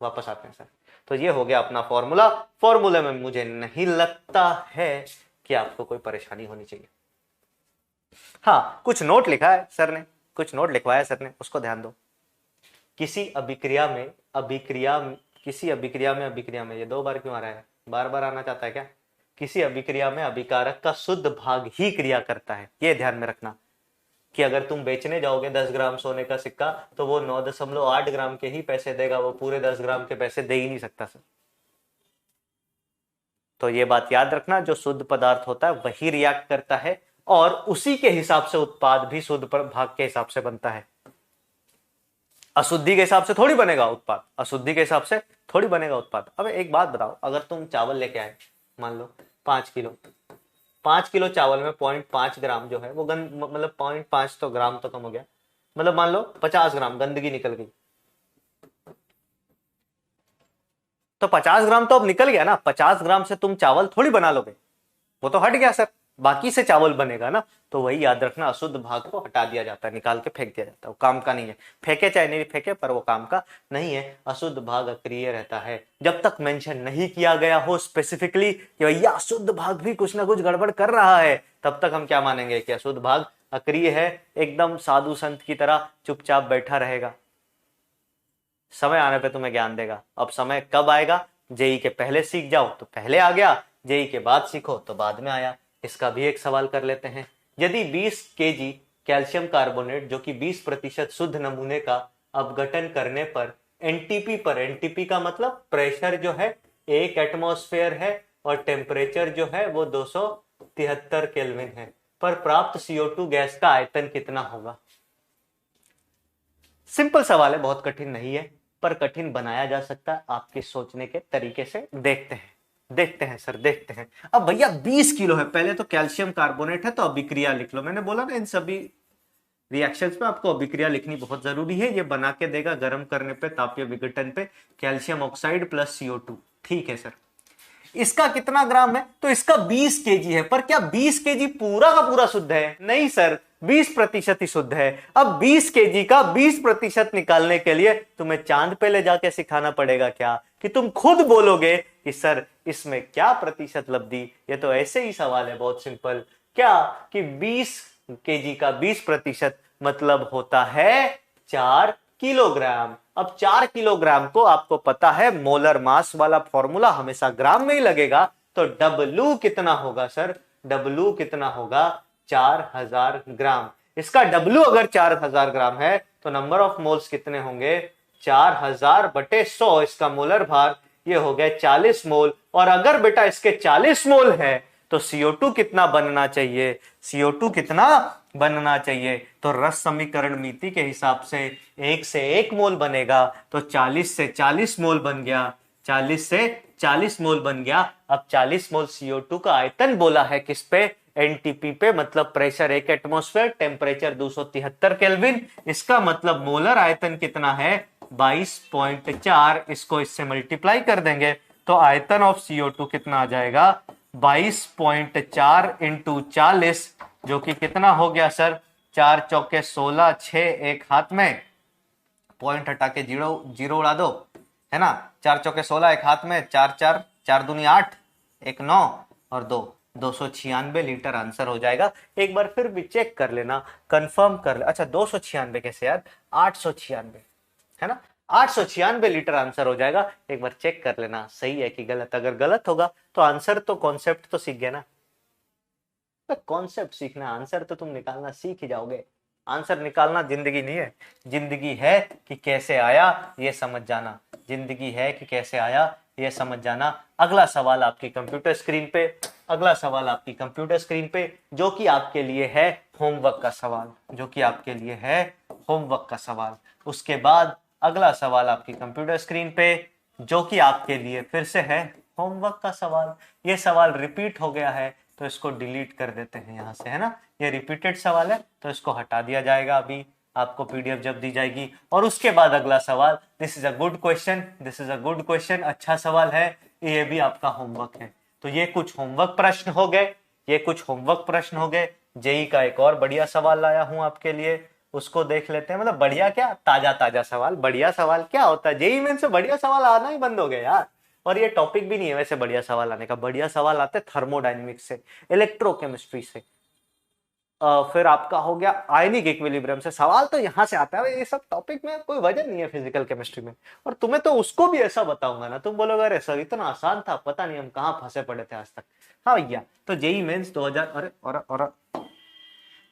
वापस आते हैं सर, तो ये हो गया अपना फॉर्मूला। फॉर्मूले में मुझे नहीं लगता है कि आपको कोई परेशानी होनी चाहिए। हाँ, कुछ नोट लिखा है सर ने, कुछ नोट लिखवाया सर ने, उसको ध्यान दो। किसी अभिक्रिया में अभिक्रिया में ये 2 बार क्यों आ रहा है, बार बार आना चाहता है क्या? किसी अभिक्रिया में अभिकारक का शुद्ध भाग ही क्रिया करता है, ये ध्यान में रखना कि अगर तुम बेचने जाओगे 10 ग्राम सोने का सिक्का तो वो 9.8 ग्राम के ही पैसे देगा, वो पूरे 10 ग्राम के पैसे दे ही नहीं सकता सर। तो ये बात याद रखना, जो शुद्ध पदार्थ होता है वही रिएक्ट करता है और उसी के हिसाब से उत्पाद भी शुद्ध भाग के हिसाब से बनता है। अशुद्धि के हिसाब से थोड़ी बनेगा उत्पाद, अशुद्धि के हिसाब से थोड़ी बनेगा उत्पाद। अब एक बात बताओ, अगर तुम चावल लेके आए मान लो 5 किलो, 5 किलो चावल में 0.5 ग्राम जो है वो मतलब 0.5 तो ग्राम तो कम हो गया, मतलब मान लो 50 ग्राम गंदगी निकल गई, तो 50 ग्राम तो अब निकल गया ना, 50 ग्राम से तुम चावल थोड़ी बना लोगे, वो तो हट गया सर, बाकी से चावल बनेगा ना। तो वही याद रखना, अशुद्ध भाग को हटा दिया जाता है, निकाल के फेंक दिया जाता है, वो काम का नहीं है। फेंके चाहे नहीं फेंके पर वो काम का नहीं है। अशुद्ध भाग अक्रिय रहता है जब तक मेंशन नहीं किया गया हो स्पेसिफिकली कि भैया अशुद्ध भाग भी कुछ ना कुछ गड़बड़ कर रहा है, तब तक हम क्या मानेंगे कि अशुद्ध भाग अक्रिय है, एकदम साधु संत की तरह चुपचाप बैठा रहेगा। समय आने पे तुम्हें ज्ञान देगा। अब समय कब आएगा, जेई के पहले सीख जाओ तो पहले आ गया, जेई के बाद सीखो तो बाद में आया। इसका भी एक सवाल कर लेते हैं। यदि 20 केजी कैल्शियम कार्बोनेट जो कि 20% शुद्ध नमूने का अपघटन करने पर एनटीपी का मतलब प्रेशर जो है 1 एटमॉस्फेयर है और टेम्परेचर जो है वो 273 केल्विन है, पर प्राप्त CO2 गैस का आयतन कितना होगा? सिंपल सवाल है, बहुत कठिन नहीं है, पर कठिन बनाया जा सकता है आपके सोचने के तरीके से। देखते हैं सर, देखते हैं। अब भैया 20 किलो है, पहले तो कैल्शियम कार्बोनेट है तो अभिक्रिया लिख लो। मैंने बोला ना इन सभी रिएक्शंस में आपको अभिक्रिया लिखनी बहुत जरूरी है। ये बना के देगा गर्म करने पे, तापीय विघटन पे, कैल्शियम ऑक्साइड प्लस CO2। ठीक है सर, इसका कितना ग्राम है? तो इसका 20 केजी है, पर क्या 20 केजी पूरा का पूरा शुद्ध है? नहीं सर, 20% ही शुद्ध है। अब 20 केजी का 20% निकालने के लिए तुम्हें चांद पे ले जाके सिखाना पड़ेगा क्या, कि तुम खुद बोलोगे कि सर इसमें क्या प्रतिशत लब्धि? ये तो ऐसे ही सवाल है, बहुत सिंपल। क्या कि 20 केजी का 20% मतलब होता है 4 किलोग्राम। अब 4 किलोग्राम को आपको पता है मोलर मास वाला फॉर्मूला हमेशा ग्राम में ही लगेगा, तो W कितना होगा सर? W कितना होगा? 4000 ग्राम। इसका W अगर 4000 ग्राम है तो नंबर ऑफ मोल्स कितने होंगे? 4000 बटे 100, इसका मोलर भार ये हो गया 40 मोल। और अगर बेटा इसके 40 मोल है तो CO2 कितना बनना चाहिए? CO2 कितना बनना चाहिए? तो रस समीकरण मीति के हिसाब से 1 से 1 मोल बनेगा, तो 40 से 40 मोल बन गया, 40 से 40 मोल बन गया। अब 40 मोल CO2 का आयतन बोला है किस पे? एनटीपी पे, मतलब प्रेशर 1 एटमॉस्फेयर, टेम्परेचर 273 केल्विन। इसका मतलब मोलर आयतन कितना है? 22.4। इसको इससे मल्टीप्लाई कर देंगे तो आयतन ऑफ CO2 कितना आ जाएगा? 22.4 इंटू 40, जो कि कितना हो गया सर? 4 चौके 16, 6 एक हाथ में, पॉइंट हटा के जीरो उड़ा दो, है ना। 4 चौके 16 एक हाथ में, 4 दूनी 8, 1 9 और 296 लीटर आंसर हो जाएगा। एक बार फिर भी चेक कर लेना, कंफर्म कर ले। अच्छा 296 कैसे यार, 896 है ना, 896 लीटर आंसर हो जाएगा। एक बार चेक कर लेना सही है कि गलत। अगर गलत होगा तो आंसर तो कॉन्सेप्ट तो सीख गए ना, कॉन्सेप्ट सीखना, आंसर तो तुम निकालना सीख ही जाओगे। आंसर निकालना जिंदगी नहीं है, जिंदगी है कि कैसे आया ये समझ जाना, जिंदगी है कि कैसे आया ये समझ जाना। अगला सवाल आपकी कंप्यूटर स्क्रीन पे अगला सवाल आपकी कंप्यूटर स्क्रीन पे, जो कि आपके लिए है होमवर्क का सवाल, जो कि आपके लिए है होमवर्क का सवाल। उसके बाद अगला सवाल आपकी कंप्यूटर स्क्रीन पे, जो कि आपके लिए फिर से है होमवर्क का सवाल। ये सवाल रिपीट हो गया है तो इसको डिलीट कर देते हैं यहाँ से, है ना। ये रिपीटेड सवाल है तो इसको हटा दिया जाएगा अभी आपको पीडीएफ जब दी जाएगी। और उसके बाद अगला सवाल, this is a good question, this is a good question, अच्छा सवाल है, ये भी आपका होमवर्क है। तो ये कुछ होमवर्क प्रश्न हो गए, ये कुछ होमवर्क प्रश्न हो गए। जेई का एक और बढ़िया सवाल लाया हूं आपके लिए, उसको देख लेते हैं। मतलब बढ़िया क्या, ताजा ताजा सवाल। बढ़िया सवाल क्या होता है, जेई मेन से बढ़िया सवाल आना ही बंद हो गया यार। और ये टॉपिक भी नहीं है वैसे बढ़िया सवाल आने का, बढ़िया सवाल आते हैं थर्मोडायनेमिक्स से, इलेक्ट्रोकेमिस्ट्री से, फिर आपका हो गया आयनिक इक्विलिब्रियम से। सवाल तो यहां से आता है, ये सब टॉपिक में कोई वजन नहीं है फिजिकल केमिस्ट्री में। और तुम्हें तो उसको भी ऐसा बताऊंगा ना, तुम बोलोगे अरे सर इतना आसान था, पता नहीं हम कहाँ फंसे पड़े थे आज तक। हाँ भैया, तो जेई मेंस 2000 अरे और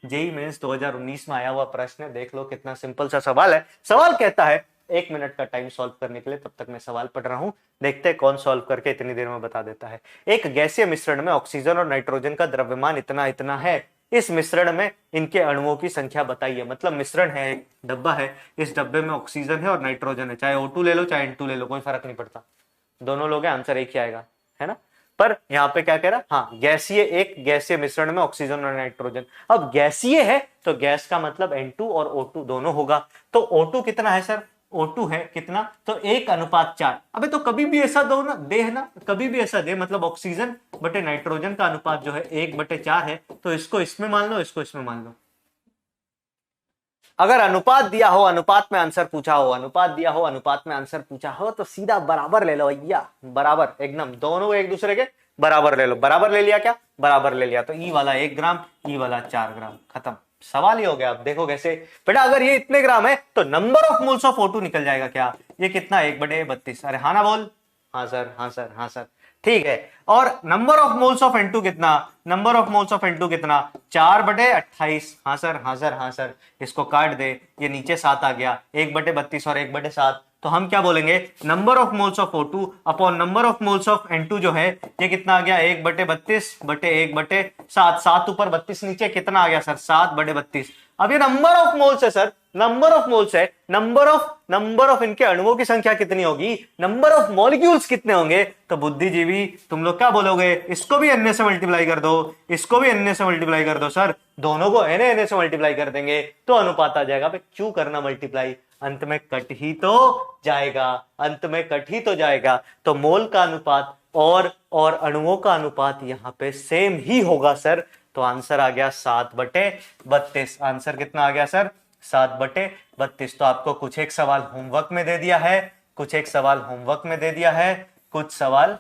जेई मेंस 2019 में आया हुआ प्रश्न है, देख लो कितना सिंपल सा सवाल है। सवाल कहता है 1 मिनट का टाइम सॉल्व करने के लिए, तब तक मैं सवाल पढ़ रहा हूं, देखते हैं कौन सॉल्व करके इतनी देर में बता देता है। एक गैसीय मिश्रण में ऑक्सीजन और नाइट्रोजन का द्रव्यमान इतना इतना है, इस मिश्रण में इनके अणुओं की संख्या बताइए। मतलब मिश्रण है, एक डब्बा है, इस डब्बे में ऑक्सीजन है और नाइट्रोजन है, चाहे O2 ले लो चाहे N2 ले लो, कोई फर्क नहीं पड़ता, दोनों लोग हैं, आंसर एक ही आएगा, है ना। पर यहाँ पे क्या कह रहा, हाँ गैसीय, एक गैसीय मिश्रण में ऑक्सीजन और नाइट्रोजन। अब गैसीय है तो गैस का मतलब N2 और O2 दोनों होगा। तो O2 कितना है सर, O2 है कितना, तो 1:4। अबे तो कभी भी ऐसा दो ना, दे है ना, कभी भी ऐसा दे, मतलब ऑक्सीजन बटे नाइट्रोजन का अनुपात जो है 1/4 है, तो इसको इसमें मान लो, इसको इसमें मान लो। अगर अनुपात दिया हो, अनुपात में आंसर पूछा हो, अनुपात दिया हो, अनुपात में आंसर पूछा हो, तो सीधा बराबर ले लो भैया, बराबर एकदम, दोनों एक दूसरे के बराबर ले लो। बराबर ले लिया क्या, बराबर ले लिया, तो ई वाला 1 ग्राम, ई वाला 4 ग्राम, खत्म, सवाल ही हो गया। अब देखो कैसे बेटा, अगर ये इतने ग्राम है तो number of moles of O2 निकल जाएगा क्या, ये कितना, 1/32। अरे हाँ ना बोल, हाँ सर, हाँ सर, हाँ सर, ठीक है। और number of moles of N2 कितना, number of moles of N2 कितना, 4/28। हाँ सर, हाँ सर, हाँ सर, इसको काट दे, ये नीचे 7 आ गया, 1/32 और 1/7, तो हम क्या बोलेंगे, number of moles of O2 upon number of moles of N2 जो है ये कितना आ गया, 1/32 बटे 1/7, 7 ऊपर 32 नीचे, कितना आ गया सर, 7/32। अब ये नंबर ऑफ मोल्स है सर, नंबर ऑफ मोल्स है, नंबर ऑफ इनके अणुओं की संख्या कितनी होगी, नंबर ऑफ मॉलिक्यूल्स कितने होंगे। तो बुद्धिजीवी तुम लोग क्या बोलोगे, इसको भी n से मल्टीप्लाई कर दो, इसको भी n से मल्टीप्लाई कर दो। सर दोनों को n से मल्टीप्लाई कर देंगे तो अनुपात आ जाएगा। क्यों करना मल्टीप्लाई, अंत में कट ही तो जाएगा, अंत में कट ही तो जाएगा। तो मोल का अनुपात और अणुओं का अनुपात यहां पे सेम ही होगा सर। तो आंसर आ गया 7/32। आंसर कितना आ गया सर, 7/32। तो आपको कुछ एक सवाल होमवर्क में दे दिया है, कुछ एक सवाल होमवर्क में दे दिया है, कुछ सवाल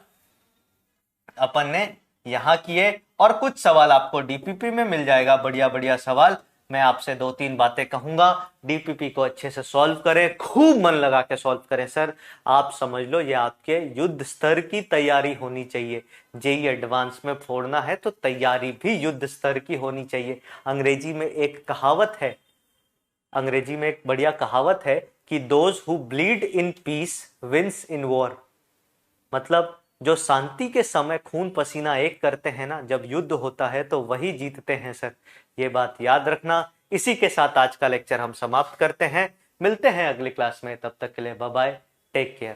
अपन ने यहां किए, और कुछ सवाल आपको डीपीपी में मिल जाएगा, बढ़िया बढ़िया सवाल। मैं आपसे 2-3 बातें कहूंगा, डीपीपी को अच्छे से सॉल्व करें, खूब मन लगा के सॉल्व करें सर। आप समझ लो ये आपके युद्ध स्तर की तैयारी होनी चाहिए। जेई एडवांस में फोड़ना है तो तैयारी भी युद्ध स्तर की होनी चाहिए। अंग्रेजी में एक कहावत है, अंग्रेजी में एक बढ़िया कहावत है कि those who bleed in peace wins in war. मतलब जो शांति के समय खून पसीना एक करते हैं ना, जब युद्ध होता है तो वही जीतते हैं सर, ये बात याद रखना। इसी के साथ आज का लेक्चर हम समाप्त करते हैं, मिलते हैं अगली क्लास में, तब तक के लिए बाय बाय, टेक केयर।